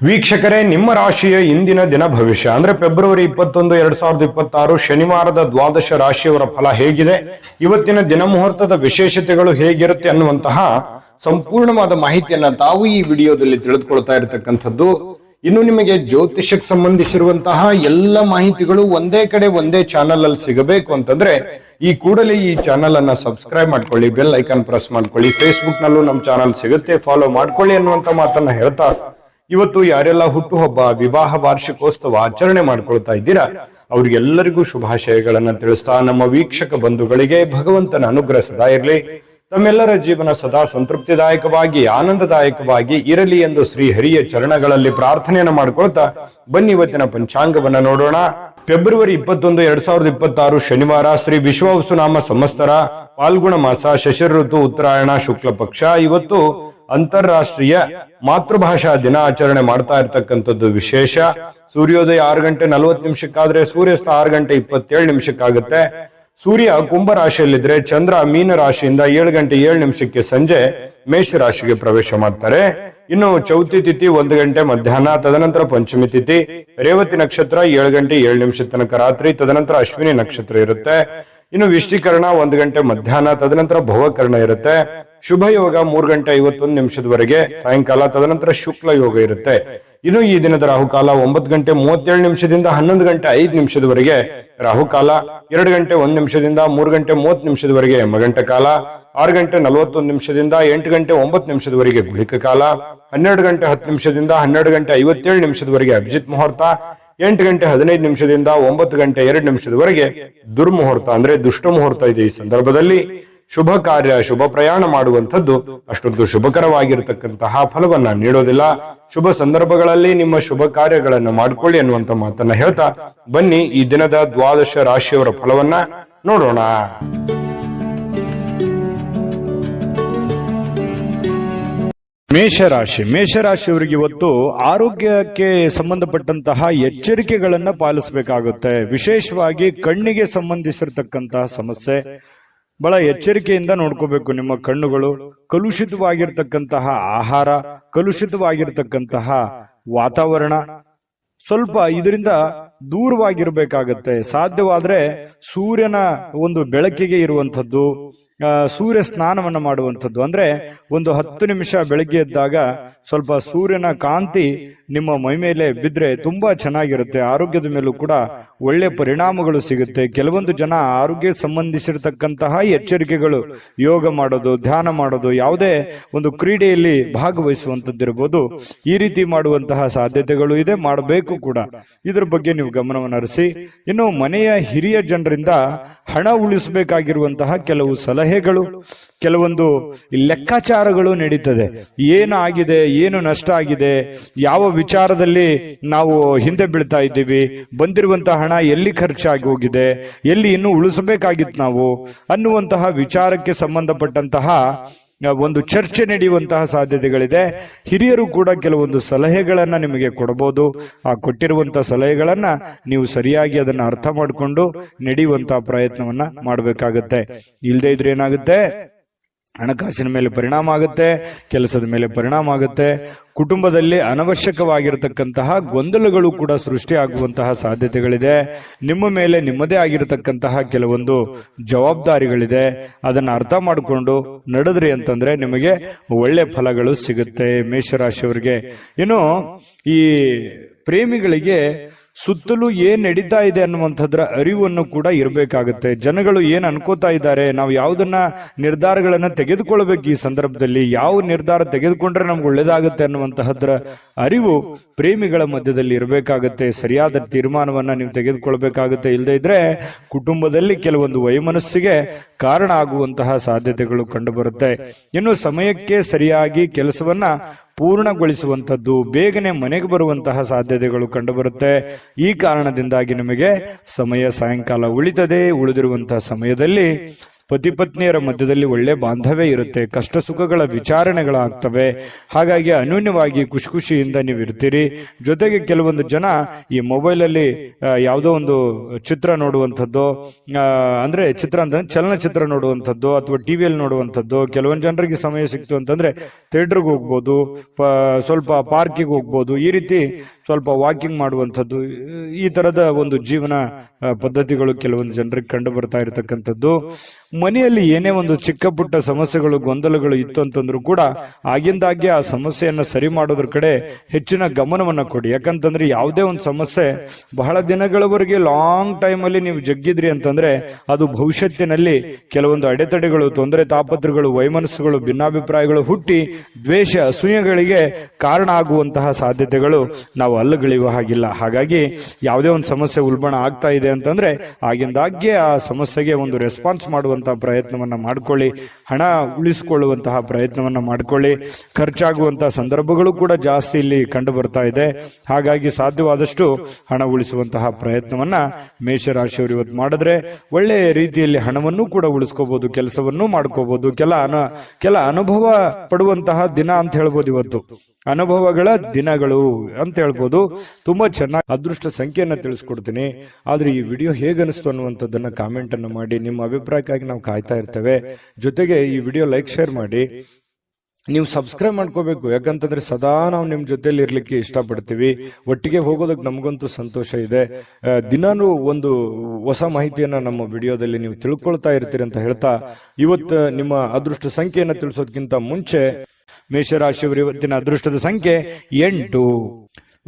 ವೀಕ್ಷಕರೇ, ನಿಮ್ಮ ರಾಶಿಯ ಇಂದಿನ ದಿನ ಭವಿಷ್ಯ ಅಂದ್ರೆ ಫೆಬ್ರವರಿ 21, 2026 ಶನಿವಾರದ ದ್ವಾದಶ ರಾಶಿಯವರ ಫಲ ಹೇಗಿದೆ, ಇವತ್ತಿನ ದಿನ ಮುಹೂರ್ತದ ವಿಶೇಷತೆಗಳು ಹೇಗಿರುತ್ತೆ ಅನ್ನುವಂತಹ ಸಂಪೂರ್ಣವಾದ ಮಾಹಿತಿಯನ್ನ ತಾವು ಈ ವಿಡಿಯೋದಲ್ಲಿ ತಿಳಿದುಕೊಳ್ತಾ ಇರತಕ್ಕಂಥದ್ದು. ಇನ್ನು ನಿಮಗೆ ಜ್ಯೋತಿಷಕ್ಕೆ ಸಂಬಂಧಿಸಿರುವಂತಹ ಎಲ್ಲ ಮಾಹಿತಿಗಳು ಒಂದೇ ಕಡೆ ಒಂದೇ ಚಾನಲ್ ಅಲ್ಲಿ ಸಿಗಬೇಕು ಅಂತಂದ್ರೆ ಈ ಕೂಡಲೇ ಈ ಚಾನಲ್ ಅನ್ನ ಸಬ್ಸ್ಕ್ರೈಬ್ ಮಾಡ್ಕೊಳ್ಳಿ, ಬೆಲ್ ಐಕಾನ್ ಪ್ರೆಸ್ ಮಾಡ್ಕೊಳ್ಳಿ. ಫೇಸ್ಬುಕ್ ನಲ್ಲೂ ನಮ್ಮ ಚಾನಲ್ ಸಿಗುತ್ತೆ, ಫಾಲೋ ಮಾಡ್ಕೊಳ್ಳಿ ಅನ್ನುವಂತ ಮಾತನ್ನ ಹೇಳ್ತಾ ಇವತ್ತು ಯಾರೆಲ್ಲ ಹುಟ್ಟುಹಬ್ಬ, ವಿವಾಹ ವಾರ್ಷಿಕೋತ್ಸವ ಆಚರಣೆ ಮಾಡ್ಕೊಳ್ತಾ ಇದ್ದೀರಾ ಅವ್ರಿಗೆಲ್ಲರಿಗೂ ಶುಭಾಶಯಗಳನ್ನ ತಿಳಿಸ್ತಾ ನಮ್ಮ ವೀಕ್ಷಕ ಬಂಧುಗಳಿಗೆ ಭಗವಂತನ ಅನುಗ್ರಹ ಸದಾ ಇರಲಿ, ತಮ್ಮೆಲ್ಲರ ಜೀವನ ಸದಾ ಸಂತೃಪ್ತಿದಾಯಕವಾಗಿ ಆನಂದದಾಯಕವಾಗಿ ಇರಲಿ ಎಂದು ಶ್ರೀ ಹರಿಯ ಚರಣಗಳಲ್ಲಿ ಪ್ರಾರ್ಥನೆಯನ್ನ ಮಾಡ್ಕೊಳ್ತಾ ಬನ್ನಿ ಇವತ್ತಿನ ಪಂಚಾಂಗವನ್ನ ನೋಡೋಣ. ಫೆಬ್ರವರಿ 21, 2026 ಶನಿವಾರ, ಶ್ರೀ ವಿಶ್ವಾವಸುನಾಮ ಸಂವತ್ಸರ, ಫಾಲ್ಗುಣ ಮಾಸ, ಶಶಿರ ಋತು, ಉತ್ತರಾಯಣ, ಶುಕ್ಲ ಪಕ್ಷ. ಇವತ್ತು ಅಂತಾರಾಷ್ಟ್ರೀಯ ಮಾತೃಭಾಷಾ ದಿನ ಆಚರಣೆ ಮಾಡ್ತಾ ಇರ್ತಕ್ಕಂಥದ್ದು ವಿಶೇಷ. ಸೂರ್ಯೋದಯ 6 ಗಂಟೆ 40 ನಿಮಿಷಕ್ಕಾದ್ರೆ ಸೂರ್ಯಾಸ್ತ 6 ಗಂಟೆ 27 ನಿಮಿಷಕ್ಕಾಗುತ್ತೆ. ಸೂರ್ಯ ಕುಂಭ ರಾಶಿಯಲ್ಲಿದ್ರೆ ಚಂದ್ರ ಮೀನ ರಾಶಿಯಿಂದ 7 ಗಂಟೆ 7 ನಿಮಿಷಕ್ಕೆ ಸಂಜೆ ಮೇಷ ರಾಶಿಗೆ ಪ್ರವೇಶ ಮಾಡ್ತಾರೆ. ಇನ್ನು ಚೌತಿ ತಿಥಿ 1 ಗಂಟೆ ಮಧ್ಯಾಹ್ನ, ತದನಂತರ ಪಂಚಮಿ ತಿಥಿ, ರೇವತಿ ನಕ್ಷತ್ರ 7 ಗಂಟೆ 7 ನಿಮಿಷ ತನಕ ರಾತ್ರಿ, ತದನಂತರ ಅಶ್ವಿನಿ ನಕ್ಷತ್ರ ಇರುತ್ತೆ. ಇನ್ನು ವಿಷ್ಟಿಕರಣ 1 ಗಂಟೆ ಮಧ್ಯಾಹ್ನ, ತದನಂತರ ಭವಕರ್ಣ ಇರುತ್ತೆ. ಶುಭ ಯೋಗ 3 ಗಂಟೆ 51 ನಿಮಿಷದವರೆಗೆ ಸಾಯಂಕಾಲ, ತದನಂತರ ಶುಕ್ಲ ಯೋಗ ಇರುತ್ತೆ. ಇನ್ನು ಈ ದಿನದ ರಾಹುಕಾಲ 9 ಗಂಟೆ 37 ನಿಮಿಷದಿಂದ 11 ಗಂಟೆ 5 ನಿಮಿಷದವರೆಗೆ ರಾಹುಕಾಲ, 2 ಗಂಟೆ 1 ನಿಮಿಷದಿಂದ 3 ಗಂಟೆ 30 ನಿಮಿಷದವರೆಗೆ ಯಮಗಂಟ ಕಾಲ, 6 ಗಂಟೆ 41 ನಿಮಿಷದಿಂದ 8 ಗಂಟೆ 9 ನಿಮಿಷದವರೆಗೆ ಗುಳಿಕ ಕಾಲ, 12 ಗಂಟೆ 10 ನಿಮಿಷದಿಂದ 12 ಗಂಟೆ 57 ನಿಮಿಷದವರೆಗೆ ಅಭಿಜಿತ್ ಮುಹೂರ್ತ, 8 ಗಂಟೆ 15 ನಿಮಿಷದಿಂದ 9 ಗಂಟೆ 2 ನಿಮಿಷದವರೆಗೆ ದುರ್ಮುಹೂರ್ತ ಅಂದ್ರೆ ದುಷ್ಟ ಮುಹೂರ್ತ ಇದೆ. ಈ ಸಂದರ್ಭದಲ್ಲಿ ಶುಭ ಕಾರ್ಯ, ಶುಭ ಪ್ರಯಾಣ ಮಾಡುವಂಥದ್ದು ಅಷ್ಟೊಂದು ಶುಭಕರವಾಗಿರತಕ್ಕಂತಹ ಫಲವನ್ನ ನೀಡೋದಿಲ್ಲ. ಶುಭ ಸಂದರ್ಭಗಳಲ್ಲಿ ನಿಮ್ಮ ಶುಭ ಕಾರ್ಯಗಳನ್ನು ಮಾಡಿಕೊಳ್ಳಿ ಅನ್ನುವಂತ ಮಾತನ್ನ ಹೇಳ್ತಾ ಬನ್ನಿ ಈ ದಿನದ ದ್ವಾದಶ ರಾಶಿಯವರ ಫಲವನ್ನ ನೋಡೋಣ. ಮೇಷರಾಶಿಯವರಿಗೆ ಇವತ್ತು ಆರೋಗ್ಯಕ್ಕೆ ಸಂಬಂಧಪಟ್ಟಂತಹ ಎಚ್ಚರಿಕೆಗಳನ್ನ ಪಾಲಿಸಬೇಕಾಗುತ್ತೆ. ವಿಶೇಷವಾಗಿ ಕಣ್ಣಿಗೆ ಸಂಬಂಧಿಸಿರತಕ್ಕಂತಹ ಸಮಸ್ಯೆ ಬಹಳ ಎಚ್ಚರಿಕೆಯಿಂದ ನೋಡ್ಕೋಬೇಕು. ನಿಮ್ಮ ಕಣ್ಣುಗಳು ಕಲುಷಿತವಾಗಿರ್ತಕ್ಕಂತಹ ಆಹಾರ, ಕಲುಷಿತವಾಗಿರ್ತಕ್ಕಂತಹ ವಾತಾವರಣ, ಸ್ವಲ್ಪ ಇದರಿಂದ ದೂರವಾಗಿರ್ಬೇಕಾಗತ್ತೆ. ಸಾಧ್ಯವಾದ್ರೆ ಸೂರ್ಯನ ಒಂದು ಬೆಳಕಿಗೆ ಇರುವಂಥದ್ದು, ಸೂರ್ಯ ಸ್ನಾನವನ್ನ ಮಾಡುವಂಥದ್ದು. ಅಂದ್ರೆ ಒಂದು 10 ನಿಮಿಷ ಬೆಳಗ್ಗೆ ಎದ್ದಾಗ ಸ್ವಲ್ಪ ಸೂರ್ಯನ ಕಾಂತಿ ನಿಮ್ಮ ಮೈ ಮೇಲೆ ಬಿದ್ರೆ ತುಂಬಾ ಚೆನ್ನಾಗಿರುತ್ತೆ. ಆರೋಗ್ಯದ ಮೇಲೂ ಕೂಡ ಒಳ್ಳೆ ಪರಿಣಾಮಗಳು ಸಿಗುತ್ತೆ. ಕೆಲವೊಂದು ಜನ ಆರೋಗ್ಯ ಸಂಬಂಧಿಸಿರತಕ್ಕಂತಹ ಎಚ್ಚರಿಕೆಗಳು, ಯೋಗ ಮಾಡೋದು, ಧ್ಯಾನ ಮಾಡೋದು, ಯಾವುದೇ ಒಂದು ಕ್ರೀಡೆಯಲ್ಲಿ ಭಾಗವಹಿಸುವಂತದ್ದಿರಬಹುದು, ಈ ರೀತಿ ಮಾಡುವಂತಹ ಸಾಧ್ಯತೆಗಳು ಇದೆ, ಮಾಡಬೇಕು ಕೂಡ. ಇದ್ರ ಬಗ್ಗೆ ನೀವು ಗಮನವನ್ನು ಹರಿಸಿ. ಇನ್ನು ಮನೆಯ ಹಿರಿಯ ಜನರಿಂದ ಹಣ ಉಳಿಸಬೇಕಾಗಿರುವಂತಹ ಕೆಲವು ಸಲಹೆಗಳು, ಕೆಲವೊಂದು ಲೆಕ್ಕಾಚಾರಗಳು ನಡೀತದೆ. ಏನು ಆಗಿದೆ, ಏನು ನಷ್ಟ ಆಗಿದೆ, ಯಾವ ವಿಚಾರದಲ್ಲಿ ನಾವು ಹಿಂದೆ ಬೀಳ್ತಾ ಇದ್ದೀವಿ, ಬಂದಿರುವಂತಹ ಹಣ ಎಲ್ಲಿ ಖರ್ಚಾಗಿ ಹೋಗಿದೆ, ಎಲ್ಲಿ ಇನ್ನೂ ಉಳಿಸಬೇಕಾಗಿತ್ತು ನಾವು ಅನ್ನುವಂತಹ ವಿಚಾರಕ್ಕೆ ಸಂಬಂಧಪಟ್ಟಂತಹ ಒಂದು ಚರ್ಚೆ ನಡೆಯುವಂತಹ ಸಾಧ್ಯತೆಗಳಿದೆ. ಹಿರಿಯರು ಕೂಡ ಕೆಲವೊಂದು ಸಲಹೆಗಳನ್ನ ನಿಮಗೆ ಕೊಡಬಹುದು. ಆ ಕೊಟ್ಟಿರುವಂತಹ ಸಲಹೆಗಳನ್ನ ನೀವು ಸರಿಯಾಗಿ ಅದನ್ನ ಅರ್ಥ ಮಾಡಿಕೊಂಡು ನಡೆಯುವಂತಹ ಪ್ರಯತ್ನವನ್ನ ಮಾಡಬೇಕಾಗತ್ತೆ. ಇಲ್ಲದೆ ಇದ್ರೆ ಏನಾಗುತ್ತೆ, ಹಣಕಾಸಿನ ಮೇಲೆ ಪರಿಣಾಮ ಆಗುತ್ತೆ, ಕೆಲಸದ ಮೇಲೆ ಪರಿಣಾಮ ಆಗುತ್ತೆ. ಕುಟುಂಬದಲ್ಲಿ ಅನವಶ್ಯಕವಾಗಿರತಕ್ಕಂತಹ ಗೊಂದಲಗಳು ಕೂಡ ಸೃಷ್ಟಿಯಾಗುವಂತಹ ಸಾಧ್ಯತೆಗಳಿದೆ. ನಿಮ್ಮ ಮೇಲೆ ನಿಮ್ಮದೇ ಆಗಿರತಕ್ಕಂತಹ ಕೆಲವೊಂದು ಜವಾಬ್ದಾರಿಗಳಿದೆ. ಅದನ್ನ ಅರ್ಥ ಮಾಡಿಕೊಂಡು ನಡೆದ್ರಿ ಅಂತಂದ್ರೆ ನಿಮಗೆ ಒಳ್ಳೆ ಫಲಗಳು ಸಿಗುತ್ತೆ ಮೇಷರಾಶಿಯವರಿಗೆ. ಇನ್ನು ಈ ಪ್ರೇಮಿಗಳಿಗೆ ಸುತ್ತಲೂ ಏನ್ ನಡೀತಾ ಇದೆ ಅನ್ನುವಂಥದ್ರ ಅರಿವನ್ನು ಕೂಡ ಇರಬೇಕಾಗುತ್ತೆ. ಜನಗಳು ಏನ್ ಅನ್ಕೋತಾ ಇದ್ದಾರೆ, ನಾವು ಯಾವುದನ್ನ ನಿರ್ಧಾರಗಳನ್ನ ತೆಗೆದುಕೊಳ್ಬೇಕು, ಈ ಸಂದರ್ಭದಲ್ಲಿ ಯಾವ ನಿರ್ಧಾರ ತೆಗೆದುಕೊಂಡ್ರೆ ನಮ್ಗೆ ಒಳ್ಳೇದಾಗುತ್ತೆ ಅನ್ನುವಂತಹದ್ರ ಅರಿವು ಪ್ರೇಮಿಗಳ ಮಧ್ಯದಲ್ಲಿ ಇರಬೇಕಾಗುತ್ತೆ. ಸರಿಯಾದ ತೀರ್ಮಾನವನ್ನ ನೀವು ತೆಗೆದುಕೊಳ್ಬೇಕಾಗುತ್ತೆ. ಇಲ್ಲದೆ ಇದ್ರೆ ಕುಟುಂಬದಲ್ಲಿ ಕೆಲವೊಂದು ವೈಮನಸ್ಸಿಗೆ ಕಾರಣ ಆಗುವಂತಹ ಸಾಧ್ಯತೆಗಳು ಕಂಡುಬರುತ್ತೆ. ಇನ್ನು ಸಮಯಕ್ಕೆ ಸರಿಯಾಗಿ ಕೆಲಸವನ್ನ ಪೂರ್ಣಗೊಳಿಸುವಂತದ್ದು, ಬೇಗನೆ ಮನೆಗೆ ಬರುವಂತಹ ಸಾಧ್ಯತೆಗಳು ಕಂಡುಬರುತ್ತೆ. ಈ ಕಾರಣದಿಂದಾಗಿ ನಿಮಗೆ ಸಮಯ ಸಾಯಂಕಾಲ ಉಳಿತದೆ. ಉಳಿದಿರುವಂತಹ ಸಮಯದಲ್ಲಿ ಪತಿ ಪತ್ನಿಯರ ಮಧ್ಯದಲ್ಲಿ ಒಳ್ಳೆ ಬಾಂಧವ್ಯ ಇರುತ್ತೆ, ಕಷ್ಟ ಸುಖಗಳ ವಿಚಾರಣೆಗಳಾಗ್ತವೆ. ಹಾಗಾಗಿ ಅನ್ಯೋನ್ಯವಾಗಿ ಖುಷಿ ಖುಷಿಯಿಂದ ನೀವು ಇರ್ತೀರಿ. ಜೊತೆಗೆ ಕೆಲವೊಂದು ಜನ ಈ ಮೊಬೈಲ್ ಅಲ್ಲಿ ಯಾವುದೋ ಒಂದು ಚಿತ್ರ ನೋಡುವಂಥದ್ದು, ಅಂದ್ರೆ ಚಿತ್ರ ಅಂತ ಚಲನಚಿತ್ರ ನೋಡುವಂಥದ್ದು ಅಥವಾ ಟಿವಿಯಲ್ಲಿ ನೋಡುವಂಥದ್ದು. ಕೆಲವೊಂದು ಜನರಿಗೆ ಸಮಯ ಸಿಕ್ತು ಅಂತಂದ್ರೆ ಥಿಯೇಟರ್ಗೆ ಹೋಗ್ಬೋದು, ಸ್ವಲ್ಪ ಪಾರ್ಕಿಗೆ ಹೋಗ್ಬೋದು, ಈ ರೀತಿ ಸ್ವಲ್ಪ ವಾಕಿಂಗ್ ಮಾಡುವಂಥದ್ದು. ಈ ತರದ ಒಂದು ಜೀವನ ಪದ್ಧತಿಗಳು ಕೆಲವೊಂದು ಜನರಿಗೆ ಕಂಡು ಬರ್ತಾ ಇರತಕ್ಕಂಥದ್ದು. ಮನೆಯಲ್ಲಿ ಏನೇ ಒಂದು ಚಿಕ್ಕ ಪುಟ್ಟ ಸಮಸ್ಯೆಗಳು ಗೊಂದಲಗಳು ಇತ್ತು ಅಂತಂದ್ರೂ ಕೂಡ ಆಗಿಂದಾಗ್ಗೆ ಆ ಸಮಸ್ಯೆಯನ್ನ ಸರಿ ಮಾಡೋದ್ರ ಕಡೆ ಹೆಚ್ಚಿನ ಗಮನವನ್ನ ಕೊಡಿ. ಯಾಕಂತಂದ್ರೆ ಯಾವುದೇ ಒಂದು ಸಮಸ್ಯೆ ಬಹಳ ದಿನಗಳವರೆಗೆ ಲಾಂಗ್ ಟೈಮ್ ಅಲ್ಲಿ ನೀವು ಜಗ್ಗಿದ್ರಿ ಅಂತಂದ್ರೆ ಅದು ಭವಿಷ್ಯತ್ತಿನಲ್ಲಿ ಕೆಲವೊಂದು ಅಡೆತಡೆಗಳು, ತೊಂದರೆ ತಾಪತ್ರಗಳು, ವೈಮನಸ್ಸುಗಳು, ಭಿನ್ನಾಭಿಪ್ರಾಯಗಳು ಹುಟ್ಟಿ ದ್ವೇಷ ಅಸೂಯೆಗಳಿಗೆ ಕಾರಣ ಆಗುವಂತಹ ಸಾಧ್ಯತೆಗಳು ನಾವು ಅಲ್ಲಗಳೆಯುವ ಹಾಗಿಲ್ಲ. ಹಾಗಾಗಿ ಯಾವುದೇ ಒಂದು ಸಮಸ್ಯೆ ಉಲ್ಬಣ ಆಗ್ತಾ ಇದೆ ಅಂತಂದ್ರೆ ಆಗಿಂದಾಗ್ಗೆ ಆ ಸಮಸ್ಯೆಗೆ ಒಂದು ರೆಸ್ಪಾನ್ಸ್ ಮಾಡುವಂತಹ ಪ್ರಯತ್ನವನ್ನ ಮಾಡ್ಕೊಳ್ಳಿ. ಹಣ ಉಳಿಸಿಕೊಳ್ಳುವಂತಹ ಪ್ರಯತ್ನವನ್ನ ಮಾಡ್ಕೊಳ್ಳಿ. ಖರ್ಚಾಗುವಂತಹ ಸಂದರ್ಭಗಳು ಕೂಡ ಜಾಸ್ತಿ ಇಲ್ಲಿ ಕಂಡು ಬರ್ತಾ ಇದೆ. ಹಾಗಾಗಿ ಸಾಧ್ಯವಾದಷ್ಟು ಹಣ ಉಳಿಸುವಂತಹ ಪ್ರಯತ್ನವನ್ನ ಮೇಷರಾಶಿಯವರು ಇವತ್ತು ಮಾಡಿದ್ರೆ ಒಳ್ಳೆಯ ರೀತಿಯಲ್ಲಿ ಹಣವನ್ನು ಕೂಡ ಉಳಿಸ್ಕೋಬಹುದು, ಕೆಲಸವನ್ನು ಮಾಡ್ಕೋಬಹುದು. ಕೆಲ ಅನುಭವ ಪಡುವಂತಹ ದಿನ ಅಂತ ಹೇಳ್ಬೋದು. ಇವತ್ತು ಅನುಭವಗಳ ದಿನಗಳು ಅಂತ ಹೇಳ್ಬೋದು. ತುಂಬಾ ಚೆನ್ನಾಗಿ ಅದೃಷ್ಟ ಸಂಖ್ಯೆಯನ್ನ ತಿಳಿಸ್ಕೊಡ್ತೀನಿ. ಆದ್ರೆ ಈ ವಿಡಿಯೋ ಹೇಗನಿಸ್ತು ಅನ್ನುವಂಥದ್ದನ್ನ ಕಾಮೆಂಟ್ ಅನ್ನು ಮಾಡಿ. ನಿಮ್ಮ ಅಭಿಪ್ರಾಯಕ್ಕಾಗಿ ನಾವು ಕಾಯ್ತಾ ಇರ್ತೇವೆ. ಜೊತೆಗೆ ಈ ವಿಡಿಯೋ ಲೈಕ್, ಶೇರ್ ಮಾಡಿ. ನೀವು ಸಬ್ಸ್ಕ್ರೈಬ್ ಮಾಡ್ಕೋಬೇಕು. ಯಾಕಂತಂದ್ರೆ ಸದಾ ನಾವು ನಿಮ್ ಜೊತೆಲಿ ಇರ್ಲಿಕ್ಕೆ ಇಷ್ಟಪಡ್ತೀವಿ. ಒಟ್ಟಿಗೆ ಹೋಗೋದಕ್ಕೆ ನಮಗಂತೂ ಸಂತೋಷ ಇದೆ. ದಿನಾನು ಒಂದು ಹೊಸ ಮಾಹಿತಿಯನ್ನ ನಮ್ಮ ವಿಡಿಯೋದಲ್ಲಿ ನೀವು ತಿಳ್ಕೊಳ್ತಾ ಇರ್ತೀರಿ ಅಂತ ಹೇಳ್ತಾ, ಇವತ್ತು ನಿಮ್ಮ ಅದೃಷ್ಟ ಸಂಖ್ಯೆಯನ್ನ ತಿಳಿಸೋದಕ್ಕಿಂತ ಮುಂಚೆ ಮೇಷರಾಶಿಯವರು ಇವತ್ತಿನ ಅದೃಷ್ಟದ ಸಂಖ್ಯೆ 8.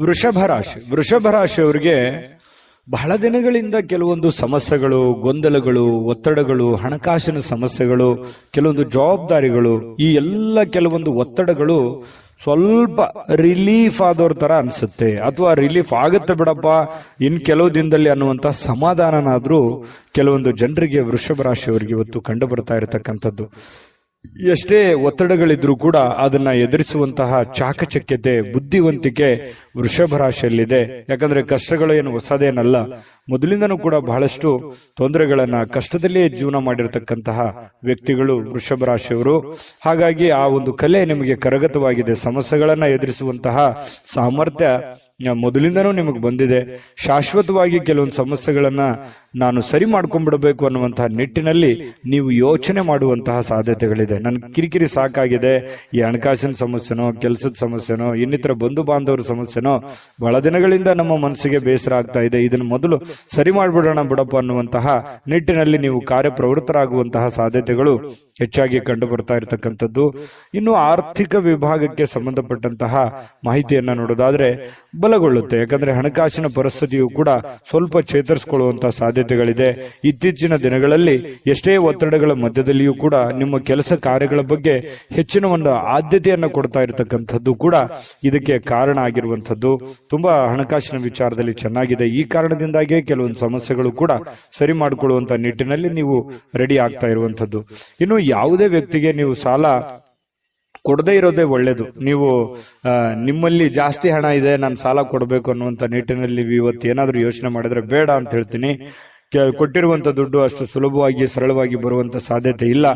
ವೃಷಭ ರಾಶಿಯವರಿಗೆ ಬಹಳ ದಿನಗಳಿಂದ ಕೆಲವೊಂದು ಸಮಸ್ಯೆಗಳು, ಗೊಂದಲಗಳು, ಒತ್ತಡಗಳು, ಹಣಕಾಸಿನ ಸಮಸ್ಯೆಗಳು, ಕೆಲವೊಂದು ಜವಾಬ್ದಾರಿಗಳು, ಈ ಎಲ್ಲ ಕೆಲವೊಂದು ಒತ್ತಡಗಳು ಸ್ವಲ್ಪ ರಿಲೀಫ್ ಆದವ್ರ ತರ ಅನ್ಸುತ್ತೆ. ಅಥವಾ ರಿಲೀಫ್ ಆಗುತ್ತೆ ಬಿಡಪ್ಪ ಇನ್ ಕೆಲವು ದಿನದಲ್ಲಿ ಅನ್ನುವಂತ ಸಮಾಧಾನನಾದ್ರೂ ಕೆಲವೊಂದು ಜನರಿಗೆ ವೃಷಭ ರಾಶಿಯವರಿಗೆ ಇವತ್ತು ಕಂಡು ಬರ್ತಾ ಇರತಕ್ಕಂಥದ್ದು. ಎಷ್ಟೇ ಒತ್ತಡಗಳಿದ್ರೂ ಕೂಡ ಅದನ್ನ ಎದುರಿಸುವಂತಹ ಚಾಕಚಕ್ಯತೆ, ಬುದ್ಧಿವಂತಿಕೆ ವೃಷಭ ರಾಶಿಯಲ್ಲಿದೆ. ಯಾಕಂದ್ರೆ ಕಷ್ಟಗಳು ಏನು ಹೊಸದೇನಲ್ಲ. ಮೊದಲಿಂದನೂ ಕೂಡ ಬಹಳಷ್ಟು ತೊಂದರೆಗಳನ್ನ, ಕಷ್ಟದಲ್ಲಿಯೇ ಜೀವನ ಮಾಡಿರತಕ್ಕಂತಹ ವ್ಯಕ್ತಿಗಳು ವೃಷಭ ರಾಶಿಯವರು. ಹಾಗಾಗಿ ಆ ಒಂದು ಕಲೆ ನಿಮಗೆ ಕರಗತವಾಗಿದೆ. ಸಮಸ್ಯೆಗಳನ್ನ ಎದುರಿಸುವಂತಹ ಸಾಮರ್ಥ್ಯ ಮೊದಲಿಂದನೂ ನಿಮಗೆ ಬಂದಿದೆ. ಶಾಶ್ವತವಾಗಿ ಕೆಲವೊಂದು ಸಮಸ್ಯೆಗಳನ್ನ ನಾನು ಸರಿ ಮಾಡ್ಕೊಂಡ್ಬಿಡಬೇಕು ಅನ್ನುವಂತಹ ನಿಟ್ಟಿನಲ್ಲಿ ನೀವು ಯೋಚನೆ ಮಾಡುವಂತಹ ಸಾಧ್ಯತೆಗಳಿದೆ. ನನ್ ಕಿರಿಕಿರಿ ಸಾಕಾಗಿದೆ, ಈ ಹಣಕಾಸಿನ ಸಮಸ್ಯೆನೋ, ಕೆಲಸದ ಸಮಸ್ಯೆನೋ, ಇನ್ನಿತರ ಬಂಧು ಬಾಂಧವರ ಸಮಸ್ಯೆನೋ ಬಹಳ ದಿನಗಳಿಂದ ನಮ್ಮ ಮನಸ್ಸಿಗೆ ಬೇಸರ ಆಗ್ತಾ ಇದೆ, ಇದನ್ನು ಮೊದಲು ಸರಿ ಮಾಡ್ಬಿಡೋಣ ಬಿಡಪ್ಪ ಅನ್ನುವಂತಹ ನಿಟ್ಟಿನಲ್ಲಿ ನೀವು ಕಾರ್ಯಪ್ರವೃತ್ತರಾಗುವಂತಹ ಸಾಧ್ಯತೆಗಳು ಹೆಚ್ಚಾಗಿ ಕಂಡು ಬರ್ತಾ ಇರತಕ್ಕಂಥದ್ದು. ಇನ್ನು ಆರ್ಥಿಕ ವಿಭಾಗಕ್ಕೆ ಸಂಬಂಧಪಟ್ಟಂತಹ ಮಾಹಿತಿಯನ್ನ ನೋಡೋದಾದ್ರೆ ಬಲಗೊಳ್ಳುತ್ತೆ. ಯಾಕಂದ್ರೆ ಹಣಕಾಸಿನ ಪರಿಸ್ಥಿತಿಯು ಕೂಡ ಸ್ವಲ್ಪ ಚೇತರಿಸಿಕೊಳ್ಳುವಂತಹ ಸಾಧ್ಯತೆಗಳಿದೆ. ಇತ್ತೀಚಿನ ದಿನಗಳಲ್ಲಿ ಎಷ್ಟೇ ಒತ್ತಡಗಳ ಮಧ್ಯದಲ್ಲಿಯೂ ಕೂಡ ನಿಮ್ಮ ಕೆಲಸ ಕಾರ್ಯಗಳ ಬಗ್ಗೆ ಹೆಚ್ಚಿನ ಒಂದು ಆದ್ಯತೆಯನ್ನ ಕೊಡ್ತಾ ಇರತಕ್ಕಂಥದ್ದು ಕೂಡ ಇದಕ್ಕೆ ಕಾರಣ ಆಗಿರುವಂತದ್ದು. ತುಂಬಾ ಹಣಕಾಸಿನ ವಿಚಾರದಲ್ಲಿ ಚೆನ್ನಾಗಿದೆ. ಈ ಕಾರಣದಿಂದಾಗಿಯೇ ಕೆಲವೊಂದು ಸಮಸ್ಯೆಗಳು ಕೂಡ ಸರಿ ಮಾಡಿಕೊಳ್ಳುವಂತ ನಿಟ್ಟಿನಲ್ಲಿ ನೀವು ರೆಡಿ ಆಗ್ತಾ ಇರುವಂತದ್ದು. ಇನ್ನು ಯಾವುದೇ ವ್ಯಕ್ತಿಗೆ ನೀವು ಸಾಲ ಕೊಡದೇ ಇರೋದೇ ಒಳ್ಳೇದು. ನೀವು ನಿಮ್ಮಲ್ಲಿ ಜಾಸ್ತಿ ಹಣ ಇದೆ, ನಾನು ಸಾಲ ಕೊಡಬೇಕು ಅನ್ನುವಂತ ನಿಟ್ಟಿನಲ್ಲಿ ಇವತ್ತು ಏನಾದ್ರೂ ಯೋಚನೆ ಮಾಡಿದ್ರೆ ಬೇಡ ಅಂತ ಹೇಳ್ತೀನಿ. ಕೊಟ್ಟಿರುವಂತ ದುಡ್ಡು ಅಷ್ಟು ಸುಲಭವಾಗಿ ಸರಳವಾಗಿ ಬರುವಂತ ಸಾಧ್ಯತೆ ಇಲ್ಲ.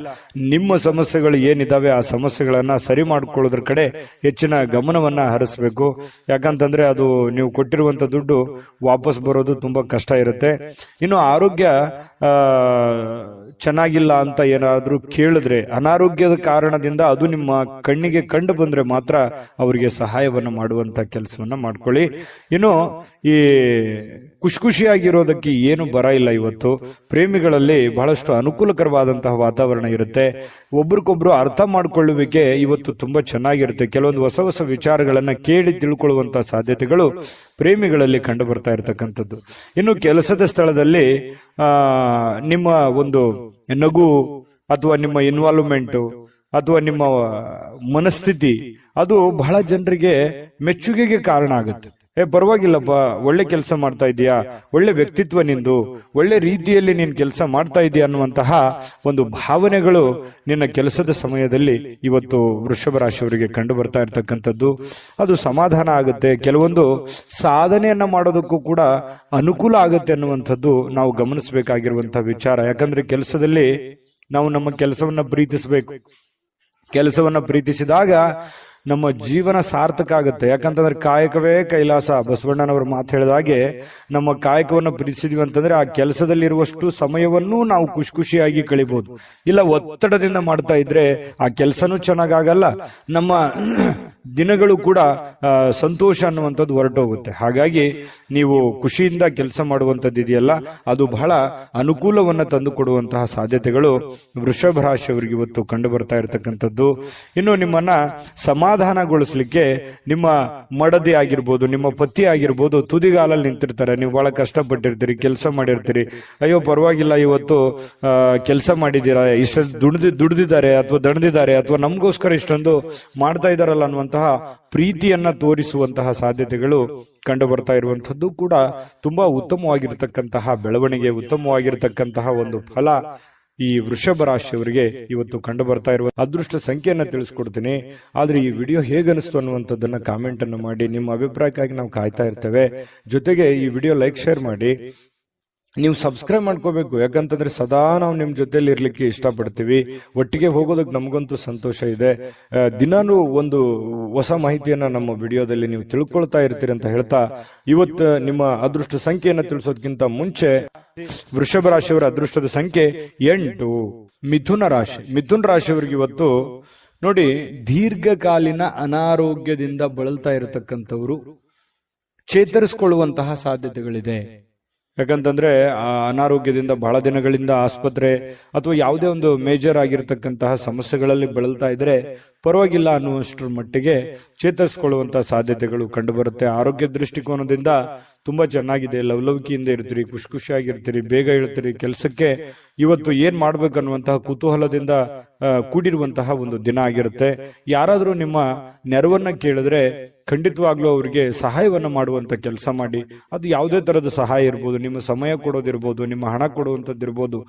ನಿಮ್ಮ ಸಮಸ್ಯೆಗಳು ಏನಿದಾವೆ ಆ ಸಮಸ್ಯೆಗಳನ್ನ ಸರಿ ಮಾಡ್ಕೊಳ್ಳೋದ್ರ ಕಡೆ ಹೆಚ್ಚಿನ ಗಮನವನ್ನ ಹರಿಸಬೇಕು. ಯಾಕಂತಂದ್ರೆ ಅದು ನೀವು ಕೊಟ್ಟಿರುವಂತ ದುಡ್ಡು ವಾಪಸ್ ಬರೋದು ತುಂಬಾ ಕಷ್ಟ ಇರುತ್ತೆ. ಇನ್ನು ಆರೋಗ್ಯ ಚೆನ್ನಾಗಿಲ್ಲ ಅಂತ ಏನಾದ್ರೂ ಕೇಳಿದ್ರೆ, ಅನಾರೋಗ್ಯದ ಕಾರಣದಿಂದ ಅದು ನಿಮ್ಮ ಕಣ್ಣಿಗೆ ಕಂಡು ಬಂದ್ರೆ ಮಾತ್ರ ಅವರಿಗೆ ಸಹಾಯವನ್ನ ಮಾಡುವಂತ ಕೆಲಸವನ್ನ ಮಾಡ್ಕೊಳ್ಳಿ. ಇನ್ನು ಈ ಖುಷಿಯಾಗಿರೋದಕ್ಕೆ ಏನು ಬರ ಇಲ್ಲ. ಇವತ್ತು ಪ್ರೇಮಿಗಳಲ್ಲಿ ಬಹಳಷ್ಟು ಅನುಕೂಲಕರವಾದಂತಹ ವಾತಾವರಣ ಇರುತ್ತೆ. ಒಬ್ರಿಗೊಬ್ರು ಅರ್ಥ ಮಾಡ್ಕೊಳ್ಳುವಿಕೆ ಇವತ್ತು ತುಂಬಾ ಚೆನ್ನಾಗಿರುತ್ತೆ. ಕೆಲವೊಂದು ಹೊಸ ಹೊಸ ವಿಚಾರಗಳನ್ನ ಕೇಳಿ ತಿಳ್ಕೊಳ್ಳುವಂತಹ ಸಾಧ್ಯತೆಗಳು ಪ್ರೇಮಿಗಳಲ್ಲಿ ಕಂಡು ಬರ್ತಾ ಇರತಕ್ಕಂಥದ್ದು. ಇನ್ನು ಕೆಲಸದ ಸ್ಥಳದಲ್ಲಿ ನಿಮ್ಮ ಒಂದು ನಗು ಅಥವಾ ನಿಮ್ಮ ಇನ್ವಾಲ್ವ್ಮೆಂಟ್ ಅಥವಾ ನಿಮ್ಮ ಮನಸ್ಥಿತಿ ಅದು ಬಹಳ ಜನರಿಗೆ ಮೆಚ್ಚುಗೆಗೆ ಕಾರಣ ಆಗುತ್ತೆ. ಪರವಾಗಿಲ್ಲಪ್ಪ, ಒಳ್ಳೆ ಕೆಲಸ ಮಾಡ್ತಾ ಇದೀಯಾ, ಒಳ್ಳೆ ವ್ಯಕ್ತಿತ್ವ ನಿಂದು, ಒಳ್ಳೆ ರೀತಿಯಲ್ಲಿ ನೀನ್ ಕೆಲಸ ಮಾಡ್ತಾ ಇದೀಯ ಅನ್ನುವಂತಹ ಒಂದು ಭಾವನೆಗಳು ನಿನ್ನ ಕೆಲಸದ ಸಮಯದಲ್ಲಿ ಇವತ್ತು ವೃಷಭ ರಾಶಿಯವರಿಗೆ ಕಂಡು ಬರ್ತಾ ಇರತಕ್ಕಂಥದ್ದು. ಅದು ಸಮಾಧಾನ ಆಗುತ್ತೆ. ಕೆಲವೊಂದು ಸಾಧನೆಯನ್ನ ಮಾಡೋದಕ್ಕೂ ಕೂಡ ಅನುಕೂಲ ಆಗುತ್ತೆ ಅನ್ನುವಂಥದ್ದು ನಾವು ಗಮನಿಸಬೇಕಾಗಿರುವಂತಹ ವಿಚಾರ. ಯಾಕಂದ್ರೆ ಕೆಲಸದಲ್ಲಿ ನಾವು ನಮ್ಮ ಕೆಲಸವನ್ನ ಪ್ರೀತಿಸಬೇಕು. ಕೆಲಸವನ್ನ ಪ್ರೀತಿಸಿದಾಗ ನಮ್ಮ ಜೀವನ ಸಾರ್ಥಕ ಆಗುತ್ತೆ. ಯಾಕಂತಂದ್ರೆ ಕಾಯಕವೇ ಕೈಲಾಸ, ಬಸವಣ್ಣನವರು ಮಾತು ಹೇಳಿದ ಹಾಗೆ ನಮ್ಮ ಕಾಯಕವನ್ನು ಪ್ರೀತಿಸಿದ್ವಿ ಅಂತಂದ್ರೆ ಆ ಕೆಲಸದಲ್ಲಿರುವಷ್ಟು ಸಮಯವನ್ನು ನಾವು ಖುಷಿಯಾಗಿ ಕಳಿಬಹುದು. ಇಲ್ಲ ಒತ್ತಡದಿಂದ ಮಾಡ್ತಾ ಇದ್ರೆ ಆ ಕೆಲಸನೂ ಚೆನ್ನಾಗಾಗಲ್ಲ, ನಮ್ಮ ದಿನಗಳು ಕೂಡ ಸಂತೋಷ ಅನ್ನುವಂಥದ್ದು ಹೊರಟೋಗುತ್ತೆ. ಹಾಗಾಗಿ ನೀವು ಖುಷಿಯಿಂದ ಕೆಲಸ ಮಾಡುವಂಥದ್ದು ಇದೆಯಲ್ಲ, ಅದು ಬಹಳ ಅನುಕೂಲವನ್ನ ತಂದು ಕೊಡುವಂತಹ ಸಾಧ್ಯತೆಗಳು ವೃಷಭ ರಾಶಿಯವರಿಗೆ ಇವತ್ತು ಕಂಡು ಬರ್ತಾ ಇರತಕ್ಕಂಥದ್ದು. ಇನ್ನು ನಿಮ್ಮನ್ನ ಸಮಾಧಾನಗೊಳಿಸ್ಲಿಕ್ಕೆ ನಿಮ್ಮ ಮಡದಿ ಆಗಿರ್ಬೋದು, ನಿಮ್ಮ ಪತಿ ಆಗಿರ್ಬೋದು, ತುದಿಗಾಲಲ್ಲಿ ನಿಂತಿರ್ತಾರೆ. ನೀವು ಬಹಳ ಕಷ್ಟಪಟ್ಟಿರ್ತೀರಿ, ಕೆಲಸ ಮಾಡಿರ್ತೀರಿ, ಅಯ್ಯೋ ಪರವಾಗಿಲ್ಲ ಇವತ್ತು ಕೆಲಸ ಮಾಡಿದ್ದೀರಾ, ಇಷ್ಟೊಂದು ದುಡ್ದಿದ್ದಾರೆ ಅಥವಾ ದಣದಿದ್ದಾರೆ ಅಥವಾ ನಮಗೋಸ್ಕರ ಇಷ್ಟೊಂದು ಮಾಡ್ತಾ ಇದಾರಲ್ಲ ಅನ್ನುವಂತಹ ಪ್ರೀತಿಯನ್ನ ತೋರಿಸುವಂತಹ ಸಾಧ್ಯತೆಗಳು ಕಂಡು ಬರ್ತಾ ಇರುವಂತದ್ದು ಕೂಡ ತುಂಬಾ ಉತ್ತಮವಾಗಿರತಕ್ಕಂತಹ ಬೆಳವಣಿಗೆ, ಉತ್ತಮವಾಗಿರತಕ್ಕಂತಹ ಒಂದು ಫಲ ಈ ವೃಷಭ ರಾಶಿಯವರಿಗೆ ಇವತ್ತು ಕಂಡು ಬರ್ತಾ ಇರುವ ಅದೃಷ್ಟ ಸಂಖ್ಯೆಯನ್ನ ತಿಳಿಸ್ಕೊಡ್ತೀನಿ. ಆದ್ರೆ ಈ ವಿಡಿಯೋ ಹೇಗನಿಸ್ತು ಅನ್ನುವಂಥದ್ದನ್ನ ಕಾಮೆಂಟ್ ಅನ್ನು ಮಾಡಿ. ನಿಮ್ಮ ಅಭಿಪ್ರಾಯಕ್ಕಾಗಿ ನಾವು ಕಾಯ್ತಾ ಇರ್ತೇವೆ. ಜೊತೆಗೆ ಈ ವಿಡಿಯೋ ಲೈಕ್, ಶೇರ್ ಮಾಡಿ. ನೀವು ಸಬ್ಸ್ಕ್ರೈಬ್ ಮಾಡ್ಕೋಬೇಕು, ಯಾಕಂತಂದ್ರೆ ಸದಾ ನಾವು ನಿಮ್ ಜೊತೆಲಿ ಇರ್ಲಿಕ್ಕೆ ಇಷ್ಟಪಡ್ತೀವಿ. ಒಟ್ಟಿಗೆ ಹೋಗೋದಕ್ಕೆ ನಮಗಂತೂ ಸಂತೋಷ ಇದೆ. ದಿನಾನು ಒಂದು ಹೊಸ ಮಾಹಿತಿಯನ್ನ ನಮ್ಮ ವಿಡಿಯೋದಲ್ಲಿ ನೀವು ತಿಳ್ಕೊಳ್ತಾ ಇರ್ತೀರಿ ಅಂತ ಹೇಳ್ತಾ, ಇವತ್ತು ನಿಮ್ಮ ಅದೃಷ್ಟ ಸಂಖ್ಯೆಯನ್ನ ತಿಳಿಸೋದಕ್ಕಿಂತ ಮುಂಚೆ ವೃಷಭ ರಾಶಿಯವರ ಅದೃಷ್ಟದ ಸಂಖ್ಯೆ 8. ಮಿಥುನ ರಾಶಿ. ಮಿಥುನ ರಾಶಿಯವರಿಗೆ ಇವತ್ತು ನೋಡಿ, ದೀರ್ಘಕಾಲೀನ ಅನಾರೋಗ್ಯದಿಂದ ಬಳಲ್ತಾ ಇರತಕ್ಕಂಥವ್ರು ಚೇತರಿಸಿಕೊಳ್ಳುವಂತಹ ಸಾಧ್ಯತೆಗಳಿದೆ. ಯಾಕಂತಂದ್ರೆ ಆ ಅನಾರೋಗ್ಯದಿಂದ ಬಹಳ ದಿನಗಳಿಂದ ಆಸ್ಪತ್ರೆ ಅಥವಾ ಯಾವುದೇ ಒಂದು ಮೇಜರ್ ಆಗಿರತಕ್ಕಂತಹ ಸಮಸ್ಯೆಗಳಲ್ಲಿ ಬಳಲ್ತಾ ಇದ್ರೆ ಪರವಾಗಿಲ್ಲ ಅನ್ನುವಷ್ಟರ ಮಟ್ಟಿಗೆ ಚೇತರಿಸಿಕೊಳ್ಳುವಂತಹ ಸಾಧ್ಯತೆಗಳು ಕಂಡು ಬರುತ್ತೆ. ಆರೋಗ್ಯ ದೃಷ್ಟಿಕೋನದಿಂದ ತುಂಬಾ ಚೆನ್ನಾಗಿದೆ. ಲವಲವಿಕೆಯಿಂದ ಇರ್ತೀರಿ, ಖುಷಿಯಾಗಿರ್ತೀರಿ, ಬೇಗ ಹೇಳ್ತೀರಿ. ಕೆಲಸಕ್ಕೆ ಇವತ್ತು ಏನ್ ಮಾಡ್ಬೇಕನ್ನುವಂತಹ ಕುತೂಹಲದಿಂದ ಕೂಡಿರುವಂತಹ ಒಂದು ದಿನ ಆಗಿರುತ್ತೆ. ಯಾರಾದ್ರೂ ನಿಮ್ಮ ನೆರವನ್ನ ಕೇಳಿದ್ರೆ ಖಂಡಿತವಾಗ್ಲೂ ಅವರಿಗೆ ಸಹಾಯವನ್ನ ಮಾಡುವಂತ ಕೆಲಸ ಮಾಡಿ. ಅದು ಯಾವುದೇ ತರದ ಸಹಾಯ ಇರ್ಬೋದು, ನಿಮ್ಮ ಸಮಯ ಕೊಡೋದಿರ್ಬೋದು, ನಿಮ್ಮ ಹಣ ಕೊಡುವಂತದ್ದಿರ್ಬೋದು.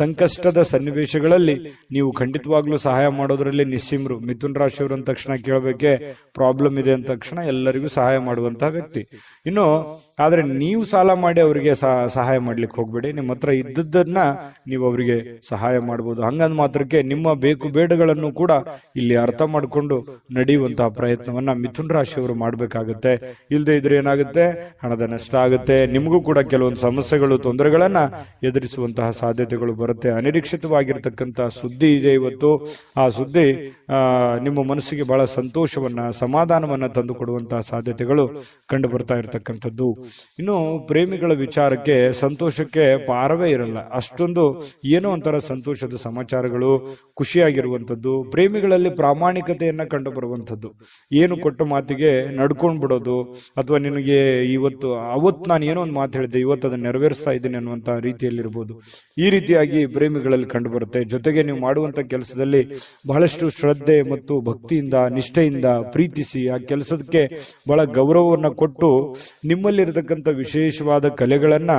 ಸಂಕಷ್ಟದ ಸನ್ನಿವೇಶಗಳಲ್ಲಿ ನೀವು ಖಂಡಿತವಾಗ್ಲೂ ಸಹಾಯ ಮಾಡೋದ್ರಲ್ಲಿ ನಿಸ್ಸೀಮರು. ಮಿಥುನ್ ರಾಶಿಯವರು ಅಂದ ತಕ್ಷಣ ಕೇಳಬೇಕೆ, ಪ್ರಾಬ್ಲಮ್ ಇದೆ ಅಂದ ತಕ್ಷಣ ಎಲ್ಲರಿಗೂ ಸಹಾಯ ಮಾಡುವಂತಹ ವ್ಯಕ್ತಿ. ಇನ್ನು ಆದ್ರೆ ನೀವು ಸಾಲ ಮಾಡಿ ಅವರಿಗೆ ಸಹಾಯ ಮಾಡ್ಲಿಕ್ಕೆ ಹೋಗ್ಬೇಡಿ. ನಿಮ್ಮ ಹತ್ರ ಇದ್ದದ್ದನ್ನ ನೀವು ಅವರಿಗೆ ಸಹಾಯ ಮಾಡಬಹುದು. ಹಂಗಂದ್ ಮಾತ್ರಕ್ಕೆ ನಿಮ್ಮ ಬೇಕು ಬೇಡಗಳನ್ನು ಕೂಡ ಇಲ್ಲಿ ಅರ್ಥ ಮಾಡಿಕೊಂಡು ನಡೆಯುವಂತಹ ಪ್ರಯತ್ನವನ್ನ ಮಿಥುನ್ ರಾಶಿಯವರು ಮಾಡಬೇಕಾಗುತ್ತೆ. ಇಲ್ಲದೆ ಇದ್ರೆ ಏನಾಗುತ್ತೆ, ಹಣದ ನಷ್ಟ ಆಗುತ್ತೆ. ನಿಮಗೂ ಕೂಡ ಕೆಲವೊಂದು ಸಮಸ್ಯೆಗಳು, ತೊಂದರೆಗಳನ್ನ ಎದುರಿಸುವಂತಹ ಸಾಧ್ಯತೆಗಳು ಬರುತ್ತೆ. ಅನಿರೀಕ್ಷಿತವಾಗಿರ್ತಕ್ಕಂತಹ ಸುದ್ದಿ ಇದೆ ಇವತ್ತು. ಆ ಸುದ್ದಿ ನಿಮ್ಮ ಮನಸ್ಸಿಗೆ ಬಹಳ ಸಂತೋಷವನ್ನ, ಸಮಾಧಾನವನ್ನ ತಂದು ಕೊಡುವಂತಹ ಸಾಧ್ಯತೆಗಳು ಕಂಡು ಬರ್ತಾ ಇರತಕ್ಕಂಥದ್ದು. ಇನ್ನು ಪ್ರೇಮಿಗಳ ವಿಚಾರಕ್ಕೆ ಸಂತೋಷಕ್ಕೆ ಪಾರವೇ ಇರಲ್ಲ. ಅಷ್ಟೊಂದು ಏನೋ ಒಂಥರ ಸಂತೋಷದ ಸಮಾಚಾರಗಳು, ಖುಷಿಯಾಗಿರುವಂತದ್ದು. ಪ್ರೇಮಿಗಳಲ್ಲಿ ಪ್ರಾಮಾಣಿಕತೆಯನ್ನ ಕಂಡು ಬರುವಂತದ್ದು. ಏನು ಕೊಟ್ಟ ಮಾತಿಗೆ ನಡ್ಕೊಂಡ್ ಬಿಡೋದು, ಅಥವಾ ನಿನಗೆ ಅವತ್ತು ನಾನು ಏನೋ ಒಂದು ಮಾತು ಹೇಳಿದ್ದೆ, ಇವತ್ತು ಅದನ್ನ ನೆರವೇರಿಸ್ತಾ ಇದ್ದೀನಿ ಅನ್ನುವಂತಹ ರೀತಿಯಲ್ಲಿರ್ಬೋದು. ಈ ರೀತಿಯಾಗಿ ಪ್ರೇಮಿಗಳಲ್ಲಿ ಕಂಡು ಬರುತ್ತೆ. ಜೊತೆಗೆ ನೀವು ಮಾಡುವಂತ ಕೆಲಸದಲ್ಲಿ ಬಹಳಷ್ಟು ಶ್ರದ್ಧೆ ಮತ್ತು ಭಕ್ತಿಯಿಂದ, ನಿಷ್ಠೆಯಿಂದ ಪ್ರೀತಿಸಿ ಆ ಕೆಲಸಕ್ಕೆ ಬಹಳ ಗೌರವವನ್ನ ಕೊಟ್ಟು ನಿಮ್ಮಲ್ಲಿರತಕ್ಕಂಥ ವಿಶೇಷವಾದ ಕಲೆಗಳನ್ನ,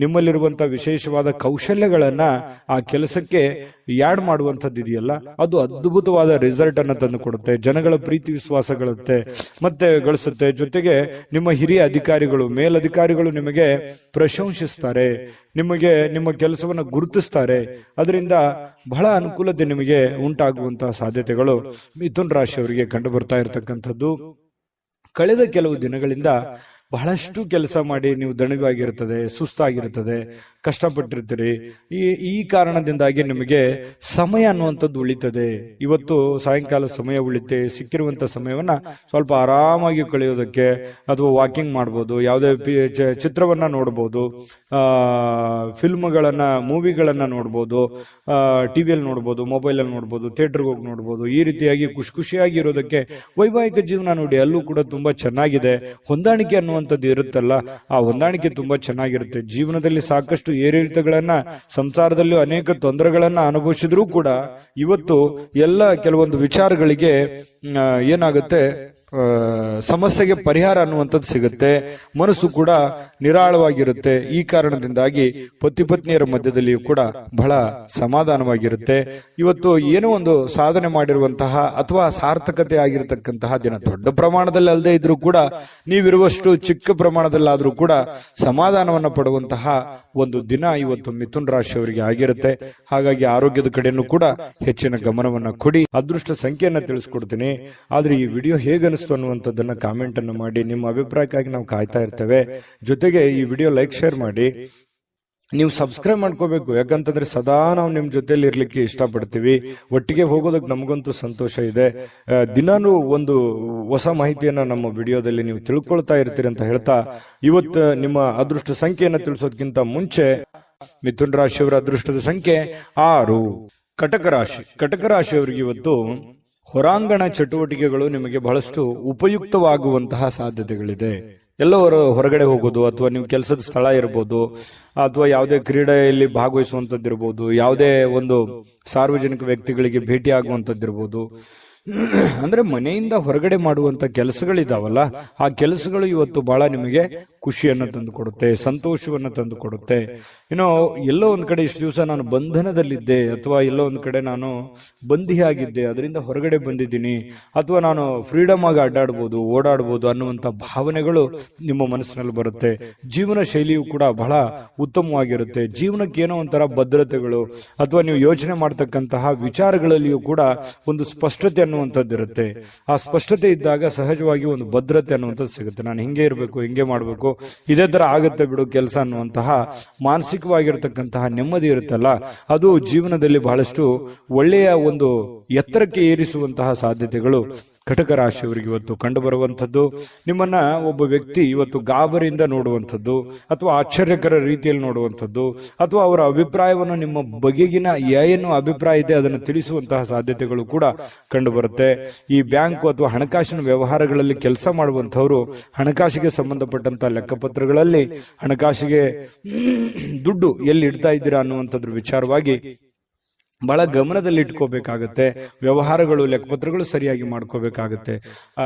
ನಿಮ್ಮಲ್ಲಿರುವಂತಹ ವಿಶೇಷವಾದ ಕೌಶಲ್ಯಗಳನ್ನ ಆ ಕೆಲಸಕ್ಕೆ ಯಾಡ್ ಮಾಡುವಂತದ್ದು ಇದೆಯಲ್ಲ, ಅದು ಅದ್ಭುತವಾದ ರಿಸಲ್ಟ್ ಅನ್ನ ತಂದು ಕೊಡುತ್ತೆ. ಜನಗಳ ಪ್ರೀತಿ ವಿಶ್ವಾಸ ಗಳಿಸುತ್ತೆ. ಜೊತೆಗೆ ನಿಮ್ಮ ಹಿರಿಯ ಅಧಿಕಾರಿಗಳು, ಮೇಲಧಿಕಾರಿಗಳು ನಿಮಗೆ ಪ್ರಶಂಸಿಸ್ತಾರೆ, ನಿಮಗೆ ನಿಮ್ಮ ಕೆಲಸವನ್ನ ಗುರುತಿಸ್ತಾರೆ. ಅದರಿಂದ ಬಹಳ ಅನುಕೂಲತೆ ನಿಮಗೆ ಉಂಟಾಗುವಂತಹ ಸಾಧ್ಯತೆಗಳು ಮಿಥುನ್ ರಾಶಿಯವರಿಗೆ ಕಂಡು ಬರ್ತಾ ಇರತಕ್ಕಂಥದ್ದು. ಕಳೆದ ಕೆಲವು ದಿನಗಳಿಂದ ಬಹಳಷ್ಟು ಕೆಲಸ ಮಾಡಿ ನೀವು ದಣಿವಾಗಿರುತ್ತದೆ, ಸುಸ್ತಾಗಿರುತ್ತದೆ, ಕಷ್ಟಪಟ್ಟಿರ್ತೀರಿ. ಈ ಕಾರಣದಿಂದಾಗಿ ನಿಮಗೆ ಸಮಯ ಅನ್ನುವಂಥದ್ದು ಉಳಿತದೆ. ಇವತ್ತು ಸಾಯಂಕಾಲ ಸಮಯ ಉಳಿತೆ. ಸಿಕ್ಕಿರುವಂತ ಸಮಯವನ್ನ ಸ್ವಲ್ಪ ಆರಾಮಾಗಿ ಕಳೆಯೋದಕ್ಕೆ, ಅಥವಾ ವಾಕಿಂಗ್ ಮಾಡ್ಬೋದು, ಯಾವುದೇ ಚಿತ್ರವನ್ನ ನೋಡ್ಬೋದು, ಫಿಲ್ಮ್ಗಳನ್ನ, ಮೂವಿಗಳನ್ನ ನೋಡ್ಬೋದು, ಟಿವಿಯಲ್ಲಿ ನೋಡ್ಬೋದು, ಮೊಬೈಲ್ ಅಲ್ಲಿ ನೋಡ್ಬೋದು, ಥಿಯೇಟರ್ಗೆ ಹೋಗಿ ನೋಡ್ಬೋದು. ಈ ರೀತಿಯಾಗಿ ಖುಷಿಯಾಗಿ ಇರೋದಕ್ಕೆ ವೈವಾಹಿಕ ಜೀವನ ನೋಡಿ, ಅಲ್ಲೂ ಕೂಡ ತುಂಬಾ ಚೆನ್ನಾಗಿದೆ. ಹೊಂದಾಣಿಕೆ ಅನ್ನುವಂಥದ್ದು ಇರುತ್ತಲ್ಲ, ಆ ಹೊಂದಾಣಿಕೆ ತುಂಬಾ ಚೆನ್ನಾಗಿರುತ್ತೆ. ಜೀವನದಲ್ಲಿ ಸಾಕಷ್ಟು ಏರಿಳಿತಗಳನ್ನ, ಸಂಸಾರದಲ್ಲಿ ಅನೇಕ ತೊಂದರೆಗಳನ್ನ ಅನುಭವಿಸಿದ್ರೂ ಕೂಡ ಇವತ್ತು ಎಲ್ಲ ಕೆಲವೊಂದು ವಿಚಾರಗಳಿಗೆ ಏನಾಗುತ್ತೆ, ಸಮಸ್ಯೆಗೆ ಪರಿಹಾರ ಅನ್ನುವಂಥದ್ದು ಸಿಗುತ್ತೆ. ಮನಸ್ಸು ಕೂಡ ನಿರಾಳವಾಗಿರುತ್ತೆ. ಈ ಕಾರಣದಿಂದಾಗಿ ಪತಿ ಪತ್ನಿಯರ ಮಧ್ಯದಲ್ಲಿಯೂ ಕೂಡ ಬಹಳ ಸಮಾಧಾನವಾಗಿರುತ್ತೆ. ಇವತ್ತು ಏನೋ ಒಂದು ಸಾಧನೆ ಮಾಡಿರುವಂತಹ ಅಥವಾ ಸಾರ್ಥಕತೆ ಆಗಿರತಕ್ಕಂತಹ ದಿನ. ದೊಡ್ಡ ಪ್ರಮಾಣದಲ್ಲಿ ಅಲ್ಲದೆ ಇದ್ರೂ ಕೂಡ ನೀವಿರುವಷ್ಟು ಚಿಕ್ಕ ಪ್ರಮಾಣದಲ್ಲಾದ್ರೂ ಕೂಡ ಸಮಾಧಾನವನ್ನ ಪಡುವಂತಹ ಒಂದು ದಿನ ಇವತ್ತು ಮಿಥುನ್ ರಾಶಿಯವರಿಗೆ ಆಗಿರುತ್ತೆ. ಹಾಗಾಗಿ ಆರೋಗ್ಯದ ಕಡೆನೂ ಕೂಡ ಹೆಚ್ಚಿನ ಗಮನವನ್ನ ಕೊಡಿ. ಅದೃಷ್ಟ ಸಂಖ್ಯೆಯನ್ನ ತಿಳಿಸ್ಕೊಡ್ತೀನಿ. ಆದ್ರೆ ಈ ವಿಡಿಯೋ ಹೇಗನ್ನಿಸ್ತು ಅನ್ನುವಂಥದ್ದನ್ನ ಕಾಮೆಂಟ್ ಅನ್ನು ಮಾಡಿ. ನಿಮ್ಮ ಅಭಿಪ್ರಾಯಕ್ಕಾಗಿ ನಾವು ಕಾಯ್ತಾ ಇರ್ತೇವೆ. ಜೊತೆಗೆ ಈ ವಿಡಿಯೋ ಲೈಕ್ ಶೇರ್ ಮಾಡಿ. ನೀವು ಸಬ್ಸ್ಕ್ರೈಬ್ ಮಾಡ್ಕೋಬೇಕು. ಯಾಕಂತಂದ್ರೆ ಸದಾ ನಾವು ನಿಮ್ ಜೊತೆಲಿ ಇರ್ಲಿಕ್ಕೆ ಇಷ್ಟಪಡ್ತೀವಿ. ಒಟ್ಟಿಗೆ ಹೋಗೋದಕ್ಕೆ ನಮಗಂತೂ ಸಂತೋಷ ಇದೆ. ದಿನಾನು ಒಂದು ಹೊಸ ಮಾಹಿತಿಯನ್ನ ನಮ್ಮ ವಿಡಿಯೋದಲ್ಲಿ ನೀವು ತಿಳ್ಕೊಳ್ತಾ ಇರ್ತೀರಿ ಅಂತ ಹೇಳ್ತಾ, ಇವತ್ತು ನಿಮ್ಮ ಅದೃಷ್ಟ ಸಂಖ್ಯೆಯನ್ನ ತಿಳಿಸೋದಕ್ಕಿಂತ ಮುಂಚೆ ಮಿಥುನ್ ರಾಶಿಯವರ ಅದೃಷ್ಟದ ಸಂಖ್ಯೆ 6. ಕಟಕ ರಾಶಿ. ಕಟಕ ರಾಶಿಯವರಿಗೆ ಇವತ್ತು ಹೊರಾಂಗಣ ಚಟುವಟಿಕೆಗಳು ನಿಮಗೆ ಬಹಳಷ್ಟು ಉಪಯುಕ್ತವಾಗುವಂತಹ ಸಾಧ್ಯತೆಗಳಿದೆ. ಎಲ್ಲವರು ಹೊರಗಡೆ ಹೋಗೋದು, ಅಥವಾ ನೀವು ಕೆಲಸದ ಸ್ಥಳ ಇರಬಹುದು, ಅಥವಾ ಯಾವುದೇ ಕ್ರೀಡೆಯಲ್ಲಿ ಭಾಗವಹಿಸುವಂತದ್ದಿರಬಹುದು, ಯಾವುದೇ ಒಂದು ಸಾರ್ವಜನಿಕ ವ್ಯಕ್ತಿಗಳಿಗೆ ಭೇಟಿ ಆಗುವಂತದ್ದಿರಬಹುದು. ಅಂದ್ರೆ ಮನೆಯಿಂದ ಹೊರಗಡೆ ಮಾಡುವಂತ ಕೆಲಸಗಳಿದಾವಲ್ಲ, ಆ ಕೆಲಸಗಳು ಇವತ್ತು ಬಹಳ ನಿಮಗೆ ಖುಷಿಯನ್ನ ತಂದು ಕೊಡುತ್ತೆ, ಸಂತೋಷವನ್ನ ತಂದು ಕೊಡುತ್ತೆ. ಎಲ್ಲೋ ಒಂದ್ ಕಡೆ ಇಷ್ಟು ದಿವಸ ನಾನು ಬಂಧನದಲ್ಲಿದ್ದೆ, ಅಥವಾ ಎಲ್ಲೋ ಒಂದ್ ಕಡೆ ನಾನು ಬಂದಿಯಾಗಿದ್ದೆ, ಅದರಿಂದ ಹೊರಗಡೆ ಬಂದಿದ್ದೀನಿ, ಅಥವಾ ನಾನು ಫ್ರೀಡಮ್ ಆಗಿ ಅಡ್ಡಾಡ್ಬೋದು, ಓಡಾಡ್ಬೋದು ಅನ್ನುವಂತ ಭಾವನೆಗಳು ನಿಮ್ಮ ಮನಸ್ಸಿನಲ್ಲಿ ಬರುತ್ತೆ. ಜೀವನ ಶೈಲಿಯು ಕೂಡ ಬಹಳ ಉತ್ತಮವಾಗಿರುತ್ತೆ. ಜೀವನಕ್ಕೆ ಏನೋ ಒಂಥರ ಭದ್ರತೆಗಳು, ಅಥವಾ ನೀವು ಯೋಚನೆ ಮಾಡ್ತಕ್ಕಂತಹ ವಿಚಾರಗಳಲ್ಲಿಯೂ ಕೂಡ ಒಂದು ಸ್ಪಷ್ಟತೆ ಅನ್ನುವಂಥದ್ದು ಇರುತ್ತೆ. ಆ ಸ್ಪಷ್ಟತೆ ಇದ್ದಾಗ ಸಹಜವಾಗಿ ಒಂದು ಭದ್ರತೆ ಅನ್ನುವಂಥದ್ದು ಸಿಗುತ್ತೆ. ನಾನು ಹಿಂಗೆ ಇರಬೇಕು, ಹಿಂಗೆ ಮಾಡಬೇಕು, ಇದೇ ತರ ಆಗುತ್ತೆ ಬಿಡು ಕೆಲಸ ಅನ್ನುವಂತಹ ಮಾನಸಿಕವಾಗಿರತಕ್ಕಂತಹ ನೆಮ್ಮದಿ ಇರುತ್ತಲ್ಲ, ಅದು ಜೀವನದಲ್ಲಿ ಬಹಳಷ್ಟು ಒಳ್ಳೆಯ ಒಂದು ಎತ್ತರಕ್ಕೆ ಏರಿಸುವಂತಹ ಸಾಧ್ಯತೆಗಳು ಕಟಕ ರಾಶಿಯವರಿಗೆ ಇವತ್ತು ಕಂಡು ಬರುವಂಥದ್ದು. ನಿಮ್ಮನ್ನ ಒಬ್ಬ ವ್ಯಕ್ತಿ ಇವತ್ತು ಗಾಬರಿಯಿಂದ ನೋಡುವಂಥದ್ದು, ಅಥವಾ ಆಶ್ಚರ್ಯಕರ ರೀತಿಯಲ್ಲಿ ನೋಡುವಂಥದ್ದು, ಅಥವಾ ಅವರ ಅಭಿಪ್ರಾಯವನ್ನು ನಿಮ್ಮ ಬಗೆಗಿನ ಏನು ಅಭಿಪ್ರಾಯ ಇದೆ ಅದನ್ನು ತಿಳಿಸುವಂತಹ ಸಾಧ್ಯತೆಗಳು ಕೂಡ ಕಂಡು ಬರುತ್ತೆ. ಈ ಬ್ಯಾಂಕು ಅಥವಾ ಹಣಕಾಸಿನ ವ್ಯವಹಾರಗಳಲ್ಲಿ ಕೆಲಸ ಮಾಡುವಂತಹವರು ಹಣಕಾಸಿಗೆ ಸಂಬಂಧಪಟ್ಟಂತಹ ಲೆಕ್ಕಪತ್ರಗಳಲ್ಲಿ ಹಣಕಾಸಿಗೆ ದುಡ್ಡು ಎಲ್ಲಿ ಇಡ್ತಾ ಇದ್ದೀರಾ ಅನ್ನುವಂಥದ್ರ ವಿಚಾರವಾಗಿ ಬಹಳ ಗಮನದಲ್ಲಿ ಇಟ್ಕೋಬೇಕಾಗತ್ತೆ. ವ್ಯವಹಾರಗಳು, ಲೆಕ್ಕಪತ್ರಗಳು ಸರಿಯಾಗಿ ಮಾಡ್ಕೋಬೇಕಾಗತ್ತೆ.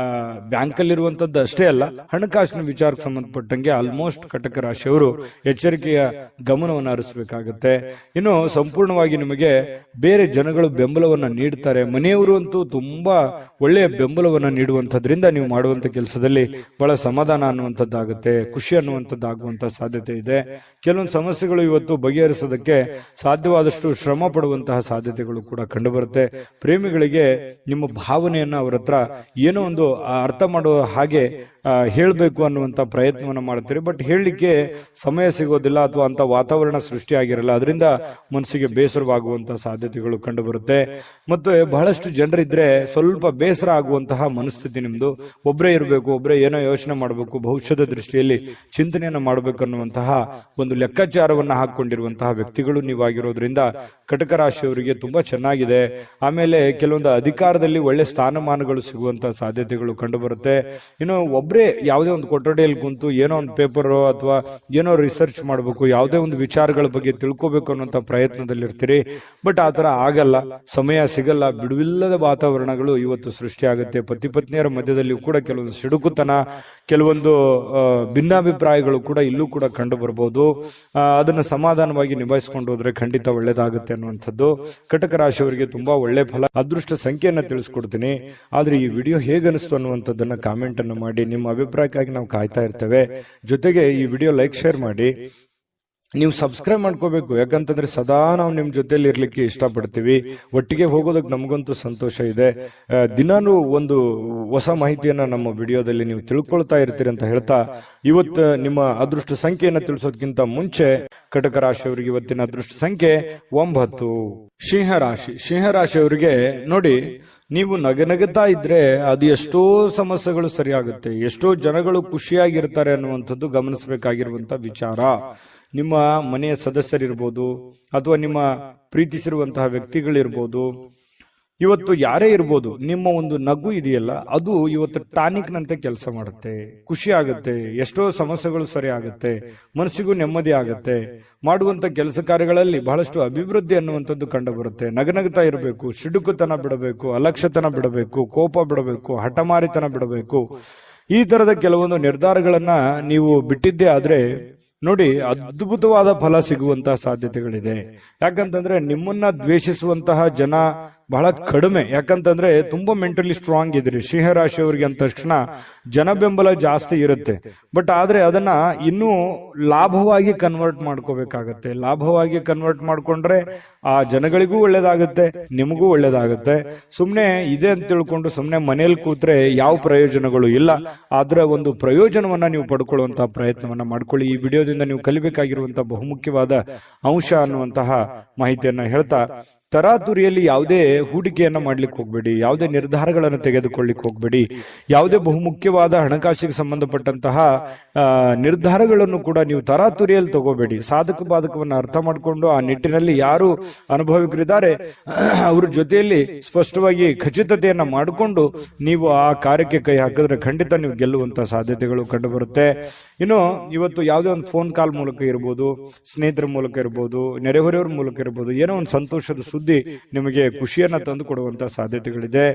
ಬ್ಯಾಂಕಲ್ಲಿರುವಂತದ್ದು ಅಷ್ಟೇ ಅಲ್ಲ, ಹಣಕಾಸಿನ ವಿಚಾರಕ್ಕೆ ಸಂಬಂಧಪಟ್ಟಂಗೆ ಆಲ್ಮೋಸ್ಟ್ ಕಟಕ ರಾಶಿಯವರು ಎಚ್ಚರಿಕೆಯ ಗಮನವನ್ನು ಹರಿಸಬೇಕಾಗತ್ತೆ. ಇನ್ನು ಸಂಪೂರ್ಣವಾಗಿ ನಿಮಗೆ ಬೇರೆ ಜನಗಳು ಬೆಂಬಲವನ್ನ ನೀಡ್ತಾರೆ. ಮನೆಯವರು ಅಂತೂ ತುಂಬಾ ಒಳ್ಳೆಯ ಬೆಂಬಲವನ್ನ ನೀಡುವಂತದ್ರಿಂದ ನೀವು ಮಾಡುವಂತ ಕೆಲಸದಲ್ಲಿ ಬಹಳ ಸಮಾಧಾನ ಅನ್ನುವಂಥದ್ದಾಗುತ್ತೆ, ಖುಷಿ ಅನ್ನುವಂಥದ್ದಾಗುವಂತ ಸಾಧ್ಯತೆ ಇದೆ. ಕೆಲವೊಂದು ಸಮಸ್ಯೆಗಳು ಇವತ್ತು ಬಗೆಹರಿಸೋದಕ್ಕೆ ಸಾಧ್ಯವಾದಷ್ಟು ಶ್ರಮ ಪಡುವಂತಹ ಸಾಧ್ಯತೆಗಳು ಕೂಡ ಕಂಡು ಬರುತ್ತೆ. ಪ್ರೇಮಿಗಳಿಗೆ ನಿಮ್ಮ ಭಾವನೆಯನ್ನ ಅವರ ಹತ್ರ ಏನೋ ಒಂದು ಅರ್ಥ ಮಾಡುವ ಹಾಗೆ ಹೇಳಬೇಕು ಅನ್ನುವಂತ ಪ್ರಯತ್ನವನ್ನ ಮಾಡ್ತೀರಿ. ಬಟ್ ಹೇಳಲಿಕ್ಕೆ ಸಮಯ ಸಿಗೋದಿಲ್ಲ, ಅಥವಾ ಅಂತ ವಾತಾವರಣ ಸೃಷ್ಟಿಯಾಗಿರಲ್ಲ. ಅದರಿಂದ ಮನಸ್ಸಿಗೆ ಬೇಸರವಾಗುವಂತಹ ಸಾಧ್ಯತೆಗಳು ಕಂಡು ಬರುತ್ತೆ. ಮತ್ತು ಬಹಳಷ್ಟು ಜನರಿದ್ರೆ ಸ್ವಲ್ಪ ಬೇಸರ ಆಗುವಂತಹ ಮನಸ್ಥಿತಿ ನಿಮ್ದು. ಒಬ್ಬರೇ ಇರಬೇಕು, ಒಬ್ಬರೇ ಏನೋ ಯೋಚನೆ ಮಾಡಬೇಕು, ಭವಿಷ್ಯದ ದೃಷ್ಟಿಯಲ್ಲಿ ಚಿಂತನೆಯನ್ನ ಮಾಡಬೇಕು ಅನ್ನುವಂತಹ ಒಂದು ಲೆಕ್ಕಾಚಾರವನ್ನ ಹಾಕೊಂಡಿರುವಂತಹ ವ್ಯಕ್ತಿಗಳು ನೀವಾಗಿರೋದ್ರಿಂದ ಕಟಕ ರಾಶಿಯವರಿಗೆ ತುಂಬಾ ಚೆನ್ನಾಗಿದೆ. ಆಮೇಲೆ ಕೆಲವೊಂದು ಅಧಿಕಾರದಲ್ಲಿ ಒಳ್ಳೆ ಸ್ಥಾನಮಾನಗಳು ಸಿಗುವಂತಹ ಸಾಧ್ಯತೆಗಳು ಕಂಡು ಬರುತ್ತೆ. ಇನ್ನು ಒಬ್ಬರೇ ಯಾವುದೇ ಒಂದು ಕೊಠಡಿಯಲ್ಲಿ ಕುಂತು ಏನೋ ಒಂದು ಪೇಪರ್ ಅಥವಾ ಏನೋ ರಿಸರ್ಚ್ ಮಾಡಬೇಕು, ಯಾವುದೇ ಒಂದು ವಿಚಾರಗಳ ಬಗ್ಗೆ ತಿಳ್ಕೋಬೇಕು ಅನ್ನುವಂತ ಪ್ರಯತ್ನದಲ್ಲಿ ಇರ್ತೀರಿ. ಬಟ್ ಆತರ ಆಗಲ್ಲ, ಸಮಯ ಸಿಗಲ್ಲ. ಬಿಡುವಿಲ್ಲದ ವಾತಾವರಣಗಳು ಇವತ್ತು ಸೃಷ್ಟಿಯಾಗುತ್ತೆ. ಪತಿ ಪತ್ನಿಯರ ಮಧ್ಯದಲ್ಲಿ ಕೂಡ ಕೆಲವೊಂದು ಸಿಡುಕುತನ, ಕೆಲವೊಂದು ಭಿನ್ನಾಭಿಪ್ರಾಯಗಳು ಕೂಡ ಇಲ್ಲೂ ಕೂಡ ಕಂಡು ಬರಬಹುದು. ಅದನ್ನ ಸಮಾಧಾನವಾಗಿ ನಿಭಾಯಿಸಿಕೊಂಡು ಹೋದ್ರೆ ಖಂಡಿತ ಒಳ್ಳೇದಾಗುತ್ತೆ ಅನ್ನುವಂಥದ್ದು ಕಟಕ ರಾಶಿಯವರಿಗೆ ತುಂಬಾ ಒಳ್ಳೆ ಫಲ. ಅದೃಷ್ಟ ಸಂಖ್ಯೆಯನ್ನ ತಿಳಿಸ್ಕೊಡ್ತೀನಿ. ಆದ್ರೆ ಈ ವಿಡಿಯೋ ಹೇಗನ್ನಿಸ್ತು ಅನ್ನುವಂಥದ್ದನ್ನ ಕಾಮೆಂಟ್ ಅನ್ನು ಮಾಡಿ. ನಿಮ್ಮ ಅಭಿಪ್ರಾಯಕ್ಕಾಗಿ ನಾವು ಕಾಯ್ತಾ ಇರ್ತೇವೆ. ಜೊತೆಗೆ ಈ ವಿಡಿಯೋ ಲೈಕ್ ಶೇರ್ ಮಾಡಿ. ನೀವು ಸಬ್ಸ್ಕ್ರೈಬ್ ಮಾಡ್ಕೋಬೇಕು. ಯಾಕಂತಂದ್ರೆ ಸದಾ ನಾವು ನಿಮ್ ಜೊತೆಲಿ ಇರ್ಲಿಕ್ಕೆ ಇಷ್ಟಪಡ್ತೀವಿ. ಒಟ್ಟಿಗೆ ಹೋಗೋದಕ್ಕೆ ನಮಗಂತೂ ಸಂತೋಷ ಇದೆ. ದಿನಾನು ಒಂದು ಹೊಸ ಮಾಹಿತಿಯನ್ನ ನಮ್ಮ ವಿಡಿಯೋದಲ್ಲಿ ನೀವು ತಿಳ್ಕೊಳ್ತಾ ಇರ್ತೀರಿ ಅಂತ ಹೇಳ್ತಾ, ಇವತ್ತು ನಿಮ್ಮ ಅದೃಷ್ಟ ಸಂಖ್ಯೆಯನ್ನ ತಿಳಿಸೋದಕ್ಕಿಂತ ಮುಂಚೆ ಕಟಕ ರಾಶಿಯವರಿಗೆ ಇವತ್ತಿನ ಅದೃಷ್ಟ ಸಂಖ್ಯೆ 9. ಸಿಂಹರಾಶಿ. ಸಿಂಹರಾಶಿಯವರಿಗೆ ನೋಡಿ, ನೀವು ನಗನಗುತ್ತಾ ಇದ್ರೆ ಅದು ಎಷ್ಟೋ ಸಮಸ್ಯೆಗಳು ಸರಿಯಾಗುತ್ತೆ, ಎಷ್ಟೋ ಜನಗಳು ಖುಷಿಯಾಗಿರ್ತಾರೆ ಅನ್ನುವಂಥದ್ದು ಗಮನಿಸಬೇಕಾಗಿರುವಂತ ವಿಚಾರ. ನಿಮ್ಮ ಮನೆಯ ಸದಸ್ಯರಿರ್ಬೋದು, ಅಥವಾ ನಿಮ್ಮ ಪ್ರೀತಿಸಿರುವಂತಹ ವ್ಯಕ್ತಿಗಳಿರ್ಬೋದು, ಇವತ್ತು ಯಾರೇ ಇರ್ಬೋದು, ನಿಮ್ಮ ಒಂದು ನಗು ಇದೆಯಲ್ಲ ಅದು ಇವತ್ತು ಟಾನಿಕ್ ನಂತೆ ಕೆಲಸ ಮಾಡುತ್ತೆ. ಖುಷಿ ಆಗುತ್ತೆ, ಎಷ್ಟೋ ಸಮಸ್ಯೆಗಳು ಸರಿ ಆಗುತ್ತೆ, ಮನಸ್ಸಿಗೂ ನೆಮ್ಮದಿ ಆಗುತ್ತೆ. ಮಾಡುವಂತ ಕೆಲಸ ಕಾರ್ಯಗಳಲ್ಲಿ ಬಹಳಷ್ಟು ಅಭಿವೃದ್ಧಿ ಅನ್ನುವಂಥದ್ದು ಕಂಡು ಬರುತ್ತೆ. ನಗನಗ್ತಾ ಇರಬೇಕು, ಸಿಡುಕುತನ ಬಿಡಬೇಕು, ಅಲಕ್ಷ್ಯತನ ಬಿಡಬೇಕು, ಕೋಪ ಬಿಡಬೇಕು, ಹಠಮಾರಿತನ ಬಿಡಬೇಕು. ಈ ತರದ ಕೆಲವೊಂದು ನಿರ್ಧಾರಗಳನ್ನ ನೀವು ಬಿಟ್ಟಿದ್ದೇ ಆದ್ರೆ ನೋಡಿ, ಅದ್ಭುತವಾದ ಫಲ ಸಿಗುವಂತಹ ಸಾಧ್ಯತೆಗಳಿದೆ. ಯಾಕಂತಂದ್ರೆ ನಿಮ್ಮನ್ನ ದ್ವೇಷಿಸುವಂತಹ ಜನ ಬಹಳ ಕಡಿಮೆ. ಯಾಕಂತಂದ್ರೆ ತುಂಬಾ ಮೆಂಟಲಿ ಸ್ಟ್ರಾಂಗ್ ಇದ್ರಿ. ಸಿಂಹರಾಶಿಯವರಿಗೆ ಅಂದ ತಕ್ಷಣ ಜನ ಬೆಂಬಲ ಜಾಸ್ತಿ ಇರುತ್ತೆ. ಬಟ್ ಆದ್ರೆ ಅದನ್ನ ಇನ್ನೂ ಲಾಭವಾಗಿ ಕನ್ವರ್ಟ್ ಮಾಡ್ಕೋಬೇಕಾಗತ್ತೆ. ಲಾಭವಾಗಿ ಕನ್ವರ್ಟ್ ಮಾಡ್ಕೊಂಡ್ರೆ ಆ ಜನಗಳಿಗೂ ಒಳ್ಳೇದಾಗುತ್ತೆ, ನಿಮಗೂ ಒಳ್ಳೇದಾಗುತ್ತೆ. ಸುಮ್ನೆ ಇದೆ ಅಂತ ತಿಳ್ಕೊಂಡು ಸುಮ್ನೆ ಮನೇಲಿ ಕೂತ್ರೆ ಯಾವ ಪ್ರಯೋಜನಗಳು ಇಲ್ಲ. ಆದ್ರೆ ಒಂದು ಪ್ರಯೋಜನವನ್ನ ನೀವು ಪಡ್ಕೊಳ್ಳುವಂತಹ ಪ್ರಯತ್ನವನ್ನ ಮಾಡ್ಕೊಳ್ಳಿ. ಈ ವಿಡಿಯೋದಿಂದ ನೀವು ಕಲಿಬೇಕಾಗಿರುವಂತಹ ಬಹುಮುಖ್ಯವಾದ ಅಂಶ ಅನ್ನುವಂತಹ ಮಾಹಿತಿಯನ್ನ ಹೇಳ್ತಾ, ತರಾತುರಿಯಲ್ಲಿ ಯಾವುದೇ ಹೂಡಿಕೆಯನ್ನ ಮಾಡ್ಲಿಕ್ಕೆ ಹೋಗ್ಬೇಡಿ, ಯಾವುದೇ ನಿರ್ಧಾರಗಳನ್ನು ತೆಗೆದುಕೊಳ್ಳಿಕ್ಕೆ ಹೋಗ್ಬೇಡಿ. ಯಾವುದೇ ಬಹುಮುಖ್ಯವಾದ ಹಣಕಾಸಿಗೆ ಸಂಬಂಧಪಟ್ಟಂತಹ ನಿರ್ಧಾರಗಳನ್ನು ಕೂಡ ನೀವು ತರಾತುರಿಯಲ್ಲಿ ತಗೋಬೇಡಿ. ಸಾಧಕ ಬಾಧಕವನ್ನು ಅರ್ಥ ಮಾಡಿಕೊಂಡು ಆ ನಿಟ್ಟಿನಲ್ಲಿ ಯಾರು ಅನುಭವಿಕರಿದ್ದಾರೆ ಅವ್ರ ಜೊತೆಯಲ್ಲಿ ಸ್ಪಷ್ಟವಾಗಿ ಖಚಿತತೆಯನ್ನ ಮಾಡಿಕೊಂಡು ನೀವು ಆ ಕಾರ್ಯಕ್ಕೆ ಕೈ ಹಾಕಿದ್ರೆ ಖಂಡಿತ ನೀವು ಗೆಲ್ಲುವಂತಹ ಸಾಧ್ಯತೆಗಳು ಕಂಡು ಬರುತ್ತೆ. ಇನ್ನು ಇವತ್ತು ಯಾವುದೇ ಒಂದು ಫೋನ್ ಕಾಲ್ ಮೂಲಕ ಇರ್ಬೋದು, ಸ್ನೇಹಿತರ ಮೂಲಕ ಇರ್ಬೋದು, ನೆರೆಹೊರೆಯವರ ಮೂಲಕ ಇರ್ಬೋದು, ಏನೋ ಒಂದು ಸಂತೋಷದ ಸುದ್ದಿ ನಿಮಗೆ ಖುಷಿಯನ್ನ ತಂದು ಕೊಡುವಂತಹ ಸಾಧ್ಯತೆಗಳಿದೆ.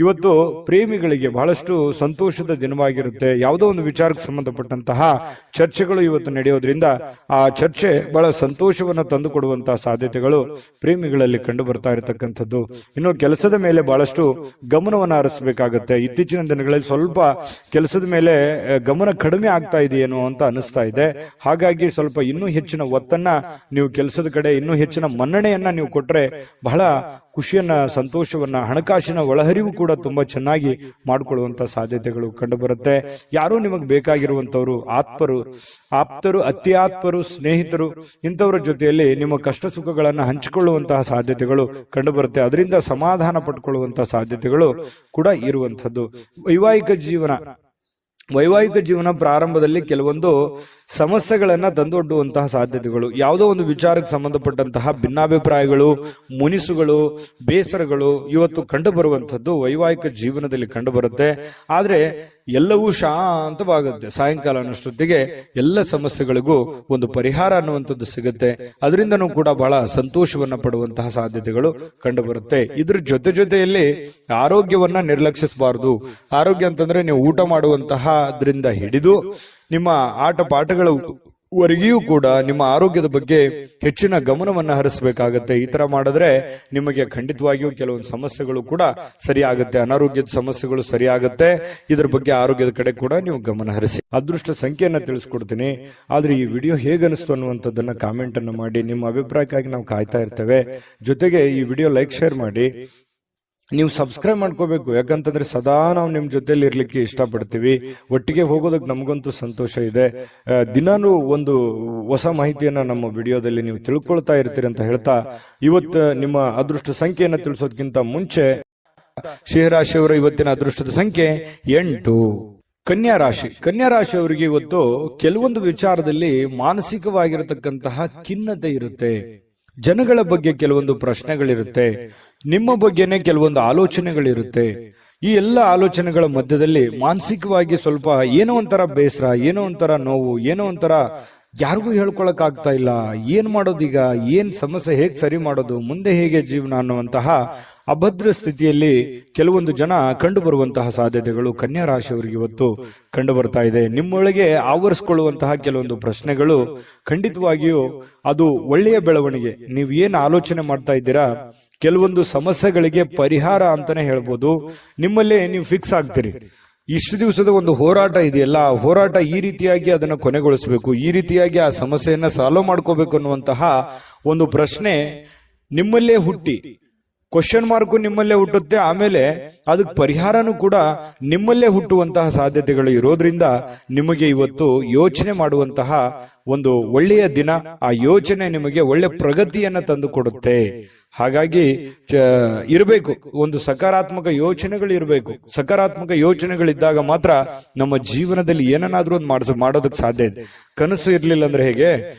ಇವತ್ತು ಪ್ರೇಮಿಗಳಿಗೆ ಬಹಳಷ್ಟು ಸಂತೋಷದ ದಿನವಾಗಿರುತ್ತೆ. ಯಾವುದೋ ಒಂದು ವಿಚಾರಕ್ಕೆ ಸಂಬಂಧಪಟ್ಟಂತಹ ಚರ್ಚೆಗಳು ಇವತ್ತು ನಡೆಯೋದ್ರಿಂದ ಆ ಚರ್ಚೆ ಬಹಳ ಸಂತೋಷವನ್ನ ತಂದು ಕೊಡುವಂತಹ ಸಾಧ್ಯತೆಗಳು ಪ್ರೇಮಿಗಳಲ್ಲಿ ಕಂಡು ಬರ್ತಾ ಇರತಕ್ಕಂಥದ್ದು. ಇನ್ನು ಕೆಲಸದ ಮೇಲೆ ಬಹಳಷ್ಟು ಗಮನವನ್ನ ಹರಿಸಬೇಕಾಗತ್ತೆ. ಇತ್ತೀಚಿನ ದಿನಗಳಲ್ಲಿ ಸ್ವಲ್ಪ ಕೆಲಸದ ಮೇಲೆ ಗಮನ ಕಡಿಮೆ ಆಗ್ತಾ ಇದೆಯೇನೋ ಅಂತ ಅನಿಸ್ತಾ ಇದೆ. ಹಾಗಾಗಿ ಸ್ವಲ್ಪ ಇನ್ನೂ ಹೆಚ್ಚಿನ ಒತ್ತನ್ನ ನೀವು ಕೆಲಸದ ಕಡೆ, ಇನ್ನೂ ಹೆಚ್ಚಿನ ಮನ್ನಣೆಯನ್ನ ನೀವು ಕೊಟ್ರೆ ಬಹಳ ಖುಷಿಯನ್ನ, ಸಂತೋಷವನ್ನ, ಹಣಕಾಸಿನ ಒಳಹರಿವು ಕೂಡ ತುಂಬಾ ಚೆನ್ನಾಗಿ ಮಾಡಿಕೊಳ್ಳುವಂತ ಸಾಧ್ಯತೆಗಳು ಕಂಡು ಬರುತ್ತೆ. ಯಾರೋ ನಿಮಗೆ ಬೇಕಾಗಿರುವಂತವರು ಆಪ್ತರು, ಅತ್ಯಾತ್ಮರು, ಸ್ನೇಹಿತರು, ಇಂಥವರ ಜೊತೆಯಲ್ಲಿ ನಿಮ್ಮ ಕಷ್ಟ ಸುಖಗಳನ್ನ ಹಂಚಿಕೊಳ್ಳುವಂತಹ ಸಾಧ್ಯತೆಗಳು ಕಂಡು ಬರುತ್ತೆ. ಅದರಿಂದ ಸಮಾಧಾನ ಪಡ್ಕೊಳ್ಳುವಂತಹ ಸಾಧ್ಯತೆಗಳು ಕೂಡ ಇರುವಂತದ್ದು. ವೈವಾಹಿಕ ಜೀವನ ಪ್ರಾರಂಭದಲ್ಲಿ ಕೆಲವೊಂದು ಸಮಸ್ಯೆಗಳನ್ನ ತಂದೊಡ್ಡುವಂತಹ ಸಾಧ್ಯತೆಗಳು, ಯಾವುದೋ ಒಂದು ವಿಚಾರಕ್ಕೆ ಸಂಬಂಧಪಟ್ಟಂತಹ ಭಿನ್ನಾಭಿಪ್ರಾಯಗಳು, ಮುನಿಸುಗಳು, ಬೇಸರಗಳು ಇವತ್ತು ಕಂಡು ಬರುವಂತದ್ದು ವೈವಾಹಿಕ ಜೀವನದಲ್ಲಿ ಕಂಡು ಬರುತ್ತೆ. ಆದ್ರೆ ಎಲ್ಲವೂ ಶಾಂತವಾಗುತ್ತೆ. ಸಾಯಂಕಾಲ ಅನ್ನೋಷ್ಟೊತ್ತಿಗೆ ಎಲ್ಲ ಸಮಸ್ಯೆಗಳಿಗೂ ಒಂದು ಪರಿಹಾರ ಅನ್ನುವಂಥದ್ದು ಸಿಗುತ್ತೆ. ಅದರಿಂದನೂ ಕೂಡ ಬಹಳ ಸಂತೋಷವನ್ನ ಪಡುವಂತಹ ಸಾಧ್ಯತೆಗಳು ಕಂಡು ಬರುತ್ತೆ. ಇದ್ರ ಜೊತೆಯಲ್ಲಿ ಆರೋಗ್ಯವನ್ನ ನಿರ್ಲಕ್ಷಿಸಬಾರದು. ಆರೋಗ್ಯ ಅಂತಂದ್ರೆ ನೀವು ಊಟ ಮಾಡುವಂತಹದ್ರಿಂದ ಹಿಡಿದು ನಿಮ್ಮ ಆಟ ಪಾಠಗಳ ವರೆಗೂ ಕೂಡ ನಿಮ್ಮ ಆರೋಗ್ಯದ ಬಗ್ಗೆ ಹೆಚ್ಚಿನ ಗಮನವನ್ನ ಹರಿಸಬೇಕಾಗತ್ತೆ. ಈ ತರ ಮಾಡಿದ್ರೆ ನಿಮಗೆ ಖಂಡಿತವಾಗಿಯೂ ಕೆಲವೊಂದು ಸಮಸ್ಯೆಗಳು ಕೂಡ ಸರಿಯಾಗುತ್ತೆ, ಅನಾರೋಗ್ಯದ ಸಮಸ್ಯೆಗಳು ಸರಿಯಾಗುತ್ತೆ. ಇದ್ರ ಬಗ್ಗೆ ಆರೋಗ್ಯದ ಕಡೆ ಕೂಡ ನೀವು ಗಮನ ಹರಿಸಿ. ಅದೃಷ್ಟ ಸಂಖ್ಯೆಯನ್ನ ತಿಳಿಸ್ಕೊಡ್ತೀನಿ. ಆದ್ರೆ ಈ ವಿಡಿಯೋ ಹೇಗನಿಸ್ತು ಅನ್ನುವಂಥದ್ದನ್ನ ಕಾಮೆಂಟ್ ಅನ್ನು ಮಾಡಿ. ನಿಮ್ಮ ಅಭಿಪ್ರಾಯಕ್ಕಾಗಿ ನಾವು ಕಾಯ್ತಾ ಇರ್ತೇವೆ. ಜೊತೆಗೆ ಈ ವಿಡಿಯೋ ಲೈಕ್, ಶೇರ್ ಮಾಡಿ. ನೀವು ಸಬ್ಸ್ಕ್ರೈಬ್ ಮಾಡ್ಕೋಬೇಕು. ಯಾಕಂತಂದ್ರೆ ಸದಾ ನಾವು ನಿಮ್ ಜೊತೆಲಿ ಇರ್ಲಿಕ್ಕೆ ಇಷ್ಟಪಡ್ತೀವಿ. ಒಟ್ಟಿಗೆ ಹೋಗೋದಕ್ಕೆ ನಮಗಂತೂ ಸಂತೋಷ ಇದೆ. ದಿನಾನು ಒಂದು ಹೊಸ ಮಾಹಿತಿಯನ್ನ ನಮ್ಮ ವಿಡಿಯೋದಲ್ಲಿ ನೀವು ತಿಳ್ಕೊಳ್ತಾ ಇರ್ತೀರಿ ಅಂತ ಹೇಳ್ತಾ, ಇವತ್ತು ನಿಮ್ಮ ಅದೃಷ್ಟ ಸಂಖ್ಯೆಯನ್ನ ತಿಳಿಸೋದಕ್ಕಿಂತ ಮುಂಚೆ ಸಿಂಹರಾಶಿಯವರ ಇವತ್ತಿನ ಅದೃಷ್ಟದ ಸಂಖ್ಯೆ 8. ಕನ್ಯಾ ರಾಶಿಯವರಿಗೆ ಇವತ್ತು ಕೆಲವೊಂದು ವಿಚಾರದಲ್ಲಿ ಮಾನಸಿಕವಾಗಿರತಕ್ಕಂತಹ ಖಿನ್ನತೆ ಇರುತ್ತೆ. ಜನಗಳ ಬಗ್ಗೆ ಕೆಲವೊಂದು ಪ್ರಶ್ನೆಗಳಿರುತ್ತೆ. ನಿಮ್ಮ ಬಗ್ಗೆನೇ ಕೆಲವೊಂದು ಆಲೋಚನೆಗಳಿರುತ್ತೆ. ಈ ಎಲ್ಲ ಆಲೋಚನೆಗಳ ಮಧ್ಯದಲ್ಲಿ ಮಾನಸಿಕವಾಗಿ ಸ್ವಲ್ಪ ಏನೋ ಒಂಥರ ಬೇಸರ, ಏನೋ ಒಂಥರ ನೋವು, ಏನೋ ಒಂಥರ ಯಾರಿಗೂ ಹೇಳ್ಕೊಳಕ್ ಆಗ್ತಾ ಇಲ್ಲ. ಏನ್ ಮಾಡೋದೀಗ, ಏನ್ ಸಮಸ್ಯೆ, ಹೇಗ್ ಸರಿ ಮಾಡೋದು, ಮುಂದೆ ಹೇಗೆ ಜೀವನ ಅನ್ನುವಂತಹ ಅಭದ್ರ ಸ್ಥಿತಿಯಲ್ಲಿ ಕೆಲವೊಂದು ಜನ ಕಂಡು ಬರುವಂತಹ ಸಾಧ್ಯತೆಗಳು ಕನ್ಯಾ ರಾಶಿಯವರಿಗೆ ಇವತ್ತು ಕಂಡು ಬರ್ತಾ ಇದೆ. ನಿಮ್ಮೊಳಗೆ ಆವರಿಸಿಕೊಳ್ಳುವಂತಹ ಕೆಲವೊಂದು ಪ್ರಶ್ನೆಗಳು ಖಂಡಿತವಾಗಿಯೂ ಅದು ಒಳ್ಳೆಯ ಬೆಳವಣಿಗೆ. ನೀವು ಏನ್ ಆಲೋಚನೆ ಮಾಡ್ತಾ ಇದ್ದೀರಾ, ಕೆಲವೊಂದು ಸಮಸ್ಯೆಗಳಿಗೆ ಪರಿಹಾರ ಅಂತಾನೆ ಹೇಳ್ಬೋದು. ನಿಮ್ಮಲ್ಲೇ ನೀವು ಫಿಕ್ಸ್ ಆಗ್ತೀರಿ. ಇಷ್ಟು ದಿವಸದ ಒಂದು ಹೋರಾಟ ಇದೆಯಲ್ಲ, ಹೋರಾಟ ಈ ರೀತಿಯಾಗಿ ಅದನ್ನು ಕೊನೆಗೊಳಿಸಬೇಕು, ಈ ರೀತಿಯಾಗಿ ಆ ಸಮಸ್ಯೆಯನ್ನ ಸಾಲ್ವ್ ಮಾಡ್ಕೋಬೇಕು ಅನ್ನುವಂತಹ ಒಂದು ಪ್ರಶ್ನೆ ನಿಮ್ಮಲ್ಲೇ ಹುಟ್ಟಿ, ಕ್ವಶನ್ ಮಾರ್ಕು ನಿಮ್ಮಲ್ಲೇ ಹುಟ್ಟುತ್ತೆ. ಆಮೇಲೆ ಅದಕ್ಕೆ ಪರಿಹಾರನೂ ಕೂಡ ನಿಮ್ಮಲ್ಲೇ ಹುಟ್ಟುವಂತಹ ಸಾಧ್ಯತೆಗಳು ಇರೋದ್ರಿಂದ ನಿಮಗೆ ಇವತ್ತು ಯೋಚನೆ ಮಾಡುವಂತಹ ಒಂದು ಒಳ್ಳೆಯ ದಿನ. ಆ ಯೋಚನೆ ನಿಮಗೆ ಒಳ್ಳೆ ಪ್ರಗತಿಯನ್ನ ತಂದು ಕೊಡುತ್ತೆ. ಹಾಗಾಗಿ ಇರಬೇಕು, ಒಂದು ಸಕಾರಾತ್ಮಕ ಯೋಚನೆಗಳು ಇರಬೇಕು. ಸಕಾರಾತ್ಮಕ ಯೋಚನೆಗಳಿದ್ದಾಗ ಮಾತ್ರ ನಮ್ಮ ಜೀವನದಲ್ಲಿ ಏನನ್ನಾದ್ರೂ ಒಂದು ಮಾಡೋದಕ್ಕೆ ಸಾಧ್ಯ ಇದೆ. ಕನಸು ಇರ್ಲಿಲ್ಲ ಅಂದ್ರೆ ಹೇಗೆ?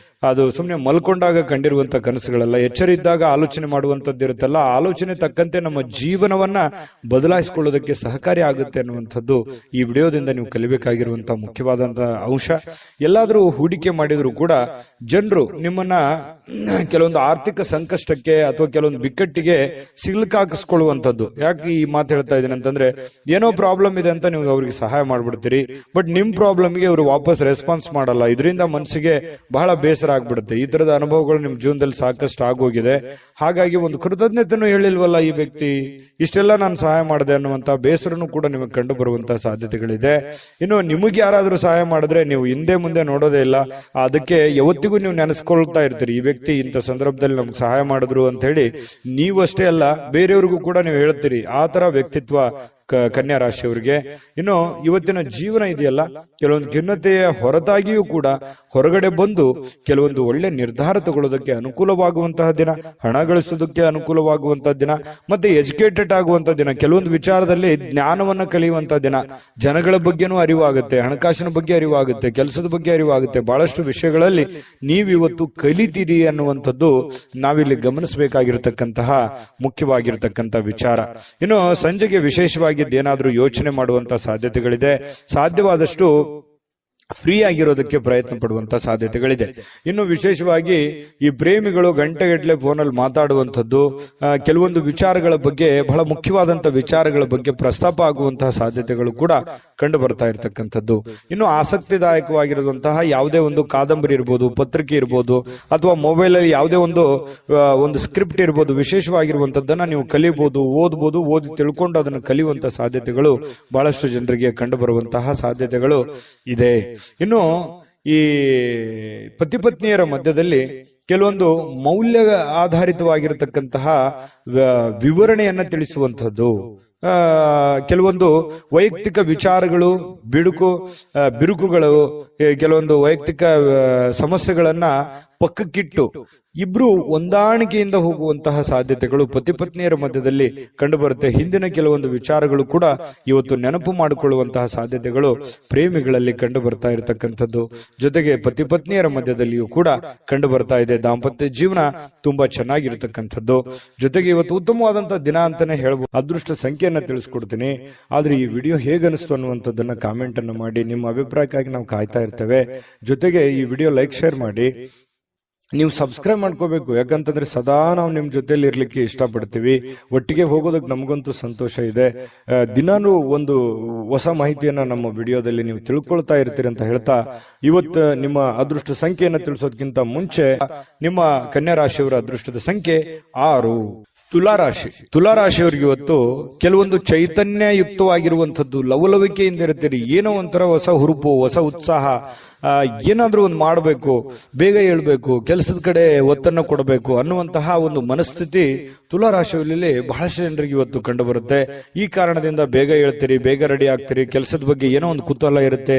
ಅದು ಸುಮ್ಮನೆ ಮಲ್ಕೊಂಡಾಗ ಕಂಡಿರುವಂತ ಕನಸುಗಳಲ್ಲ. ಎಚ್ಚರ ಇದ್ದಾಗ ಆಲೋಚನೆ ಮಾಡುವಂತದ್ದು ಇರುತ್ತಲ್ಲ, ಆಲೋಚನೆ ತಕ್ಕಂತೆ ನಮ್ಮ ಜೀವನವನ್ನ ಬದಲಾಯಿಸಿಕೊಳ್ಳೋದಕ್ಕೆ ಸಹಕಾರಿ ಆಗುತ್ತೆ ಅನ್ನುವಂಥದ್ದು ಈ ವಿಡಿಯೋದಿಂದ ನೀವು ಕಲಿಬೇಕಾಗಿರುವಂತಹ ಮುಖ್ಯವಾದಂತಹ ಅಂಶ. ಎಲ್ಲಾದ್ರೂ ಹೂಡಿಕೆ ಮಾಡಿದ್ರು ಕೂಡ ಜನರು ನಿಮ್ಮನ್ನ ಕೆಲವೊಂದು ಆರ್ಥಿಕ ಸಂಕಷ್ಟಕ್ಕೆ ಅಥವಾ ಕೆಲವೊಂದು ಬಿಕ್ಕಟ್ಟಿಗೆ ಸಿಲುಕಾಕಿಸ್ಕೊಳ್ಳುವಂಥದ್ದು. ಯಾಕೆ ಈ ಮಾತು ಹೇಳ್ತಾ ಇದ್ದೀನಿ ಅಂತಂದ್ರೆ, ಏನೋ ಪ್ರಾಬ್ಲಮ್ ಇದೆ ಅಂತ ನೀವು ಅವ್ರಿಗೆ ಸಹಾಯ ಮಾಡ್ಬಿಡ್ತೀರಿ, ಬಟ್ ನಿಮ್ ಪ್ರಾಬ್ಲಮ್ಗೆ ಅವರು ವಾಪಸ್ ರೆಸ್ಪಾನ್ಸ್ ಮಾಡಲ್ಲ. ಇದರಿಂದ ಮನಸ್ಸಿಗೆ ಬಹಳ ಬೇಸರ ಆಗ್ಬಿಡುತ್ತೆ. ಈ ತರದ ಅನುಭವಗಳು ನಿಮ್ ಜೀವನದಲ್ಲಿ ಸಾಕಷ್ಟು ಆಗೋಗಿದೆ. ಹಾಗಾಗಿ ಒಂದು ಕೃತಜ್ಞತೆನೂ ಹೇಳಿಲ್ವಲ್ಲ ಈ ವ್ಯಕ್ತಿ, ಇಷ್ಟೆಲ್ಲ ನಾನು ಸಹಾಯ ಮಾಡಿದೆ ಅನ್ನುವಂತ ಬೇಸರನು ಕೂಡ ನಿಮಗೆ ಕಂಡು ಬರುವಂತಹ ಸಾಧ್ಯತೆಗಳಿದೆ. ಇನ್ನು ನಿಮಗೆ ಯಾರಾದ್ರೂ ಸಹಾಯ ಮಾಡಿದ್ರೆ ನೀವು ಹಿಂದೆ ಮುಂದೆ ನೋಡೋದೇ ಇಲ್ಲ, ಅದಕ್ಕೆ ಯಾವತ್ತಿಗೂ ನೀವು ನೆನೆಸ್ಕೊಳ್ತಾ ಇರ್ತೀರಿ, ಈ ವ್ಯಕ್ತಿ ಇಂಥ ಸಂದರ್ಭದಲ್ಲಿ ನಮ್ಗೆ ಸಹಾಯ ಮಾಡಿದ್ರು ಅಂತ ಹೇಳಿ. ನೀವು ಅಷ್ಟೇ ಅಲ್ಲ, ಬೇರೆಯವ್ರಿಗೂ ಕೂಡ ನೀವು ಹೇಳ್ತೀರಿ. ಆ ತರ ವ್ಯಕ್ತಿತ್ವ ಕನ್ಯಾ ರಾಶಿಯವರಿಗೆ. ಇನ್ನು ಇವತ್ತಿನ ಜೀವನ ಇದೆಯಲ್ಲ, ಕೆಲವೊಂದು ಖಿನ್ನತೆಯ ಹೊರತಾಗಿಯೂ ಕೂಡ ಹೊರಗಡೆ ಬಂದು ಕೆಲವೊಂದು ಒಳ್ಳೆ ನಿರ್ಧಾರ ತಗೊಳ್ಳೋದಕ್ಕೆ ಅನುಕೂಲವಾಗುವಂತಹ ದಿನ, ಹಣ ಗಳಿಸೋದಕ್ಕೆ ಅನುಕೂಲವಾಗುವಂತಹ ದಿನ, ಮತ್ತೆ ಎಜುಕೇಟೆಡ್ ಆಗುವಂತಹ ದಿನ, ಕೆಲವೊಂದು ವಿಚಾರದಲ್ಲಿ ಜ್ಞಾನವನ್ನ ಕಲಿಯುವಂತಹ ದಿನ. ಜನಗಳ ಬಗ್ಗೆನೂ ಅರಿವಾಗುತ್ತೆ, ಹಣಕಾಸಿನ ಬಗ್ಗೆ ಅರಿವಾಗುತ್ತೆ, ಕೆಲಸದ ಬಗ್ಗೆ ಅರಿವಾಗುತ್ತೆ. ಬಹಳಷ್ಟು ವಿಷಯಗಳಲ್ಲಿ ನೀವಿವತ್ತು ಕಲಿತೀರಿ ಅನ್ನುವಂಥದ್ದು ನಾವಿಲ್ಲಿ ಗಮನಿಸಬೇಕಾಗಿರತಕ್ಕಂತಹ ಮುಖ್ಯವಾಗಿರತಕ್ಕಂತಹ ವಿಚಾರ. ಇನ್ನು ಸಂಜೆಗೆ ವಿಶೇಷವಾಗಿ ಏನಾದ್ರೂ ಯೋಚನೆ ಮಾಡುವಂತ ಸಾಧ್ಯತೆಗಳಿದೆ. ಸಾಧ್ಯವಾದಷ್ಟು ಫ್ರೀ ಆಗಿರೋದಕ್ಕೆ ಪ್ರಯತ್ನ ಪಡುವಂತ ಸಾಧ್ಯತೆಗಳಿದೆ. ಇನ್ನು ವಿಶೇಷವಾಗಿ ಈ ಪ್ರೇಮಿಗಳು ಗಂಟೆಗಟ್ಟಲೆ ಫೋನಲ್ಲಿ ಮಾತಾಡುವಂಥದ್ದು, ಕೆಲವೊಂದು ವಿಚಾರಗಳ ಬಗ್ಗೆ, ಬಹಳ ಮುಖ್ಯವಾದಂತಹ ವಿಚಾರಗಳ ಬಗ್ಗೆ ಪ್ರಸ್ತಾಪ ಆಗುವಂತಹ ಸಾಧ್ಯತೆಗಳು ಕೂಡ ಕಂಡು ಬರ್ತಾ ಇರತಕ್ಕಂಥದ್ದು. ಇನ್ನು ಆಸಕ್ತಿದಾಯಕವಾಗಿರುವಂತಹ ಯಾವುದೇ ಒಂದು ಕಾದಂಬರಿ ಇರ್ಬೋದು, ಪತ್ರಿಕೆ ಇರ್ಬೋದು, ಅಥವಾ ಮೊಬೈಲ್ ಅಲ್ಲಿ ಯಾವುದೇ ಒಂದು ಸ್ಕ್ರಿಪ್ಟ್ ಇರ್ಬೋದು, ವಿಶೇಷವಾಗಿರುವಂತದ್ದನ್ನ ನೀವು ಕಲಿಬಹುದು, ಓದಬಹುದು. ಓದಿ ತಿಳ್ಕೊಂಡು ಅದನ್ನು ಕಲಿಯುವಂತಹ ಸಾಧ್ಯತೆಗಳು ಬಹಳಷ್ಟು ಜನರಿಗೆ ಕಂಡು ಬರುವಂತಹ ಸಾಧ್ಯತೆಗಳು ಇದೆ. ಇನ್ನು ಈ ಪತಿ ಪತ್ನಿಯರ ಮಧ್ಯದಲ್ಲಿ ಕೆಲವೊಂದು ಮೌಲ್ಯ ಆಧಾರಿತವಾಗಿರತಕ್ಕಂತಹ ವಿವರಣೆಯನ್ನ ತಿಳಿಸುವಂತಹದ್ದು, ಕೆಲವೊಂದು ವೈಯಕ್ತಿಕ ವಿಚಾರಗಳು, ಬಿರುಕುಗಳು, ಕೆಲವೊಂದು ವೈಯಕ್ತಿಕ ಸಮಸ್ಯೆಗಳನ್ನ ಪಕ್ಕಕ್ಕಿಟ್ಟು ಇಬ್ರು ಹೊಂದಾಣಿಕೆಯಿಂದ ಹೋಗುವಂತಹ ಸಾಧ್ಯತೆಗಳು ಪತಿ ಪತ್ನಿಯರ ಮಧ್ಯದಲ್ಲಿ ಕಂಡು ಬರುತ್ತೆ. ಹಿಂದಿನ ಕೆಲವೊಂದು ವಿಚಾರಗಳು ಕೂಡ ಇವತ್ತು ನೆನಪು ಮಾಡಿಕೊಳ್ಳುವಂತಹ ಸಾಧ್ಯತೆಗಳು ಪ್ರೇಮಿಗಳಲ್ಲಿ ಕಂಡು ಬರ್ತಾ ಇರತಕ್ಕಂಥದ್ದು. ಜೊತೆಗೆ ಪತಿ ಪತ್ನಿಯರ ಮಧ್ಯದಲ್ಲಿಯೂ ಕೂಡ ಕಂಡು ಬರ್ತಾ ಇದೆ. ದಾಂಪತ್ಯ ಜೀವನ ತುಂಬಾ ಚೆನ್ನಾಗಿರ್ತಕ್ಕಂಥದ್ದು. ಜೊತೆಗೆ ಇವತ್ತು ಉತ್ತಮವಾದಂತಹ ದಿನ ಅಂತಾನೆ ಹೇಳ್ಬೋದು. ಅದೃಷ್ಟ ಸಂಖ್ಯೆಯನ್ನ ತಿಳಿಸ್ಕೊಡ್ತೀನಿ. ಆದ್ರೆ ಈ ವಿಡಿಯೋ ಹೇಗನಿಸ್ತು ಅನ್ನುವಂಥದ್ದನ್ನ ಕಾಮೆಂಟ್ ಅನ್ನು ಮಾಡಿ. ನಿಮ್ಮ ಅಭಿಪ್ರಾಯಕ್ಕಾಗಿ ನಾವು ಕಾಯ್ತಾ ಇರ್ತೇವೆ. ಜೊತೆಗೆ ಈ ವಿಡಿಯೋ ಲೈಕ್, ಶೇರ್ ಮಾಡಿ. ನೀವು ಸಬ್ಸ್ಕ್ರೈಬ್ ಮಾಡ್ಕೋಬೇಕು, ಯಾಕಂತಂದ್ರೆ ಸದಾ ನಾವು ನಿಮ್ ಜೊತೆಲಿ ಇರ್ಲಿಕ್ಕೆ ಇಷ್ಟಪಡ್ತೀವಿ. ಒಟ್ಟಿಗೆ ಹೋಗೋದಕ್ಕೆ ನಮಗಂತೂ ಸಂತೋಷ ಇದೆ. ದಿನಾನು ಒಂದು ಹೊಸ ಮಾಹಿತಿಯನ್ನ ನಮ್ಮ ವಿಡಿಯೋದಲ್ಲಿ ನೀವು ತಿಳ್ಕೊಳ್ತಾ ಇರ್ತೀರಿ ಅಂತ ಹೇಳ್ತಾ, ಇವತ್ತು ನಿಮ್ಮ ಅದೃಷ್ಟ ಸಂಖ್ಯೆಯನ್ನ ತಿಳಿಸೋದಕ್ಕಿಂತ ಮುಂಚೆ ನಿಮ್ಮ ಕನ್ಯಾ ರಾಶಿಯವರ ಅದೃಷ್ಟದ ಸಂಖ್ಯೆ 6. ತುಲಾರಾಶಿಯವರಿಗೆ ಇವತ್ತು ಕೆಲವೊಂದು ಚೈತನ್ಯಯುಕ್ತವಾಗಿರುವಂತದ್ದು, ಲವಲವಿಕೆಯಿಂದ ಇರ್ತೀರಿ. ಏನೋ ಒಂಥರ ಹೊಸ ಹುರುಪು, ಹೊಸ ಉತ್ಸಾಹ, ಏನಾದ್ರೂ ಒಂದು ಮಾಡಬೇಕು, ಬೇಗ ಹೇಳ್ಬೇಕು, ಕೆಲಸದ ಕಡೆ ಒತ್ತನ್ನು ಕೊಡಬೇಕು ಅನ್ನುವಂತಹ ಒಂದು ಮನಸ್ಥಿತಿ ತುಲಾರಾಶಿಯಲ್ಲಿ ಬಹಳಷ್ಟು ಜನರಿಗೆ ಇವತ್ತು ಕಂಡು ಬರುತ್ತೆ. ಈ ಕಾರಣದಿಂದ ಬೇಗ ಹೇಳ್ತೀರಿ, ಬೇಗ ರೆಡಿ ಆಗ್ತೀರಿ, ಕೆಲಸದ ಬಗ್ಗೆ ಏನೋ ಒಂದು ಕುತೂಹಲ ಇರುತ್ತೆ.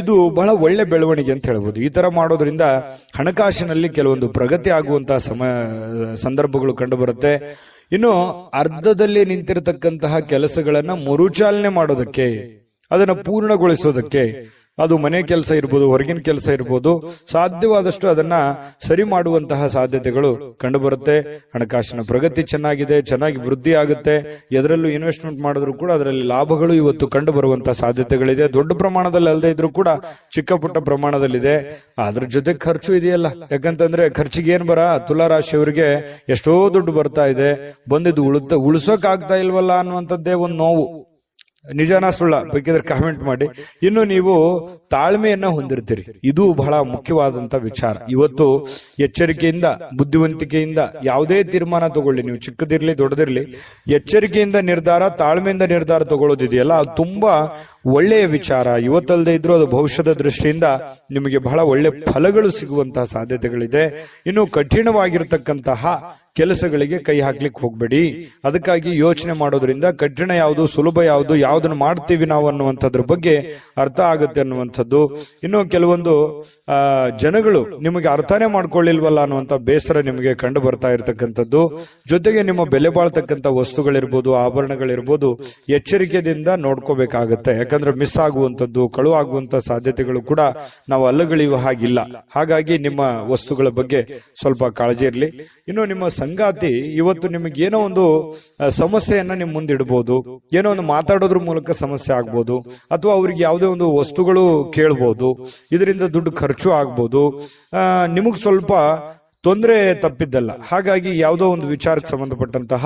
ಇದು ಬಹಳ ಒಳ್ಳೆ ಬೆಳವಣಿಗೆ ಅಂತ ಹೇಳ್ಬೋದು. ಈ ತರ ಮಾಡೋದ್ರಿಂದ ಹಣಕಾಸಿನಲ್ಲಿ ಕೆಲವೊಂದು ಪ್ರಗತಿ ಆಗುವಂತಹ ಸಂದರ್ಭಗಳು ಕಂಡು ಬರುತ್ತೆ. ಇನ್ನು ಅರ್ಧದಲ್ಲಿ ನಿಂತಿರತಕ್ಕಂತಹ ಕೆಲಸಗಳನ್ನ ಮರುಚಾಲನೆ ಮಾಡೋದಕ್ಕೆ, ಅದನ್ನ ಪೂರ್ಣಗೊಳಿಸೋದಕ್ಕೆ, ಅದು ಮನೆ ಕೆಲಸ ಇರ್ಬೋದು, ಹೊರಗಿನ ಕೆಲಸ ಇರ್ಬೋದು, ಸಾಧ್ಯವಾದಷ್ಟು ಅದನ್ನ ಸರಿ ಮಾಡುವಂತಹ ಸಾಧ್ಯತೆಗಳು ಕಂಡು ಬರುತ್ತೆ. ಹಣಕಾಸಿನ ಪ್ರಗತಿ ಚೆನ್ನಾಗಿ ವೃದ್ಧಿ ಆಗುತ್ತೆ. ಎದರಲ್ಲೂ ಇನ್ವೆಸ್ಟ್ಮೆಂಟ್ ಮಾಡಿದ್ರು ಕೂಡ ಅದರಲ್ಲಿ ಲಾಭಗಳು ಇವತ್ತು ಕಂಡು ಬರುವಂತಹ ಸಾಧ್ಯತೆಗಳಿದೆ. ದೊಡ್ಡ ಪ್ರಮಾಣದಲ್ಲಿ ಅಲ್ಲದೆ ಇದ್ರೂ ಕೂಡ ಚಿಕ್ಕ ಪುಟ್ಟ ಪ್ರಮಾಣದಲ್ಲಿದೆ. ಅದ್ರ ಜೊತೆ ಖರ್ಚು ಇದೆಯಲ್ಲ, ಯಾಕಂತಂದ್ರೆ ಖರ್ಚಿಗೆ ಏನ್ ತುಲಾರಾಶಿಯವರಿಗೆ ಎಷ್ಟೋ ದುಡ್ಡು ಬರ್ತಾ ಇದೆ, ಬಂದಿದ್ದು ಉಳಿಸೋಕ್ ಆಗ್ತಾ ಇಲ್ವಲ್ಲ ಅನ್ನುವಂಥದ್ದೇ ಒಂದು ನೋವು. ನಿಜಾನ ಸುಳ್ಳ ಬೇಕಿದ್ರೆ ಕಾಮೆಂಟ್ ಮಾಡಿ. ಇನ್ನು ನೀವು ತಾಳ್ಮೆಯನ್ನ ಹೊಂದಿರ್ತೀರಿ, ಇದು ಬಹಳ ಮುಖ್ಯವಾದಂತ ವಿಚಾರ. ಇವತ್ತು ಎಚ್ಚರಿಕೆಯಿಂದ, ಬುದ್ಧಿವಂತಿಕೆಯಿಂದ ಯಾವುದೇ ತೀರ್ಮಾನ ತಗೊಳ್ಳಿ, ನೀವು ಚಿಕ್ಕದಿರ್ಲಿ ದೊಡ್ಡದಿರ್ಲಿ, ಎಚ್ಚರಿಕೆಯಿಂದ ನಿರ್ಧಾರ, ತಾಳ್ಮೆಯಿಂದ ನಿರ್ಧಾರ ತಗೊಳ್ಳೋದಿದೆಯಲ್ಲ, ಅದು ತುಂಬಾ ಒಳ್ಳೆಯ ವಿಚಾರ. ಇವತ್ತಲ್ಲದೆ ಇದ್ರೂ ಅದು ಭವಿಷ್ಯದ ದೃಷ್ಟಿಯಿಂದ ನಿಮಗೆ ಬಹಳ ಒಳ್ಳೆ ಫಲಗಳು ಸಿಗುವಂತಹ ಸಾಧ್ಯತೆಗಳಿದೆ. ಇನ್ನು ಕಠಿಣವಾಗಿರ್ತಕ್ಕಂತಹ ಕೆಲಸಗಳಿಗೆ ಕೈ ಹಾಕ್ಲಿಕ್ಕೆ ಹೋಗ್ಬೇಡಿ. ಅದಕ್ಕಾಗಿ ಯೋಚನೆ ಮಾಡೋದ್ರಿಂದ ಕಠಿಣ ಯಾವುದು, ಸುಲಭ ಯಾವುದು, ಯಾವ್ದನ್ನು ಮಾಡ್ತೀವಿ ನಾವು ಅನ್ನುವಂಥದ್ರ ಬಗ್ಗೆ ಅರ್ಥ ಆಗುತ್ತೆ ಅನ್ನುವಂಥದ್ದು ಅನ್ನುವಂಥದ್ದು. ಇನ್ನು ಕೆಲವೊಂದು ಜನಗಳು ನಿಮಗೆ ಅರ್ಥನೇ ಮಾಡ್ಕೊಳ್ಳಿಲ್ವಲ್ಲ ಅನ್ನುವಂಥ ಬೇಸರ ನಿಮಗೆ ಕಂಡು ಬರ್ತಾ ಇರತಕ್ಕಂಥದ್ದು. ಜೊತೆಗೆ ನಿಮ್ಮ ಬೆಲೆ ಬಾಳ್ತಕ್ಕಂಥ ವಸ್ತುಗಳಿರ್ಬೋದು, ಆಭರಣಗಳಿರ್ಬೋದು, ಎಚ್ಚರಿಕೆಯಿಂದ ನೋಡ್ಕೋಬೇಕಾಗತ್ತೆ. ಯಾಕಂದ್ರೆ ಮಿಸ್ ಆಗುವಂಥದ್ದು, ಕಳುವಾಗುವಂತ ಸಾಧ್ಯತೆಗಳು ಕೂಡ ನಾವು ಅಲ್ಲಗಳೆಯುವ ಹಾಗಿಲ್ಲ. ಹಾಗಾಗಿ ನಿಮ್ಮ ವಸ್ತುಗಳ ಬಗ್ಗೆ ಸ್ವಲ್ಪ ಕಾಳಜಿ ಇರಲಿ. ಇನ್ನು ನಿಮ್ಮ ಸಂಗಾತಿ ಇವತ್ತು ನಿಮಗೆ ಏನೋ ಒಂದು ಸಮಸ್ಯೆಯನ್ನ ನಿಮ್ ಮುಂದಿಡಬಹುದು. ಏನೋ ಒಂದು ಮಾತಾಡೋದ್ರ ಮೂಲಕ ಸಮಸ್ಯೆ ಆಗ್ಬೋದು, ಅಥವಾ ಅವ್ರಿಗೆ ಯಾವುದೇ ಒಂದು ವಸ್ತುಗಳು ಕೇಳ್ಬೋದು. ಇದರಿಂದ ದುಡ್ಡು ಖರ್ಚು ಆಗ್ಬೋದು. ನಿಮಗ್ ಸ್ವಲ್ಪ ತೊಂದರೆ ತಪ್ಪಿದ್ದಲ್ಲ. ಹಾಗಾಗಿ ಯಾವುದೋ ಒಂದು ವಿಚಾರಕ್ಕೆ ಸಂಬಂಧಪಟ್ಟಂತಹ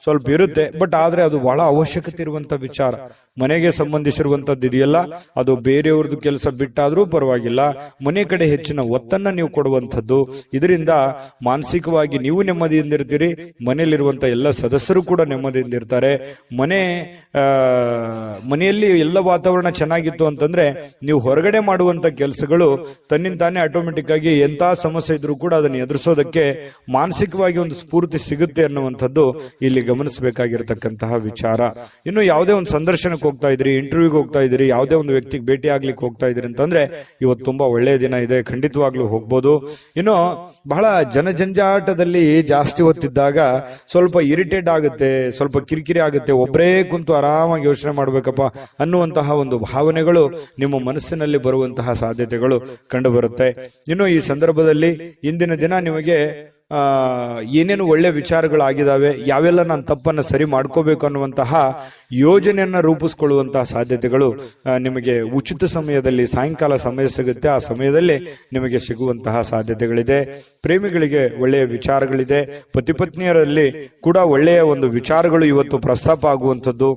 ಸ್ವಲ್ಪ ಇರುತ್ತೆ. ಬಟ್ ಆದ್ರೆ ಅದು ಬಹಳ ಅವಶ್ಯಕತೆ ಇರುವಂತ ವಿಚಾರ. ಮನೆಗೆ ಸಂಬಂಧಿಸಿರುವಂತದ್ದು ಇದೆಯಲ್ಲ, ಅದು ಬೇರೆಯವ್ರದ್ದು ಕೆಲಸ ಬಿಟ್ಟಾದ್ರೂ ಪರವಾಗಿಲ್ಲ, ಮನೆ ಕಡೆ ಹೆಚ್ಚಿನ ಒತ್ತನ್ನ ನೀವು ಕೊಡುವಂಥದ್ದು. ಇದರಿಂದ ಮಾನಸಿಕವಾಗಿ ನೀವು ನೆಮ್ಮದಿಯಿಂದ ಇರ್ತೀರಿ, ಮನೆಯಲ್ಲಿರುವಂತ ಎಲ್ಲ ಸದಸ್ಯರು ಕೂಡ ನೆಮ್ಮದಿಯಿಂದ ಇರ್ತಾರೆ. ಮನೆಯಲ್ಲಿ ಎಲ್ಲ ವಾತಾವರಣ ಚೆನ್ನಾಗಿತ್ತು ಅಂತಂದ್ರೆ ನೀವು ಹೊರಗಡೆ ಮಾಡುವಂತ ಕೆಲಸಗಳು ತನ್ನಿಂತಾನೆ ಆಟೋಮೆಟಿಕ್ ಆಗಿ ಎಂತ ಸಮಸ್ಯೆ ಇದ್ರೂ ಕೂಡ ಅದನ್ನು ಎದುರಿಸೋದಕ್ಕೆ ಮಾನಸಿಕವಾಗಿ ಒಂದು ಸ್ಫೂರ್ತಿ ಸಿಗುತ್ತೆ ಅನ್ನುವಂಥದ್ದು ಇಲ್ಲಿ ಗಮನಿಸಬೇಕಾಗಿರತಕ್ಕಂತಹ ವಿಚಾರ. ಇನ್ನು ಯಾವುದೇ ಒಂದು ಸಂದರ್ಶನ ಹೋಗ್ತಾ ಇದ್ರಿ, ಇಂಟರ್ವ್ಯೂಗೆ ಹೋಗ್ತಾ ಇದ್ರಿ, ಯಾವುದೇ ಒಂದು ವ್ಯಕ್ತಿಗೆ ಭೇಟಿ ಆಗ್ಲಿಕ್ಕೆ ಹೋಗ್ತಾ ಇದ್ರಿ ಅಂತಂದ್ರೆ ಇವತ್ತು ತುಂಬಾ ಒಳ್ಳೆಯ ದಿನ ಇದೆ, ಖಂಡಿತವಾಗ್ಲೂ ಹೋಗ್ಬೋದು. ಇನ್ನು ಬಹಳ ಜನಜಂಜಾಟದಲ್ಲಿ ಜಾಸ್ತಿ ಹೊತ್ತಿದ್ದಾಗ ಸ್ವಲ್ಪ ಇರಿಟೇಟ್ ಆಗುತ್ತೆ, ಸ್ವಲ್ಪ ಕಿರಿಕಿರಿ ಆಗುತ್ತೆ. ಒಬ್ಬರೇ ಕುಂತು ಆರಾಮಾಗಿ ಯೋಚನೆ ಮಾಡ್ಬೇಕಪ್ಪ ಅನ್ನುವಂತಹ ಒಂದು ಭಾವನೆಗಳು ನಿಮ್ಮ ಮನಸ್ಸಿನಲ್ಲಿ ಬರುವಂತಹ ಸಾಧ್ಯತೆಗಳು ಕಂಡು ಬರುತ್ತೆ. ಇನ್ನು ಈ ಸಂದರ್ಭದಲ್ಲಿ ಇಂದಿನ ದಿನ ನಿಮಗೆ ಏನೇನು ಒಳ್ಳೆ ವಿಚಾರಗಳಾಗಿದ್ದಾವೆ, ಯಾವೆಲ್ಲ ನಾನು ತಪ್ಪನ್ನ ಸರಿ ಮಾಡ್ಕೋಬೇಕು ಅನ್ನುವಂತಹ ಯೋಜನೆಯನ್ನ ರೂಪಿಸ್ಕೊಳ್ಳುವಂತಹ ಸಾಧ್ಯತೆಗಳು ನಿಮಗೆ ಉಚಿತ ಸಮಯದಲ್ಲಿ ಸಾಯಂಕಾಲ ಸಮಯ ಸಿಗುತ್ತೆ. ಆ ಸಮಯದಲ್ಲಿ ನಿಮಗೆ ಸಿಗುವಂತಹ ಸಾಧ್ಯತೆಗಳಿದೆ. ಪ್ರೇಮಿಗಳಿಗೆ ಒಳ್ಳೆಯ ವಿಚಾರಗಳಿದೆ. ಪತಿ ಪತ್ನಿಯರಲ್ಲಿ ಕೂಡ ಒಳ್ಳೆಯ ಒಂದು ವಿಚಾರಗಳು ಇವತ್ತು ಪ್ರಸ್ತಾಪ ಆಗುವಂಥದ್ದು.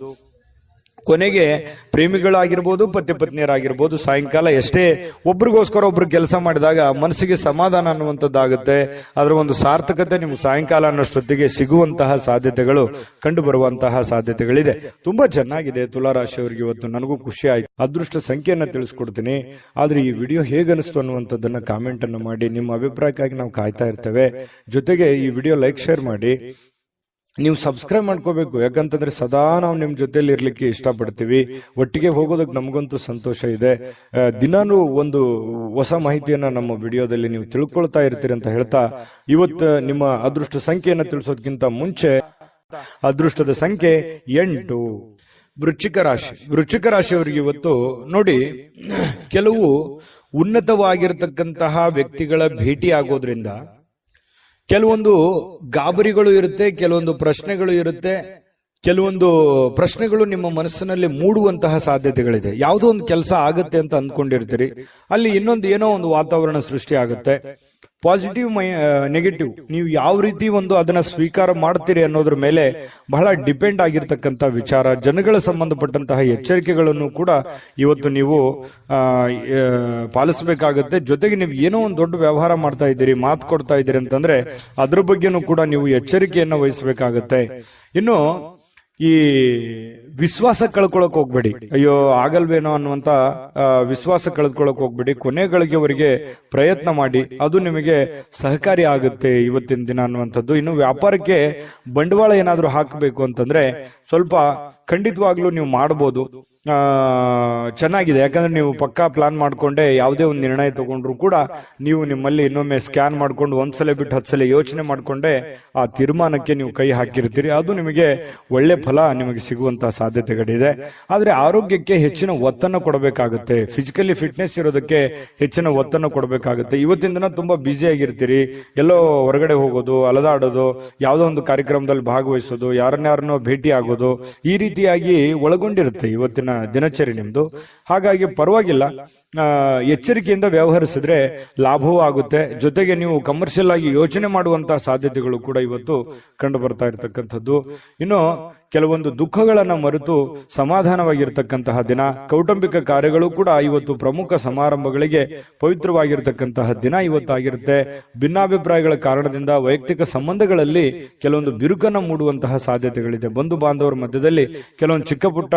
ಕೊನೆಗೆ ಪ್ರೇಮಿಗಳಾಗಿರ್ಬೋದು, ಪತಿ ಪತ್ನಿಯರಾಗಿರ್ಬೋದು, ಸಾಯಂಕಾಲ ಎಷ್ಟೇ ಒಬ್ರಿಗೋಸ್ಕರ ಒಬ್ರು ಕೆಲಸ ಮಾಡಿದಾಗ ಮನಸ್ಸಿಗೆ ಸಮಾಧಾನ ಅನ್ನುವಂಥದ್ದಾಗುತ್ತೆ. ಅದರ ಒಂದು ಸಾರ್ಥಕತೆ ನಿಮ್ಗೆ ಸಾಯಂಕಾಲ ಅನ್ನೋಷ್ಟೊತ್ತಿಗೆ ಸಿಗುವಂತಹ ಸಾಧ್ಯತೆಗಳು ಕಂಡು ಬರುವಂತಹ ಸಾಧ್ಯತೆಗಳಿದೆ. ತುಂಬಾ ಚೆನ್ನಾಗಿದೆ ತುಲಾರಾಶಿಯವರಿಗೆ ಇವತ್ತು. ನನಗೂ ಖುಷಿ ಆಯ್ತು. ಅದೃಷ್ಟ ಸಂಖ್ಯೆಯನ್ನ ತಿಳಿಸ್ಕೊಡ್ತೀನಿ. ಆದ್ರೆ ಈ ವಿಡಿಯೋ ಹೇಗನಿಸ್ತು ಅನ್ನುವಂಥದ್ದನ್ನ ಕಾಮೆಂಟ್ ಅನ್ನು ಮಾಡಿ. ನಿಮ್ಮ ಅಭಿಪ್ರಾಯಕ್ಕಾಗಿ ನಾವು ಕಾಯ್ತಾ ಇರ್ತೇವೆ. ಜೊತೆಗೆ ಈ ವಿಡಿಯೋ ಲೈಕ್, ಶೇರ್ ಮಾಡಿ. ನೀವು ಸಬ್ಸ್ಕ್ರೈಬ್ ಮಾಡ್ಕೋಬೇಕು. ಯಾಕಂತಂದ್ರೆ ಸದಾ ನಾವು ನಿಮ್ ಜೊತೆಲಿ ಇರ್ಲಿಕ್ಕೆ ಇಷ್ಟಪಡ್ತೀವಿ. ಒಟ್ಟಿಗೆ ಹೋಗೋದಕ್ಕೆ ನಮಗಂತೂ ಸಂತೋಷ ಇದೆ. ದಿನಾನು ಒಂದು ಹೊಸ ಮಾಹಿತಿಯನ್ನ ನಮ್ಮ ವಿಡಿಯೋದಲ್ಲಿ ನೀವು ತಿಳ್ಕೊಳ್ತಾ ಇರ್ತೀರಿ ಅಂತ ಹೇಳ್ತಾ, ಇವತ್ತು ನಿಮ್ಮ ಅದೃಷ್ಟ ಸಂಖ್ಯೆಯನ್ನ ತಿಳಿಸೋದಕ್ಕಿಂತ ಮುಂಚೆ ಅದೃಷ್ಟದ ಸಂಖ್ಯೆ 8. ವೃಶ್ಚಿಕ ರಾಶಿ. ವೃಶ್ಚಿಕ ರಾಶಿಯವರಿಗೆ ಇವತ್ತು ನೋಡಿ, ಕೆಲವು ಉನ್ನತವಾಗಿರತಕ್ಕಂತಹ ವ್ಯಕ್ತಿಗಳ ಭೇಟಿ ಆಗೋದ್ರಿಂದ ಕೆಲವೊಂದು ಗಾಬರಿಗಳು ಇರುತ್ತೆ, ಕೆಲವೊಂದು ಪ್ರಶ್ನೆಗಳು ಇರುತ್ತೆ. ಕೆಲವೊಂದು ಪ್ರಶ್ನೆಗಳು ನಿಮ್ಮ ಮನಸ್ಸಿನಲ್ಲಿ ಮೂಡುವಂತಹ ಸಾಧ್ಯತೆಗಳಿದೆ. ಯಾವುದೋ ಒಂದು ಕೆಲಸ ಆಗುತ್ತೆ ಅಂತ ಅಂದ್ಕೊಂಡಿರ್ತೀರಿ, ಅಲ್ಲಿ ಇನ್ನೊಂದು ಏನೋ ಒಂದು ವಾತಾವರಣ ಸೃಷ್ಟಿ ಆಗುತ್ತೆ. ಪಾಸಿಟಿವ್ ನೆಗೆಟಿವ್ ನೀವು ಯಾವ ರೀತಿ ಒಂದು ಅದನ್ನ ಸ್ವೀಕಾರ ಮಾಡ್ತೀರಿ ಅನ್ನೋದ್ರ ಮೇಲೆ ಬಹಳ ಡಿಪೆಂಡ್ ಆಗಿರ್ತಕ್ಕಂಥ ವಿಚಾರ. ಜನಗಳ ಸಂಬಂಧಪಟ್ಟಂತಹ ಎಚ್ಚರಿಕೆಗಳನ್ನು ಕೂಡ ಇವತ್ತು ನೀವು ಪಾಲಿಸಬೇಕಾಗತ್ತೆ. ಜೊತೆಗೆ ನೀವು ಏನೋ ಒಂದು ದೊಡ್ಡ ವ್ಯವಹಾರ ಮಾಡ್ತಾ ಇದ್ದೀರಿ, ಮಾತು ಕೊಡ್ತಾ ಇದ್ದೀರಿ ಅಂತಂದ್ರೆ ಅದ್ರ ಬಗ್ಗೆನೂ ಕೂಡ ನೀವು ಎಚ್ಚರಿಕೆಯನ್ನು ವಹಿಸಬೇಕಾಗತ್ತೆ. ಇನ್ನು ಈ ವಿಶ್ವಾಸ ಕಳ್ಕೊಳಕ್ ಹೋಗ್ಬೇಡಿ. ಅಯ್ಯೋ ಆಗಲ್ವೇನೋ ಅನ್ನುವಂತ ವಿಶ್ವಾಸ ಕಳೆದುಕೊಳ್ಳಕ್ ಹೋಗ್ಬೇಡಿ. ಕೊನೆಗಳಿಗೆವರೆಗೆ ಪ್ರಯತ್ನ ಮಾಡಿ, ಅದು ನಿಮಗೆ ಸಹಕಾರಿ ಆಗುತ್ತೆ ಇವತ್ತಿನ ದಿನ ಅನ್ನುವಂಥದ್ದು. ಇನ್ನು ವ್ಯಾಪಾರಕ್ಕೆ ಬಂಡವಾಳ ಏನಾದ್ರೂ ಹಾಕಬೇಕು ಅಂತಂದ್ರೆ ಸ್ವಲ್ಪ ಖಂಡಿತವಾಗ್ಲೂ ನೀವು ಮಾಡಬಹುದು. ಚೆನ್ನಾಗಿದೆ. ಯಾಕಂದ್ರೆ ನೀವು ಪಕ್ಕಾ ಪ್ಲಾನ್ ಮಾಡ್ಕೊಂಡೆ ಯಾವುದೇ ಒಂದು ನಿರ್ಣಯ ತಗೊಂಡ್ರು ಕೂಡ ನೀವು ನಿಮ್ಮಲ್ಲಿ ಇನ್ನೊಮ್ಮೆ ಸ್ಕ್ಯಾನ್ ಮಾಡ್ಕೊಂಡು ಒಂದ್ಸಲ ಬಿಟ್ಟು 10 ಸಲ ಯೋಚನೆ ಮಾಡ್ಕೊಂಡೆ ಆ ತೀರ್ಮಾನಕ್ಕೆ ನೀವು ಕೈ ಹಾಕಿರ್ತೀರಿ. ಅದು ನಿಮಗೆ ಒಳ್ಳೆ ಫಲ ನಿಮಗೆ ಸಿಗುವಂತಹ ಸಾಧ್ಯತೆಗಳಿದೆ. ಆದ್ರೆ ಆರೋಗ್ಯಕ್ಕೆ ಹೆಚ್ಚಿನ ಒತ್ತನ್ನು ಕೊಡಬೇಕಾಗುತ್ತೆ. ಫಿಸಿಕಲಿ ಫಿಟ್ನೆಸ್ ಇರೋದಕ್ಕೆ ಹೆಚ್ಚಿನ ಒತ್ತನ್ನು ಕೊಡಬೇಕಾಗುತ್ತೆ. ಇವತ್ತಿನ ದಿನ ತುಂಬಾ ಬ್ಯುಸಿ ಆಗಿರ್ತೀರಿ. ಎಲ್ಲೋ ಹೊರಗಡೆ ಹೋಗೋದು, ಅಲದಾಡೋದು, ಯಾವುದೋ ಒಂದು ಕಾರ್ಯಕ್ರಮದಲ್ಲಿ ಭಾಗವಹಿಸೋದು, ಯಾರನ್ನಾರನ್ನೋ ಭೇಟಿ ಆಗೋದು, ಈ ರೀತಿಯಾಗಿ ಒಳಗೊಂಡಿರುತ್ತೆ ಇವತ್ತಿನ ದಿನಚರಿ ನಿಮ್ದು. ಹಾಗಾಗಿ ಪರವಾಗಿಲ್ಲ, ಎಚ್ಚರಿಕೆಯಿಂದ ವ್ಯವಹರಿಸಿದ್ರೆ ಲಾಭವೂ ಆಗುತ್ತೆ. ಜೊತೆಗೆ ನೀವು ಕಮರ್ಷಿಯಲ್ ಆಗಿ ಯೋಚನೆ ಮಾಡುವಂತಹ ಸಾಧ್ಯತೆಗಳು ಕೂಡ ಇವತ್ತು ಕಂಡು ಬರ್ತಾ ಇರತಕ್ಕಂಥದ್ದು. ಇನ್ನು ಕೆಲವೊಂದು ದುಃಖಗಳನ್ನ ಮರೆತು ಸಮಾಧಾನವಾಗಿರ್ತಕ್ಕಂತಹ ದಿನ. ಕೌಟುಂಬಿಕ ಕಾರ್ಯಗಳು ಕೂಡ ಇವತ್ತು ಪ್ರಮುಖ ಸಮಾರಂಭಗಳಿಗೆ ಪವಿತ್ರವಾಗಿರ್ತಕ್ಕಂತಹ ದಿನ ಇವತ್ತಾಗಿರುತ್ತೆ. ಭಿನ್ನಾಭಿಪ್ರಾಯಗಳ ಕಾರಣದಿಂದ ವೈಯಕ್ತಿಕ ಸಂಬಂಧಗಳಲ್ಲಿ ಕೆಲವೊಂದು ಬಿರುಕನ್ನು ಮೂಡುವಂತಹ ಸಾಧ್ಯತೆಗಳಿದೆ. ಬಂಧು ಬಾಂಧವರ ಮಧ್ಯದಲ್ಲಿ ಕೆಲವೊಂದು ಚಿಕ್ಕ ಪುಟ್ಟ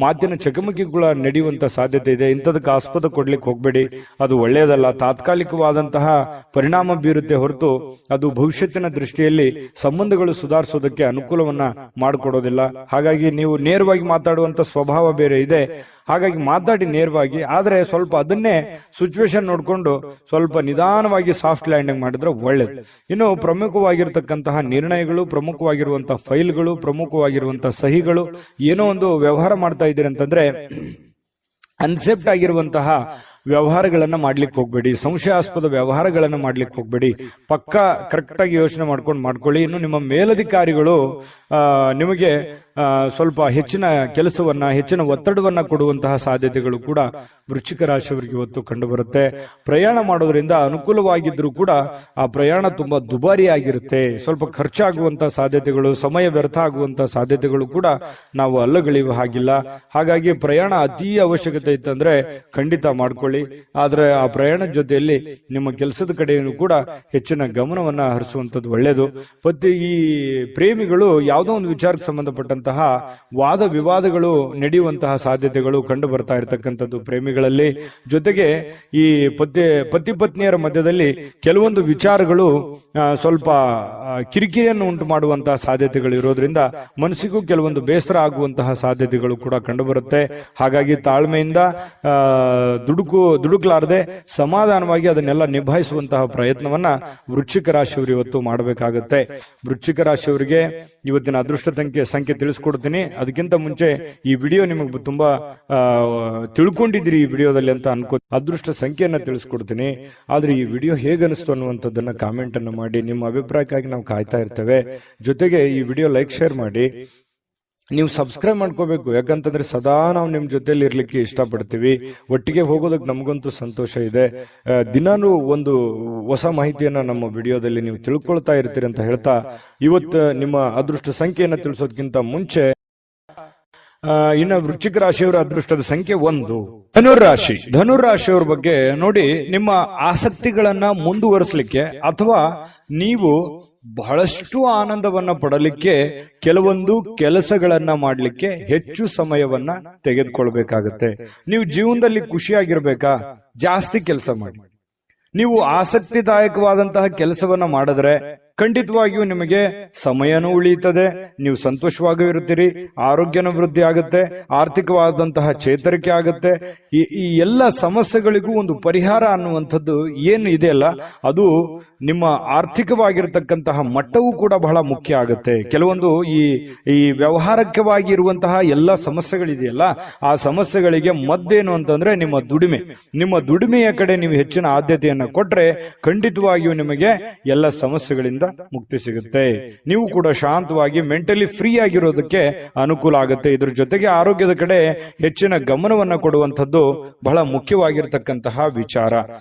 ಮಾತಿನ ಚಕಮಕಿಗಳ ನಡೆಯುವಂತಹ ಸಾಧ್ಯತೆ ಇದೆ. ಇಂಥದಕ್ಕೆ ಆಸ್ಪದ ಕೊಡ್ಲಿಕ್ಕೆ ಹೋಗ್ಬೇಡಿ. ಅದು ಒಳ್ಳೆಯದಲ್ಲ, ತಾತ್ಕಾಲಿಕವಾದಂತಹ ಪರಿಣಾಮ ಬೀರುತ್ತೆ ಹೊರತು ಅದು ಭವಿಷ್ಯತ್ತಿನ ದೃಷ್ಟಿಯಲ್ಲಿ ಸಂಬಂಧಗಳು ಸುಧಾರಿಸೋದಕ್ಕೆ ಅನುಕೂಲವನ್ನ ಮಾಡಿಕೊಡೋದಿಲ್ಲ. ಹಾಗಾಗಿ ನೀವು ನೇರವಾಗಿ ಮಾತಾಡುವಂತ ಸ್ವಭಾವ ಬೇರೆ ಇದೆ, ಹಾಗಾಗಿ ಮಾತಾಡಿ ನೇರವಾಗಿ. ಆದ್ರೆ ಸ್ವಲ್ಪ ಅದನ್ನೇ ಸಿಚುವೇಶನ್ ನೋಡ್ಕೊಂಡು ಸ್ವಲ್ಪ ನಿಧಾನವಾಗಿ ಸಾಫ್ಟ್ ಲ್ಯಾಂಡಿಂಗ್ ಮಾಡಿದ್ರೆ ಒಳ್ಳೇದು. ಇನ್ನು ಪ್ರಮುಖವಾಗಿರ್ತಕ್ಕಂತಹ ನಿರ್ಣಯಗಳು, ಪ್ರಮುಖವಾಗಿರುವಂತಹ ಫೈಲ್ಗಳು, ಪ್ರಮುಖವಾಗಿರುವಂತಹ ಸಹಿಗಳು, ಏನೋ ಒಂದು ವ್ಯವಹಾರ ಮಾಡ್ತಾ ಇದ್ದೀರಿ ಅಂತಂದ್ರೆ ಅನ್ಸೆಪ್ಟ್ ಆಗಿರುವಂತಹ ವ್ಯವಹಾರಗಳನ್ನ ಮಾಡ್ಲಿಕ್ಕೆ ಹೋಗ್ಬೇಡಿ, ಸಂಶಯಾಸ್ಪದ ವ್ಯವಹಾರಗಳನ್ನ ಮಾಡ್ಲಿಕ್ಕೆ ಹೋಗ್ಬೇಡಿ. ಪಕ್ಕ ಕರೆಕ್ಟ್ ಆಗಿ ಯೋಚನೆ ಮಾಡ್ಕೊಳ್ಳಿ. ಇನ್ನು ನಿಮ್ಮ ಮೇಲಧಿಕಾರಿಗಳು ನಿಮಗೆ ಸ್ವಲ್ಪ ಹೆಚ್ಚಿನ ಕೆಲಸವನ್ನ, ಹೆಚ್ಚಿನ ಒತ್ತಡವನ್ನ ಕೊಡುವಂತಹ ಸಾಧ್ಯತೆಗಳು ಕೂಡ ವೃಶ್ಚಿಕ ರಾಶಿಯವರಿಗೆ ಇವತ್ತು ಕಂಡು ಬರುತ್ತೆ. ಪ್ರಯಾಣ ಮಾಡೋದ್ರಿಂದ ಅನುಕೂಲವಾಗಿದ್ರೂ ಕೂಡ ಆ ಪ್ರಯಾಣ ತುಂಬಾ ದುಬಾರಿ ಆಗಿರುತ್ತೆ, ಸ್ವಲ್ಪ ಖರ್ಚಾಗುವಂತಹ ಸಾಧ್ಯತೆಗಳು, ಸಮಯ ವ್ಯರ್ಥ ಆಗುವಂತಹ ಸಾಧ್ಯತೆಗಳು ಕೂಡ ನಾವು ಅಲ್ಲಗಳೆಯುವ ಹಾಗಿಲ್ಲ. ಹಾಗಾಗಿ ಪ್ರಯಾಣ ಅತಿ ಅವಶ್ಯಕತೆ ಇತ್ತಂದ್ರೆ ಖಂಡಿತ ಮಾಡ್ಕೊಳ್ಳಿ. ಆದ್ರೆ ಆ ಪ್ರಯಾಣದ ಜೊತೆಯಲ್ಲಿ ನಿಮ್ಮ ಕೆಲಸದ ಕಡೆಯೂ ಕೂಡ ಹೆಚ್ಚಿನ ಗಮನವನ್ನ ಹರಿಸುವಂತದ್ದು ಒಳ್ಳೆಯದು. ಈ ಪ್ರೇಮಿಗಳು ಯಾವುದೋ ಒಂದು ವಿಚಾರಕ್ಕೆ ಸಂಬಂಧಪಟ್ಟಂತಹ ವಾದ ವಿವಾದಗಳು ನಡೆಯುವಂತಹ ಸಾಧ್ಯತೆಗಳು ಕಂಡು ಬರ್ತಾ ಇರತಕ್ಕಂಥದ್ದು ಪ್ರೇಮಿಗಳಲ್ಲಿ. ಜೊತೆಗೆ ಈ ಪತಿ ಪತ್ನಿಯರ ಮಧ್ಯದಲ್ಲಿ ಕೆಲವೊಂದು ವಿಚಾರಗಳು ಸ್ವಲ್ಪ ಕಿರಿಕಿರಿಯನ್ನು ಉಂಟು ಮಾಡುವಂತಹ ಸಾಧ್ಯತೆಗಳು ಇರೋದ್ರಿಂದ ಮನಸ್ಸಿಗೂ ಕೆಲವೊಂದು ಬೇಸರ ಆಗುವಂತಹ ಸಾಧ್ಯತೆಗಳು ಕೂಡ ಕಂಡು ಬರುತ್ತೆ. ಹಾಗಾಗಿ ತಾಳ್ಮೆಯಿಂದ ದುಡುಕ್ಲಾರದೆ ಸಮಾಧಾನವಾಗಿ ಅದನ್ನೆಲ್ಲ ನಿಭಾಯಿಸುವಂತಹ ಪ್ರಯತ್ನವನ್ನ ವೃಶ್ಚಿಕ ರಾಶಿಯವರು ಇವತ್ತು ಮಾಡಬೇಕಾಗುತ್ತೆ. ವೃಶ್ಚಿಕ ರಾಶಿಯವರಿಗೆ ಇವತ್ತಿನ ಅದೃಷ್ಟ ಸಂಖ್ಯೆ ತಿಳಿಸ್ಕೊಡ್ತೀನಿ. ಅದಕ್ಕಿಂತ ಮುಂಚೆ ಈ ವಿಡಿಯೋ ನಿಮಗೆ ತುಂಬಾ ತಿಳ್ಕೊಂಡಿದ್ದೀರಿ ಈ ವಿಡಿಯೋದಲ್ಲಿ ಅಂತ ಅನ್ಕೋ, ಅದೃಷ್ಟ ಸಂಖ್ಯೆಯನ್ನ ತಿಳಿಸ್ಕೊಡ್ತೀನಿ. ಆದ್ರೆ ಈ ವಿಡಿಯೋ ಹೇಗನಿಸ್ತು ಅನ್ನುವಂಥದ್ದನ್ನ ಕಾಮೆಂಟ್ ಅನ್ನು ಮಾಡಿ. ನಿಮ್ಮ ಅಭಿಪ್ರಾಯಕ್ಕಾಗಿ ನಾವು ಕಾಯ್ತಾ ಇರ್ತೇವೆ. ಜೊತೆಗೆ ಈ ವಿಡಿಯೋ ಲೈಕ್, ಶೇರ್ ಮಾಡಿ. ನೀವು ಸಬ್ಸ್ಕ್ರೈಬ್ ಮಾಡ್ಕೋಬೇಕು, ಯಾಕಂತಂದ್ರೆ ಸದಾ ನಾವು ನಿಮ್ ಜೊತೆಲಿ ಇರ್ಲಿಕ್ಕೆ ಇಷ್ಟಪಡ್ತೀವಿ. ಒಟ್ಟಿಗೆ ಹೋಗೋದಕ್ಕೆ ನಮಗಂತೂ ಸಂತೋಷ ಇದೆ. ದಿನಾನು ಒಂದು ಹೊಸ ಮಾಹಿತಿಯನ್ನ ನಮ್ಮ ವಿಡಿಯೋದಲ್ಲಿ ನೀವು ತಿಳ್ಕೊಳ್ತಾ ಇರ್ತೀರಿ ಅಂತ ಹೇಳ್ತಾ, ಇವತ್ತು ನಿಮ್ಮ ಅದೃಷ್ಟ ಸಂಖ್ಯೆಯನ್ನ ತಿಳಿಸೋದಕ್ಕಿಂತ ಮುಂಚೆ ಇನ್ನು ವೃಶ್ಚಿಕ ರಾಶಿಯವರ ಅದೃಷ್ಟದ ಸಂಖ್ಯೆ 1. ಧನುರಾಶಿ. ಧನುರಾಶಿಯವರ ಬಗ್ಗೆ ನೋಡಿ, ನಿಮ್ಮ ಆಸಕ್ತಿಗಳನ್ನ ಮುಂದುವರಿಸಲಿಕ್ಕೆ ಅಥವಾ ನೀವು ಬಹಳಷ್ಟು ಆನಂದವನ್ನ ಪಡಲಿಕ್ಕೆ ಕೆಲವೊಂದು ಕೆಲಸಗಳನ್ನ ಮಾಡಲಿಕ್ಕೆ ಹೆಚ್ಚು ಸಮಯವನ್ನ ತೆಗೆದುಕೊಳ್ಬೇಕಾಗತ್ತೆ. ನೀವು ಜೀವನದಲ್ಲಿ ಖುಷಿಯಾಗಿರ್ಬೇಕಾ, ಜಾಸ್ತಿ ಕೆಲಸ ಮಾಡಿ. ನೀವು ಆಸಕ್ತಿದಾಯಕವಾದಂತಹ ಕೆಲಸವನ್ನ ಮಾಡಿದ್ರೆ ಖಂಡಿತವಾಗಿಯೂ ನಿಮಗೆ ಸಮಯನೂ ಉಳಿಯುತ್ತದೆ, ನೀವು ಸಂತೋಷವಾಗಿಯೂ ಇರುತ್ತೀರಿ, ಆರೋಗ್ಯನ ವೃದ್ಧಿ ಆಗುತ್ತೆ, ಆರ್ಥಿಕವಾದಂತಹ ಚೇತರಿಕೆ ಆಗುತ್ತೆ. ಈ ಎಲ್ಲ ಸಮಸ್ಯೆಗಳಿಗೂ ಒಂದು ಪರಿಹಾರ ಅನ್ನುವಂಥದ್ದು ಏನು ಇದೆಯಲ್ಲ, ಅದು ನಿಮ್ಮ ಆರ್ಥಿಕವಾಗಿರತಕ್ಕಂತಹ ಮಟ್ಟವೂ ಕೂಡ ಬಹಳ ಮುಖ್ಯ ಆಗುತ್ತೆ. ಕೆಲವೊಂದು ಈ ವ್ಯವಹಾರಕವಾಗಿ ಇರುವಂತಹ ಎಲ್ಲ ಸಮಸ್ಯೆಗಳಿದೆಯಲ್ಲ, ಆ ಸಮಸ್ಯೆಗಳಿಗೆ ಮದ್ದೇನು ಅಂತಂದ್ರೆ ನಿಮ್ಮ ದುಡಿಮೆಯ ಕಡೆ ನೀವು ಹೆಚ್ಚಿನ ಆದ್ಯತೆಯನ್ನ ಕೊಟ್ರೆ ಖಂಡಿತವಾಗಿಯೂ ನಿಮಗೆ ಎಲ್ಲ ಸಮಸ್ಯೆಗಳಿಂದ ಮುಕ್ತಿ ಸಿಗುತ್ತೆ. ನೀವು ಕೂಡ ಶಾಂತವಾಗಿ ಮೆಂಟಲಿ ಫ್ರೀ ಆಗಿರೋದಕ್ಕೆ ಅನುಕೂಲ ಆಗುತ್ತೆ. ಇದ್ರ ಜೊತೆಗೆ ಆರೋಗ್ಯದ ಕಡೆ ಹೆಚ್ಚಿನ ಗಮನವನ್ನ ಕೊಡುವಂಥದ್ದು ಬಹಳ ಮುಖ್ಯವಾಗಿರ್ತಕ್ಕಂತಹ ವಿಚಾರ.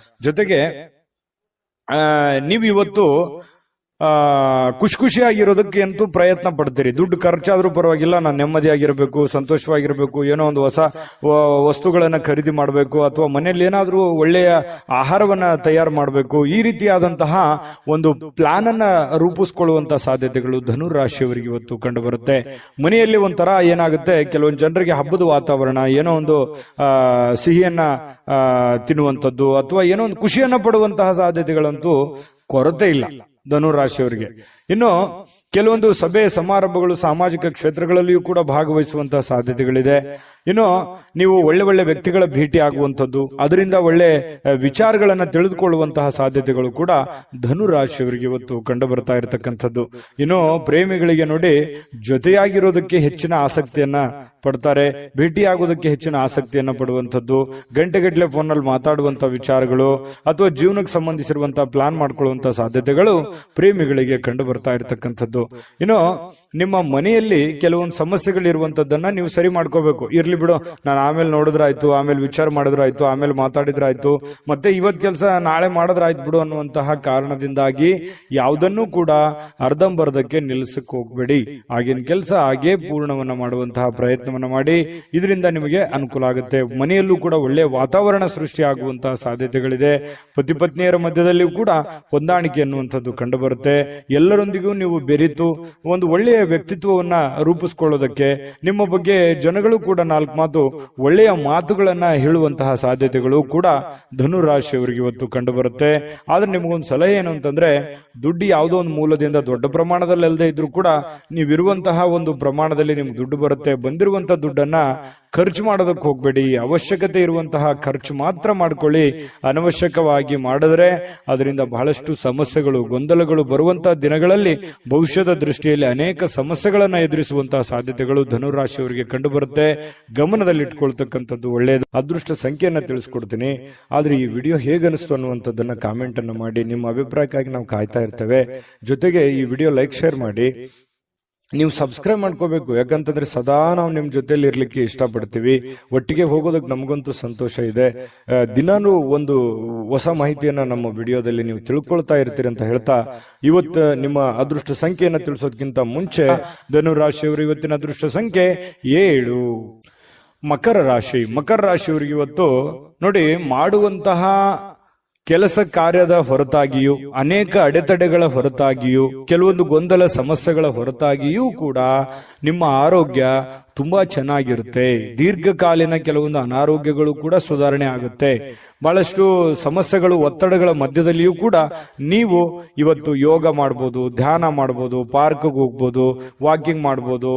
ಜೊತೆಗೆ ನೀವು ಇವತ್ತು ಖುಷಿಯಾಗಿರೋದಕ್ಕೆ ಅಂತೂ ಪ್ರಯತ್ನ ಪಡ್ತೀರಿ. ದುಡ್ಡು ಖರ್ಚಾದ್ರೂ ಪರವಾಗಿಲ್ಲ, ನಾನು ನೆಮ್ಮದಿಯಾಗಿರ್ಬೇಕು, ಸಂತೋಷವಾಗಿರ್ಬೇಕು, ಏನೋ ಒಂದು ಹೊಸ ವಸ್ತುಗಳನ್ನ ಖರೀದಿ ಮಾಡಬೇಕು, ಅಥವಾ ಮನೆಯಲ್ಲಿ ಏನಾದ್ರೂ ಒಳ್ಳೆಯ ಆಹಾರವನ್ನ ತಯಾರು ಮಾಡಬೇಕು. ಈ ರೀತಿಯಾದಂತಹ ಒಂದು ಪ್ಲಾನ್ ಅನ್ನ ರೂಪಿಸ್ಕೊಳ್ಳುವಂತಹ ಸಾಧ್ಯತೆಗಳು ಧನುರಾಶಿಯವರಿಗೆ ಇವತ್ತು ಕಂಡು ಬರುತ್ತೆ. ಮನೆಯಲ್ಲಿ ಒಂಥರ ಏನಾಗುತ್ತೆ, ಕೆಲವೊಂದು ಜನರಿಗೆ ಹಬ್ಬದ ವಾತಾವರಣ, ಏನೋ ಒಂದು ಸಿಹಿಯನ್ನ ತಿನ್ನುವಂಥದ್ದು ಅಥವಾ ಏನೋ ಒಂದು ಖುಷಿಯನ್ನ ಪಡುವಂತಹ ಸಾಧ್ಯತೆಗಳಂತೂ ಕೊರತೆ ಇಲ್ಲ ಧನುರಾಶಿಯವರಿಗೆ. ಇನ್ನು ಕೆಲವೊಂದು ಸಭೆ ಸಮಾರಂಭಗಳು, ಸಾಮಾಜಿಕ ಕ್ಷೇತ್ರಗಳಲ್ಲಿಯೂ ಕೂಡ ಭಾಗವಹಿಸುವಂತಹ ಸಾಧ್ಯತೆಗಳಿದೆ. ಇನ್ನು ನೀವು ಒಳ್ಳೆ ವ್ಯಕ್ತಿಗಳ ಭೇಟಿ ಆಗುವಂಥದ್ದು, ಅದರಿಂದ ಒಳ್ಳೆ ವಿಚಾರಗಳನ್ನ ತಿಳಿದುಕೊಳ್ಳುವಂತಹ ಸಾಧ್ಯತೆಗಳು ಕೂಡ ಧನುರಾಶಿಯವರಿಗೆ ಇವತ್ತು ಕಂಡು ಬರ್ತಾ ಇರತಕ್ಕಂಥದ್ದು. ಇನ್ನು ಪ್ರೇಮಿಗಳಿಗೆ ನೋಡಿ, ಜೊತೆಯಾಗಿರೋದಕ್ಕೆ ಹೆಚ್ಚಿನ ಆಸಕ್ತಿಯನ್ನ ಪಡ್ತಾರೆ, ಭೇಟಿಯಾಗೋದಕ್ಕೆ ಹೆಚ್ಚಿನ ಆಸಕ್ತಿಯನ್ನ ಪಡುವಂಥದ್ದು, ಗಂಟೆಗಟ್ಟಲೆ ಫೋನಲ್ಲಿ ಮಾತಾಡುವಂತಹ ವಿಚಾರಗಳು ಅಥವಾ ಜೀವನಕ್ಕೆ ಸಂಬಂಧಿಸಿರುವಂತಹ ಪ್ಲಾನ್ ಮಾಡ್ಕೊಳ್ಳುವಂತಹ ಸಾಧ್ಯತೆಗಳು ಪ್ರೇಮಿಗಳಿಗೆ ಕಂಡು ಬರ್ತಾ ಇರತಕ್ಕಂಥದ್ದು. ಇನ್ನು ನಿಮ್ಮ ಮನೆಯಲ್ಲಿ ಕೆಲವೊಂದು ಸಮಸ್ಯೆಗಳಿರುವಂತದ್ದನ್ನ ನೀವು ಸರಿ ಮಾಡ್ಕೋಬೇಕು. ಇರ್ಲಿ ಬಿಡು, ನಾನು ಆಮೇಲೆ ನೋಡಿದ್ರಾಯ್ತು, ಆಮೇಲೆ ವಿಚಾರ ಮಾಡಿದ್ರಾಯ್ತು, ಆಮೇಲೆ ಮಾತಾಡಿದ್ರಾಯ್ತು, ಮತ್ತೆ ಇವತ್ ಕೆಲಸ ನಾಳೆ ಮಾಡಿದ್ರಾಯ್ತು ಬಿಡು ಅನ್ನುವಂತಹ ಕಾರಣದಿಂದಾಗಿ ಯಾವುದನ್ನು ಕೂಡ ಅರ್ಧಂಬರ್ಧಕ್ಕೆ ನಿಲ್ಲಿಸಕ್ಕೆ ಹೋಗ್ಬೇಡಿ. ಆಗಿನ ಕೆಲಸ ಹಾಗೇ ಪೂರ್ಣವನ್ನ ಮಾಡುವಂತಹ ಪ್ರಯತ್ನವನ್ನ ಮಾಡಿ. ಇದರಿಂದ ನಿಮಗೆ ಅನುಕೂಲ ಆಗುತ್ತೆ. ಮನೆಯಲ್ಲೂ ಕೂಡ ಒಳ್ಳೆಯ ವಾತಾವರಣ ಸೃಷ್ಟಿ ಆಗುವಂತಹ ಸಾಧ್ಯತೆಗಳಿದೆ. ಪತಿ ಪತ್ನಿಯರ ಮಧ್ಯದಲ್ಲಿಯೂ ಕೂಡ ಹೊಂದಾಣಿಕೆ ಅನ್ನುವಂಥದ್ದು ಕಂಡು ಬರುತ್ತೆ. ಎಲ್ಲರೊಂದಿಗೂ ನೀವು ಬೆರೆತು ಒಂದು ಒಳ್ಳೆಯ ಒಳ್ಳೆಯ ವ್ಯಕ್ತಿತ್ವವನ್ನ ರೂಪಿಸ್ಕೊಳ್ಳೋದಕ್ಕೆ, ನಿಮ್ಮ ಬಗ್ಗೆ ಜನಗಳು ಕೂಡ 4 ಮಾತು ಒಳ್ಳೆಯ ಮಾತುಗಳನ್ನ ಹೇಳುವಂತಹ ಸಾಧ್ಯತೆಗಳು ಕೂಡ ಧನುರಾಶಿಯವರಿಗೆ ಇವತ್ತು ಕಂಡು ಬರುತ್ತೆ. ಆದ್ರೆ ನಿಮಗೊಂದು ಸಲಹೆ ಏನು ಅಂತಂದ್ರೆ, ದುಡ್ಡು ಯಾವುದೋ ಒಂದು ಮೂಲದಿಂದ ದೊಡ್ಡ ಪ್ರಮಾಣದಲ್ಲಿ ಅಲ್ಲದೆ ಇದ್ರೂ ಕೂಡ ನೀವಿರುವಂತಹ ಒಂದು ಪ್ರಮಾಣದಲ್ಲಿ ನಿಮ್ಗೆ ದುಡ್ಡು ಬರುತ್ತೆ. ಬಂದಿರುವಂತಹ ದುಡ್ಡನ್ನ ಖರ್ಚು ಮಾಡೋದಕ್ಕೆ ಹೋಗ್ಬೇಡಿ. ಅವಶ್ಯಕತೆ ಇರುವಂತಹ ಖರ್ಚು ಮಾತ್ರ ಮಾಡ್ಕೊಳ್ಳಿ. ಅನವಶ್ಯಕವಾಗಿ ಮಾಡಿದ್ರೆ ಅದರಿಂದ ಬಹಳಷ್ಟು ಸಮಸ್ಯೆಗಳು, ಗೊಂದಲಗಳು ಬರುವಂತಹ ದಿನಗಳಲ್ಲಿ ಭವಿಷ್ಯದ ದೃಷ್ಟಿಯಲ್ಲಿ ಅನೇಕ ಸಮಸ್ಯೆಗಳನ್ನ ಎದುರಿಸುವಂತಹ ಸಾಧ್ಯತೆಗಳು ಧನುರಾಶಿಯವರಿಗೆ ಕಂಡು ಬರುತ್ತೆ. ಗಮನದಲ್ಲಿಟ್ಕೊಳ್ತಕ್ಕಂಥದ್ದು ಒಳ್ಳೆಯದು. ಅದೃಷ್ಟ ಸಂಖ್ಯೆಯನ್ನ ತಿಳಿಸ್ಕೊಡ್ತೀನಿ. ಆದ್ರೆ ಈ ವಿಡಿಯೋ ಹೇಗನಿಸ್ತು ಅನ್ನುವಂಥದ್ದನ್ನ ಕಾಮೆಂಟ್ ಅನ್ನು ಮಾಡಿ. ನಿಮ್ಮ ಅಭಿಪ್ರಾಯಕ್ಕಾಗಿ ನಾವು ಕಾಯ್ತಾ ಇರ್ತೇವೆ. ಜೊತೆಗೆ ಈ ವಿಡಿಯೋ ಲೈಕ್, ಶೇರ್ ಮಾಡಿ. ನೀವು ಸಬ್ಸ್ಕ್ರೈಬ್ ಮಾಡ್ಕೋಬೇಕು. ಯಾಕಂತಂದ್ರೆ ಸದಾ ನಾವು ನಿಮ್ ಜೊತೆಲಿ ಇರ್ಲಿಕ್ಕೆ ಇಷ್ಟಪಡ್ತೀವಿ. ಒಟ್ಟಿಗೆ ಹೋಗೋದಕ್ಕೆ ನಮಗಂತೂ ಸಂತೋಷ ಇದೆ. ದಿನಾನು ಒಂದು ಹೊಸ ಮಾಹಿತಿಯನ್ನ ನಮ್ಮ ವಿಡಿಯೋದಲ್ಲಿ ನೀವು ತಿಳ್ಕೊಳ್ತಾ ಇರ್ತೀರಿ ಅಂತ ಹೇಳ್ತಾ, ಇವತ್ತು ನಿಮ್ಮ ಅದೃಷ್ಟ ಸಂಖ್ಯೆಯನ್ನ ತಿಳಿಸೋದಕ್ಕಿಂತ ಮುಂಚೆ ಧನುರಾಶಿಯವರು ಇವತ್ತಿನ ಅದೃಷ್ಟ ಸಂಖ್ಯೆ 7. ಮಕರ ರಾಶಿ. ಮಕರ ರಾಶಿಯವರಿಗೆ ಇವತ್ತು ನೋಡಿ, ಮಾಡುವಂತಹ ಕೆಲಸ ಕಾರ್ಯದ ಹೊರತಾಗಿಯೂ, ಅನೇಕ ಅಡೆತಡೆಗಳ ಹೊರತಾಗಿಯೂ, ಕೆಲವೊಂದು ಗೊಂದಲ ಸಮಸ್ಯೆಗಳ ಹೊರತಾಗಿಯೂ ಕೂಡ ನಿಮ್ಮ ಆರೋಗ್ಯ ತುಂಬಾ ಚೆನ್ನಾಗಿರುತ್ತೆ. ದೀರ್ಘಕಾಲೀನ ಕೆಲವೊಂದು ಅನಾರೋಗ್ಯಗಳು ಕೂಡ ಸುಧಾರಣೆ ಆಗುತ್ತೆ. ಬಹಳಷ್ಟು ಸಮಸ್ಯೆಗಳು, ಒತ್ತಡಗಳ ಮಧ್ಯದಲ್ಲಿಯೂ ಕೂಡ ನೀವು ಇವತ್ತು ಯೋಗ ಮಾಡ್ಬೋದು, ಧ್ಯಾನ ಮಾಡ್ಬೋದು, ಪಾರ್ಕ್ಗೆ ಹೋಗ್ಬೋದು, ವಾಕಿಂಗ್ ಮಾಡ್ಬೋದು,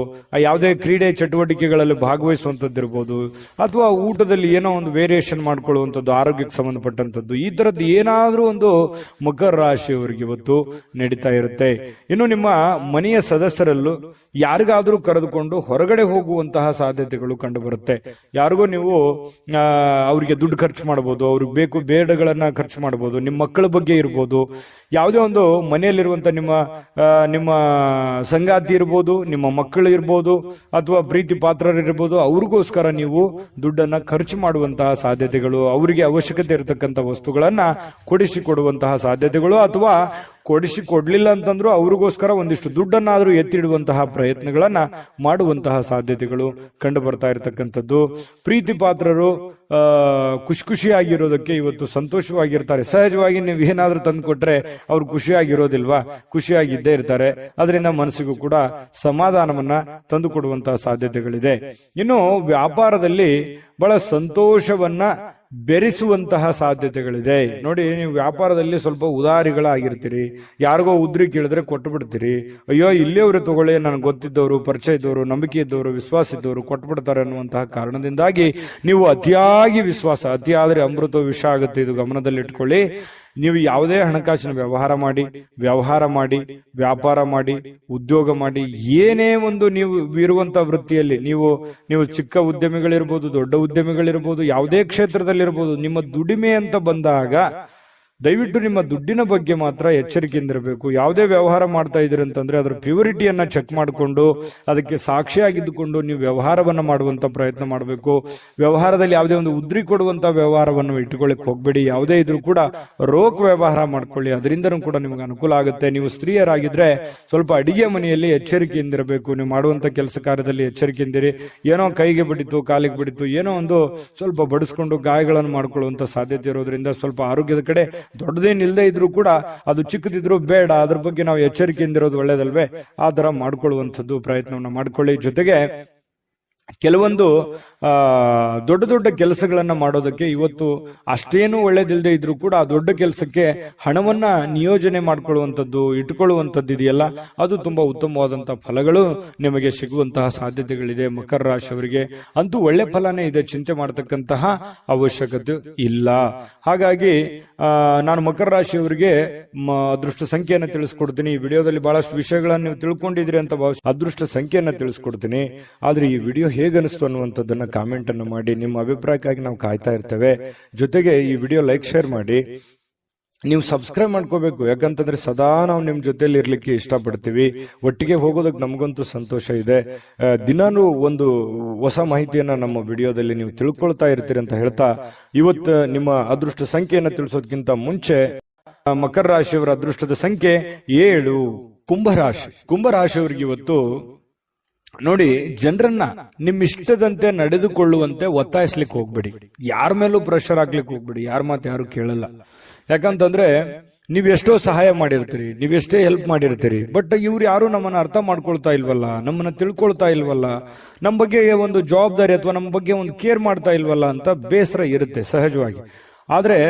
ಯಾವುದೇ ಕ್ರೀಡೆ ಚಟುವಟಿಕೆಗಳಲ್ಲಿ ಭಾಗವಹಿಸುವಂತದ್ದಿರ್ಬೋದು, ಅಥವಾ ಊಟದಲ್ಲಿ ಏನೋ ಒಂದು ವೇರಿಯೇಷನ್ ಮಾಡ್ಕೊಳ್ಳುವಂಥದ್ದು, ಆರೋಗ್ಯಕ್ಕೆ ಸಂಬಂಧಪಟ್ಟಂಥದ್ದು, ಈ ತರದ್ದು ಏನಾದ್ರೂ ಒಂದು ಮಕರ ರಾಶಿಯವರಿಗೆ ಇವತ್ತು ನಡೀತಾ ಇರುತ್ತೆ. ಇನ್ನು ನಿಮ್ಮ ಮನೆಯ ಸದಸ್ಯರಲ್ಲೂ ಯಾರಿಗಾದ್ರೂ ಕರೆದುಕೊಂಡು ಹೊರಗಡೆ ಹೋಗುವಂತಹ ಸಾಧ್ಯತೆಗಳು ಕಂಡು ಬರುತ್ತೆ. ಯಾರಿಗೋ ನೀವು ಅವರಿಗೆ ದುಡ್ಡು ಖರ್ಚು ಮಾಡಬಹುದು, ಅವ್ರಿಗೆ ಬೇಕು ಬೇಡಗಳನ್ನ ಖರ್ಚು ಮಾಡಬಹುದು, ನಿಮ್ಮ ಮಕ್ಕಳ ಬಗ್ಗೆ ಇರ್ಬೋದು, ಯಾವುದೇ ಒಂದು ಮನೆಯಲ್ಲಿರುವಂತ ನಿಮ್ಮ ಸಂಗಾತಿ ಇರ್ಬೋದು, ನಿಮ್ಮ ಮಕ್ಕಳು ಇರ್ಬೋದು, ಅಥವಾ ಪ್ರೀತಿ ಪಾತ್ರರಿರ್ಬೋದು, ಅವ್ರಿಗೋಸ್ಕರ ನೀವು ದುಡ್ಡನ್ನ ಖರ್ಚು ಮಾಡುವಂತಹ ಸಾಧ್ಯತೆಗಳು, ಅವರಿಗೆ ಅವಶ್ಯಕತೆ ಇರತಕ್ಕಂಥ ವಸ್ತುಗಳನ್ನ ಕೊಡಿಸಿಕೊಡುವಂತಹ ಸಾಧ್ಯತೆಗಳು, ಅಥವಾ ಕೊಡಿಸಿಕೊಡ್ಲಿಲ್ಲ ಅಂತಂದ್ರೂ ಅವ್ರಿಗೋಸ್ಕರ ಒಂದಿಷ್ಟು ದುಡ್ಡನ್ನಾದ್ರೂ ಎತ್ತಿಡುವಂತಹ ಪ್ರಯತ್ನಗಳನ್ನ ಮಾಡುವಂತಹ ಸಾಧ್ಯತೆಗಳು ಕಂಡು ಬರ್ತಾ ಇರತಕ್ಕಂಥದ್ದು. ಪ್ರೀತಿ ಪಾತ್ರರು ಖುಷಿಯಾಗಿರೋದಕ್ಕೆ ಇವತ್ತು ಸಂತೋಷವಾಗಿರ್ತಾರೆ. ಸಹಜವಾಗಿ ನೀವು ಏನಾದ್ರೂ ತಂದು ಕೊಟ್ರೆ ಅವ್ರು ಖುಷಿಯಾಗಿರೋದಿಲ್ವಾ? ಖುಷಿಯಾಗಿದ್ದೇ ಇರ್ತಾರೆ. ಅದರಿಂದ ಮನಸ್ಸಿಗೂ ಕೂಡ ಸಮಾಧಾನವನ್ನ ತಂದು ಕೊಡುವಂತಹ ಸಾಧ್ಯತೆಗಳಿದೆ. ಇನ್ನು ವ್ಯಾಪಾರದಲ್ಲಿ ಬಹಳ ಸಂತೋಷವನ್ನ ಬೆರೆಸುವಂತಹ ಸಾಧ್ಯತೆಗಳಿದೆ. ನೋಡಿ, ನೀವು ವ್ಯಾಪಾರದಲ್ಲಿ ಸ್ವಲ್ಪ ಉದಾರಿಗಳಾಗಿರ್ತೀರಿ. ಯಾರಿಗೋ ಉದ್ರಿ ಕೇಳಿದ್ರೆ ಕೊಟ್ಟು ಬಿಡ್ತೀರಿ. ಅಯ್ಯೋ, ಇಲ್ಲಿಯವರು ತಗೊಳ್ಳಿ, ನನಗೆ ಗೊತ್ತಿದ್ದವರು, ಪರಿಚಯ ಇದ್ದವರು, ನಂಬಿಕೆ ಇದ್ದವರು, ವಿಶ್ವಾಸ ಇದ್ದವರು ಕೊಟ್ಟು ಬಿಡ್ತಾರೆ ಅನ್ನುವಂತಹ ಕಾರಣದಿಂದಾಗಿ ನೀವು ಅತಿಯಾಗಿ ವಿಶ್ವಾಸ, ಅತಿಯಾದ್ರೆ ಅಮೃತ ವಿಷ ಆಗುತ್ತೆ. ಇದು ಗಮನದಲ್ಲಿಟ್ಕೊಳ್ಳಿ. ನೀವು ಯಾವುದೇ ಹಣಕಾಸಿನ ವ್ಯವಹಾರ ಮಾಡಿ, ವ್ಯಾಪಾರ ಮಾಡಿ, ಉದ್ಯೋಗ ಮಾಡಿ, ಏನೇ ಒಂದು ನೀವು ಇರುವಂತಹ ವೃತ್ತಿಯಲ್ಲಿ ನೀವು ಚಿಕ್ಕ ಉದ್ಯಮಿಗಳಿರ್ಬೋದು, ದೊಡ್ಡ ಉದ್ಯಮಿಗಳಿರ್ಬೋದು, ಯಾವುದೇ ಕ್ಷೇತ್ರದಲ್ಲಿರ್ಬೋದು, ನಿಮ್ಮ ದುಡಿಮೆ ಅಂತ ಬಂದಾಗ ದಯವಿಟ್ಟು ನಿಮ್ಮ ದುಡ್ಡಿನ ಬಗ್ಗೆ ಮಾತ್ರ ಎಚ್ಚರಿಕೆಯಿಂದಿರಬೇಕು. ಯಾವುದೇ ವ್ಯವಹಾರ ಮಾಡ್ತಾ ಇದ್ದೀರಿ ಅಂತಂದ್ರೆ ಅದರ ಪ್ಯೂರಿಟಿಯನ್ನ ಚೆಕ್ ಮಾಡಿಕೊಂಡು ಅದಕ್ಕೆ ಸಾಕ್ಷಿಯಾಗಿದ್ದುಕೊಂಡು ನೀವು ವ್ಯವಹಾರವನ್ನ ಮಾಡುವಂತ ಪ್ರಯತ್ನ ಮಾಡಬೇಕು. ವ್ಯವಹಾರದಲ್ಲಿ ಯಾವುದೇ ಒಂದು ಉದ್ರಿ ಕೊಡುವಂತ ವ್ಯವಹಾರವನ್ನು ಇಟ್ಟುಕೊಳ್ಳಿಕ್ ಹೋಗ್ಬೇಡಿ. ಯಾವುದೇ ಇದ್ರೂ ಕೂಡ ರೋಕ್ ವ್ಯವಹಾರ ಮಾಡ್ಕೊಳ್ಳಿ, ಅದರಿಂದನೂ ಕೂಡ ನಿಮ್ಗೆ ಅನುಕೂಲ ಆಗುತ್ತೆ. ನೀವು ಸ್ತ್ರೀಯರಾಗಿದ್ರೆ ಸ್ವಲ್ಪ ಅಡಿಗೆ ಮನೆಯಲ್ಲಿ ಎಚ್ಚರಿಕೆಯಿಂದಿರಬೇಕು. ನೀವು ಮಾಡುವಂತ ಕೆಲಸ ಕಾರ್ಯದಲ್ಲಿ ಎಚ್ಚರಿಕೆಯಿಂದಿರಿ. ಏನೋ ಕೈಗೆ ಬಿಡಿತು, ಕಾಲಿಗೆ ಬಿಡಿತು, ಏನೋ ಒಂದು ಸ್ವಲ್ಪ ಬಡಿಸ್ಕೊಂಡು ಗಾಯಗಳನ್ನು ಮಾಡ್ಕೊಳ್ಳುವಂತ ಸಾಧ್ಯತೆ ಇರೋದ್ರಿಂದ ಸ್ವಲ್ಪ ಆರೋಗ್ಯದ ಕಡೆ ದೊಡ್ಡದೇನಿಲ್ಲದೆ ಇದ್ರೂ ಕೂಡ ಅದು ಚಿಕ್ಕದಿದ್ರು ಬೇಡ, ಅದ್ರ ಬಗ್ಗೆ ನಾವು ಎಚ್ಚರಿಕೆಯಿಂದಿರೋದು ಒಳ್ಳೇದಲ್ವೇ? ಆ ತರ ಮಾಡ್ಕೊಳ್ಳುವಂಥದ್ದು ಪ್ರಯತ್ನವನ್ನ ಮಾಡ್ಕೊಳ್ಳಿ. ಜೊತೆಗೆ ಕೆಲವೊಂದು ದೊಡ್ಡ ದೊಡ್ಡ ಕೆಲಸಗಳನ್ನ ಮಾಡೋದಕ್ಕೆ ಇವತ್ತು ಅಷ್ಟೇನು ಒಳ್ಳೇದಿಲ್ಲದೆ ಇದ್ರೂ ಕೂಡ ಆ ದೊಡ್ಡ ಕೆಲಸಕ್ಕೆ ಹಣವನ್ನ ನಿಯೋಜನೆ ಮಾಡ್ಕೊಳ್ಳುವಂಥದ್ದು, ಇಟ್ಕೊಳ್ಳುವಂಥದ್ದು ಇದೆಯಲ್ಲ, ಅದು ತುಂಬಾ ಉತ್ತಮವಾದಂತಹ ಫಲಗಳು ನಿಮಗೆ ಸಿಗುವಂತಹ ಸಾಧ್ಯತೆಗಳಿದೆ. ಮಕರ ರಾಶಿಯವರಿಗೆ ಅಂತೂ ಒಳ್ಳೆ ಫಲನೇ ಇದೆ, ಚಿಂತೆ ಮಾಡತಕ್ಕಂತಹ ಅವಶ್ಯಕತೆ ಇಲ್ಲ. ಹಾಗಾಗಿ ನಾನು ಮಕರ ರಾಶಿಯವರಿಗೆ ಅದೃಷ್ಟ ಸಂಖ್ಯೆಯನ್ನು ತಿಳಿಸ್ಕೊಡ್ತೀನಿ. ಈ ವಿಡಿಯೋದಲ್ಲಿ ಬಹಳಷ್ಟು ವಿಷಯಗಳನ್ನು ನೀವು ತಿಳ್ಕೊಂಡಿದ್ರಿ ಅಂತ ಅದೃಷ್ಟ ಸಂಖ್ಯೆಯನ್ನು ತಿಳಿಸ್ಕೊಡ್ತೀನಿ. ಆದ್ರೆ ಈ ವಿಡಿಯೋ ಹೇಗನಿಸ್ತು ಅನ್ನುವಂಥದ್ದನ್ನ ಕಾಮೆಂಟ್ ಅನ್ನು ಮಾಡಿ. ನಿಮ್ಮ ಅಭಿಪ್ರಾಯಕ್ಕಾಗಿ ನಾವು ಕಾಯ್ತಾ ಇರ್ತೇವೆ. ಜೊತೆಗೆ ಈ ವಿಡಿಯೋ ಲೈಕ್, ಶೇರ್ ಮಾಡಿ. ನೀವು ಸಬ್ಸ್ಕ್ರೈಬ್ ಮಾಡ್ಕೋಬೇಕು. ಯಾಕಂತಂದ್ರೆ ಸದಾ ನಾವು ನಿಮ್ ಜೊತೆಲಿ ಇರ್ಲಿಕ್ಕೆ ಇಷ್ಟಪಡ್ತೀವಿ. ಒಟ್ಟಿಗೆ ಹೋಗೋದಕ್ಕೆ ನಮಗಂತೂ ಸಂತೋಷ ಇದೆ. ದಿನಾನು ಒಂದು ಹೊಸ ಮಾಹಿತಿಯನ್ನ ನಮ್ಮ ವಿಡಿಯೋದಲ್ಲಿ ನೀವು ತಿಳ್ಕೊಳ್ತಾ ಇರ್ತೀರಿ ಅಂತ ಹೇಳ್ತಾ, ಇವತ್ತು ನಿಮ್ಮ ಅದೃಷ್ಟ ಸಂಖ್ಯೆಯನ್ನು ತಿಳಿಸೋದಕ್ಕಿಂತ ಮುಂಚೆ ಮಕರ ರಾಶಿಯವರ ಅದೃಷ್ಟದ ಸಂಖ್ಯೆ 7. ಕುಂಭರಾಶಿ. ಕುಂಭರಾಶಿಯವರಿಗೆ ಇವತ್ತು ನೋಡಿ, ಜನರನ್ನ ನಿಮ್ಮಿಷ್ಟದಂತೆ ನಡೆದುಕೊಳ್ಳುವಂತೆ ಒತ್ತಾಯಿಸ್ಲಿಕ್ಕೆ ಹೋಗ್ಬೇಡಿ. ಯಾರ ಮೇಲೂ ಪ್ರೆಷರ್ ಹಾಕ್ಲಿಕ್ಕೆ ಹೋಗ್ಬೇಡಿ. ಯಾರ ಮಾತು ಯಾರು ಕೇಳಲ್ಲ. ಯಾಕಂತಂದ್ರೆ ನೀವೆಷ್ಟೋ ಸಹಾಯ ಮಾಡಿರ್ತೀರಿ, ನೀವೆಷ್ಟೇ ಹೆಲ್ಪ್ ಮಾಡಿರ್ತೀರಿ, ಬಟ್ ಇವ್ರು ಯಾರು ನಮ್ಮನ್ನ ಅರ್ಥ ಮಾಡ್ಕೊಳ್ತಾ ಇಲ್ವಲ್ಲ, ನಮ್ಮನ್ನ ತಿಳ್ಕೊಳ್ತಾ ಇಲ್ವಲ್ಲ, ನಮ್ಮ ಬಗ್ಗೆ ಒಂದು ಜವಾಬ್ದಾರಿ ಅಥವಾ ನಮ್ಮ ಬಗ್ಗೆ ಒಂದು ಕೇರ್ ಮಾಡ್ತಾ ಇಲ್ವಲ್ಲ ಅಂತ ಬೇಸರ ಇರುತ್ತೆ ಸಹಜವಾಗಿ. ಆದ್ರೆ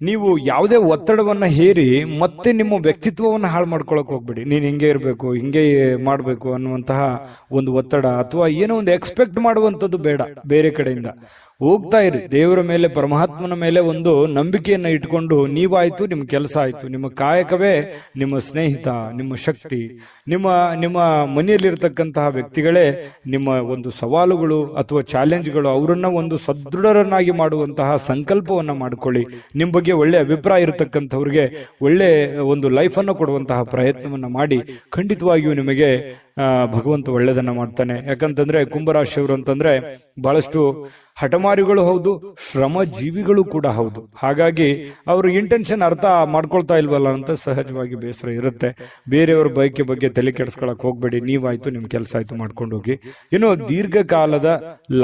ನೀವು ಯಾವುದೇ ಒತ್ತಡವನ್ನ ಹೇರಿ ಮತ್ತೆ ನಿಮ್ಮ ವ್ಯಕ್ತಿತ್ವವನ್ನು ಹಾಳು ಮಾಡ್ಕೊಳಕ್ ಹೋಗ್ಬೇಡಿ. ನೀನ್ ಹಿಂಗೆ ಇರಬೇಕು, ಹಿಂಗೆ ಮಾಡಬೇಕು ಅನ್ನುವಂತಹ ಒಂದು ಒತ್ತಡ ಅಥವಾ ಏನೋ ಒಂದು ಎಕ್ಸ್ಪೆಕ್ಟ್ ಮಾಡುವಂಥದ್ದು ಬೇಡ. ಬೇರೆ ಕಡೆಯಿಂದ ಹೋಗ್ತಾ ಇರಿ, ದೇವರ ಮೇಲೆ, ಪರಮಾತ್ಮನ ಮೇಲೆ ಒಂದು ನಂಬಿಕೆಯನ್ನ ಇಟ್ಕೊಂಡು ನೀವಾಯ್ತು, ನಿಮ್ಮ ಕೆಲಸ ಆಯ್ತು, ನಿಮ್ಮ ಕಾಯಕವೇ ನಿಮ್ಮ ಸ್ನೇಹಿತ, ನಿಮ್ಮ ಶಕ್ತಿ, ನಿಮ್ಮ ಮನೆಯಲ್ಲಿರ್ತಕ್ಕಂತಹ ವ್ಯಕ್ತಿಗಳೇ ನಿಮ್ಮ ಒಂದು ಸವಾಲುಗಳು ಅಥವಾ ಚಾಲೆಂಜ್ಗಳು. ಅವರನ್ನ ಒಂದು ಸದೃಢರನ್ನಾಗಿ ಮಾಡುವಂತಹ ಸಂಕಲ್ಪವನ್ನ ಮಾಡಿಕೊಳ್ಳಿ. ನಿಮ್ಮ ಬಗ್ಗೆ ಒಳ್ಳೆ ಅಭಿಪ್ರಾಯ ಇರತಕ್ಕಂಥವ್ರಿಗೆ ಒಳ್ಳೆ ಒಂದು ಲೈಫ್ ಅನ್ನು ಕೊಡುವಂತಹ ಪ್ರಯತ್ನವನ್ನ ಮಾಡಿ. ಖಂಡಿತವಾಗಿಯೂ ನಿಮಗೆ ಭಗವಂತ ಒಳ್ಳೆದನ್ನ ಮಾಡ್ತಾನೆ. ಯಾಕಂತಂದ್ರೆ ಕುಂಭರಾಶಿಯವರು ಅಂತಂದ್ರೆ ಬಹಳಷ್ಟು ಹಠಮಾರಿಗಳು ಹೌದು, ಶ್ರಮ ಜೀವಿಗಳು ಕೂಡ ಹೌದು. ಹಾಗಾಗಿ ಅವರು ಇಂಟೆನ್ಷನ್ ಅರ್ಥ ಮಾಡ್ಕೊಳ್ತಾ ಇಲ್ವಲ್ಲ ಅಂತ ಸಹಜವಾಗಿ ಬೇಸರ ಇರುತ್ತೆ. ಬೇರೆಯವ್ರ ಬಯಕೆ ಬಗ್ಗೆ ತಲೆ ಕೆಡಿಸ್ಕೊಳಕ್ ಹೋಗ್ಬೇಡಿ. ನೀವಾಯ್ತು, ನಿಮ್ ಕೆಲಸ ಆಯ್ತು, ಮಾಡ್ಕೊಂಡು ಹೋಗಿ. ಇನ್ನು ದೀರ್ಘಕಾಲದ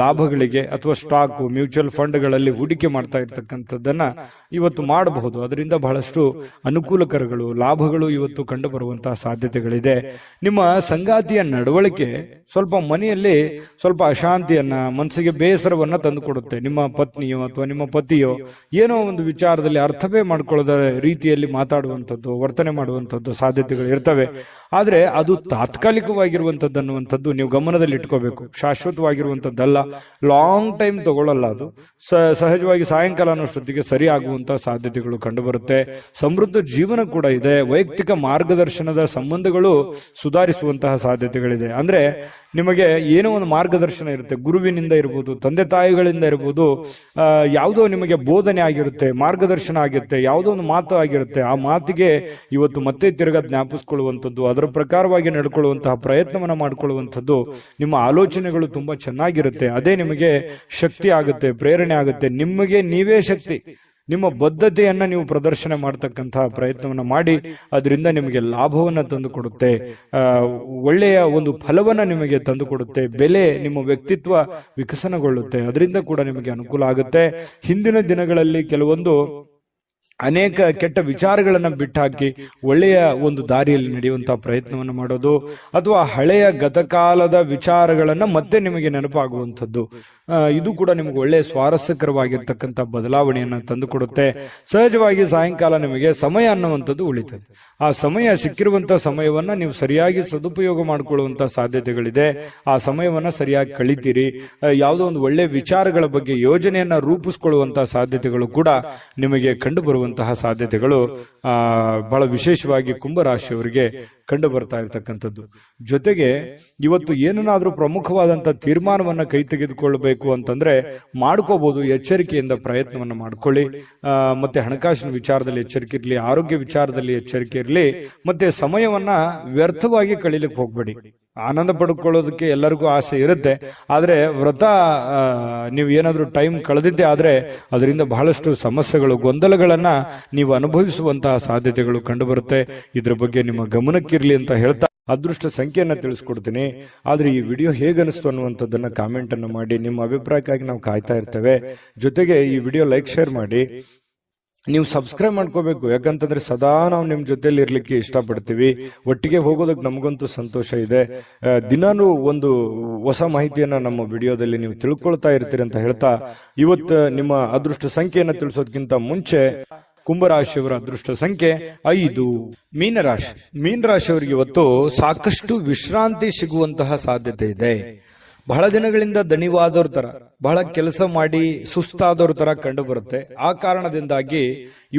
ಲಾಭಗಳಿಗೆ ಅಥವಾ ಸ್ಟಾಕ್, ಮ್ಯೂಚುವಲ್ ಫಂಡ್ಗಳಲ್ಲಿ ಹೂಡಿಕೆ ಮಾಡ್ತಾ ಇರ್ತಕ್ಕಂಥದ್ದನ್ನ ಇವತ್ತು ಮಾಡಬಹುದು. ಅದರಿಂದ ಬಹಳಷ್ಟು ಅನುಕೂಲಕರಗಳು, ಲಾಭಗಳು ಇವತ್ತು ಕಂಡು ಬರುವಂತಹ ಸಾಧ್ಯತೆಗಳಿದೆ. ನಿಮ್ಮ ಸಂಗಾತಿಯ ನಡವಳಿಕೆ ಸ್ವಲ್ಪ ಮನೆಯಲ್ಲಿ ಸ್ವಲ್ಪ ಅಶಾಂತಿಯನ್ನ, ಮನಸ್ಸಿಗೆ ಬೇಸರವನ್ನ ತಂದುಕೊಡುತ್ತೆ. ನಿಮ್ಮ ಪತ್ನಿಯೋ ಅಥವಾ ನಿಮ್ಮ ಪತಿಯೋ ಏನೋ ಒಂದು ವಿಚಾರದಲ್ಲಿ ಅರ್ಥವೇ ಮಾಡ್ಕೊಳ್ಳದ ರೀತಿಯಲ್ಲಿ ಮಾತಾಡುವಂಥದ್ದು, ವರ್ತನೆ ಮಾಡುವಂಥದ್ದು ಸಾಧ್ಯತೆಗಳು ಇರ್ತವೆ. ಆದ್ರೆ ಅದು ತಾತ್ಕಾಲಿಕವಾಗಿರುವಂಥದ್ದು ಅನ್ನುವಂಥದ್ದು ನೀವು ಗಮನದಲ್ಲಿ ಇಟ್ಕೋಬೇಕು. ಶಾಶ್ವತವಾಗಿರುವಂಥದ್ದಲ್ಲ, ಲಾಂಗ್ ಟೈಮ್ ತಗೊಳ್ಳಲ್ಲ. ಅದು ಸಹಜವಾಗಿ ಸಾಯಂಕಾಲ ಅನ್ನೋಷ್ಟೊತ್ತಿಗೆ ಸರಿ ಆಗುವಂತಹ ಸಾಧ್ಯತೆಗಳು ಕಂಡು ಬರುತ್ತೆ. ಸಮೃದ್ಧ ಜೀವನ ಕೂಡ ಇದೆ. ವೈಯಕ್ತಿಕ ಮಾರ್ಗದರ್ಶನದ ಸಂಬಂಧಗಳು ಸುಧಾರಿಸುವಂತಹ ಸಾಧ್ಯತೆಗಳಿದೆ. ಅಂದ್ರೆ ನಿಮಗೆ ಏನೋ ಒಂದು ಮಾರ್ಗದರ್ಶನ ಇರುತ್ತೆ, ಗುರುವಿನಿಂದ ಇರ್ಬೋದು, ತಂದೆ ತಾಯಿಗಳಿಂದ ಇರ್ಬೋದು, ಯಾವುದೋ ನಿಮಗೆ ಬೋಧನೆ ಆಗಿರುತ್ತೆ, ಮಾರ್ಗದರ್ಶನ ಆಗಿರುತ್ತೆ, ಯಾವುದೋ ಒಂದು ಮಾತು ಆಗಿರುತ್ತೆ. ಆ ಮಾತಿಗೆ ಇವತ್ತು ಮತ್ತೆ ತಿರುಗಾ ಜ್ಞಾಪಿಸ್ಕೊಳ್ಳುವಂಥದ್ದು, ಅದರ ಪ್ರಕಾರವಾಗಿ ನಡ್ಕೊಳ್ಳುವಂತಹ ಪ್ರಯತ್ನವನ್ನ ಮಾಡಿಕೊಳ್ಳುವಂಥದ್ದು, ನಿಮ್ಮ ಆಲೋಚನೆಗಳು ತುಂಬಾ ಚೆನ್ನಾಗಿರುತ್ತೆ. ಅದೇ ನಿಮಗೆ ಶಕ್ತಿ ಆಗುತ್ತೆ, ಪ್ರೇರಣೆ ಆಗುತ್ತೆ. ನಿಮಗೆ ನೀವೇ ಶಕ್ತಿ. ನಿಮ್ಮ ಬದ್ಧತೆಯನ್ನ ನೀವು ಪ್ರದರ್ಶನ ಮಾಡತಕ್ಕಂತಹ ಪ್ರಯತ್ನವನ್ನ ಮಾಡಿ. ಅದರಿಂದ ನಿಮಗೆ ಲಾಭವನ್ನ ತಂದುಕೊಡುತ್ತೆ, ಒಳ್ಳೆಯ ಒಂದು ಫಲವನ್ನ ನಿಮಗೆ ತಂದುಕೊಡುತ್ತೆ. ಬೆಲೆ, ನಿಮ್ಮ ವ್ಯಕ್ತಿತ್ವ ವಿಕಸನಗೊಳ್ಳುತ್ತೆ. ಅದರಿಂದ ಕೂಡ ನಿಮಗೆ ಅನುಕೂಲ ಆಗುತ್ತೆ. ಹಿಂದಿನ ದಿನಗಳಲ್ಲಿ ಕೆಲವೊಂದು ಅನೇಕ ಕೆಟ್ಟ ವಿಚಾರಗಳನ್ನ ಬಿಟ್ಟಾಕಿ ಒಳ್ಳೆಯ ಒಂದು ದಾರಿಯಲ್ಲಿ ನಡೆಯುವಂತಹ ಪ್ರಯತ್ನವನ್ನು ಮಾಡೋದು, ಅಥವಾ ಹಳೆಯ ಗತಕಾಲದ ವಿಚಾರಗಳನ್ನ ಮತ್ತೆ ನಿಮಗೆ ನೆನಪಾಗುವಂಥದ್ದು, ಇದು ಕೂಡ ನಿಮಗೆ ಒಳ್ಳೆಯ ಸ್ವಾರಸ್ಯಕರವಾಗಿರ್ತಕ್ಕಂಥ ಬದಲಾವಣೆಯನ್ನ ತಂದುಕೊಡುತ್ತೆ. ಸಹಜವಾಗಿ ಸಾಯಂಕಾಲ ನಿಮಗೆ ಸಮಯ ಅನ್ನುವಂಥದ್ದು ಉಳಿತದೆ. ಆ ಸಮಯ, ಸಿಕ್ಕಿರುವಂತಹ ಸಮಯವನ್ನ ನೀವು ಸರಿಯಾಗಿ ಸದುಪಯೋಗ ಮಾಡಿಕೊಳ್ಳುವಂತಹ ಸಾಧ್ಯತೆಗಳಿದೆ. ಆ ಸಮಯವನ್ನ ಸರಿಯಾಗಿ ಕಳಿತೀರಿ. ಯಾವುದೋ ಒಂದು ಒಳ್ಳೆಯ ವಿಚಾರಗಳ ಬಗ್ಗೆ ಯೋಜನೆಯನ್ನ ರೂಪಿಸಿಕೊಳ್ಳುವಂತಹ ಸಾಧ್ಯತೆಗಳು ಕೂಡ ನಿಮಗೆ ಕಂಡು ಬರುವಂತಹ ಸಾಧ್ಯತೆಗಳು ಬಹಳ ವಿಶೇಷವಾಗಿ ಕುಂಭರಾಶಿಯವರಿಗೆ ಕಂಡು ಬರ್ತಾ ಇರತಕ್ಕಂಥದ್ದು. ಜೊತೆಗೆ ಇವತ್ತು ಏನನ್ನಾದ್ರೂ ಪ್ರಮುಖವಾದಂತಹ ತೀರ್ಮಾನವನ್ನ ಕೈ ತೆಗೆದುಕೊಳ್ಳಬೇಕು ಅಂತಂದ್ರೆ ಮಾಡ್ಕೋಬಹುದು. ಎಚ್ಚರಿಕೆಯಿಂದ ಪ್ರಯತ್ನವನ್ನ ಮಾಡ್ಕೊಳ್ಳಿ. ಮತ್ತೆ ಹಣಕಾಸಿನ ವಿಚಾರದಲ್ಲಿ ಎಚ್ಚರಿಕೆ ಇರಲಿ, ಆರೋಗ್ಯ ವಿಚಾರದಲ್ಲಿ ಎಚ್ಚರಿಕೆ ಇರಲಿ. ಮತ್ತೆ ಸಮಯವನ್ನ ವ್ಯರ್ಥವಾಗಿ ಕಳೀಲಿಕ್ಕೆ ಹೋಗ್ಬೇಡಿ. ಆನಂದ ಪಡ್ಕೊಳ್ಳೋದಕ್ಕೆ ಎಲ್ಲರಿಗೂ ಆಸೆ ಇರುತ್ತೆ. ಆದ್ರೆ ವ್ರತ ನೀವು ಏನಾದ್ರೂ ಟೈಮ್ ಕಳೆದಿದ್ದೆ ಆದ್ರೆ ಅದರಿಂದ ಬಹಳಷ್ಟು ಸಮಸ್ಯೆಗಳು, ಗೊಂದಲಗಳನ್ನ ನೀವು ಅನುಭವಿಸುವಂತಹ ಸಾಧ್ಯತೆಗಳು ಕಂಡು ಬರುತ್ತೆ. ಇದ್ರ ಬಗ್ಗೆ ನಿಮ್ಮ ಗಮನಕ್ಕಿರ್ಲಿ ಅಂತ ಹೇಳ್ತಾ ಅದೃಷ್ಟ ಸಂಖ್ಯೆಯನ್ನ ತಿಳಿಸ್ಕೊಡ್ತೀನಿ. ಆದ್ರೆ ಈ ವಿಡಿಯೋ ಹೇಗನಿಸ್ತು ಅನ್ನುವಂಥದ್ದನ್ನ ಕಾಮೆಂಟ್ ಅನ್ನು ಮಾಡಿ. ನಿಮ್ಮ ಅಭಿಪ್ರಾಯಕ್ಕಾಗಿ ನಾವು ಕಾಯ್ತಾ ಇರ್ತೇವೆ. ಜೊತೆಗೆ ಈ ವಿಡಿಯೋ ಲೈಕ್, ಶೇರ್ ಮಾಡಿ. ನೀವು ಸಬ್ಸ್ಕ್ರೈಬ್ ಮಾಡ್ಕೋಬೇಕು. ಯಾಕಂತಂದ್ರೆ ಸದಾ ನಾವು ನಿಮ್ ಜೊತೆಲಿ ಇರ್ಲಿಕ್ಕೆ ಇಷ್ಟಪಡ್ತೀವಿ. ಒಟ್ಟಿಗೆ ಹೋಗೋದಕ್ಕೆ ನಮಗಂತೂ ಸಂತೋಷ ಇದೆ. ದಿನಾನು ಒಂದು ಹೊಸ ಮಾಹಿತಿಯನ್ನ ನಮ್ಮ ವಿಡಿಯೋದಲ್ಲಿ ನೀವು ತಿಳ್ಕೊಳ್ತಾ ಇರ್ತೀರಿ ಅಂತ ಹೇಳ್ತಾ, ಇವತ್ತು ನಿಮ್ಮ ಅದೃಷ್ಟ ಸಂಖ್ಯೆಯನ್ನ ತಿಳಿಸೋದಕ್ಕಿಂತ ಮುಂಚೆ ಕುಂಭರಾಶಿಯವರ ಅದೃಷ್ಟ ಸಂಖ್ಯೆ 5. ಮೀನರಾಶಿ. ಮೀನರಾಶಿಯವರಿಗೆ ಇವತ್ತು ಸಾಕಷ್ಟು ವಿಶ್ರಾಂತಿ ಸಿಗುವಂತಹ ಸಾಧ್ಯತೆ ಇದೆ. ಬಹಳ ದಿನಗಳಿಂದ ದಣಿವಾದವ್ರ ತರ, ಬಹಳ ಕೆಲಸ ಮಾಡಿ ಸುಸ್ತಾದವ್ರ ತರ ಕಂಡು ಬರುತ್ತೆ. ಆ ಕಾರಣದಿಂದಾಗಿ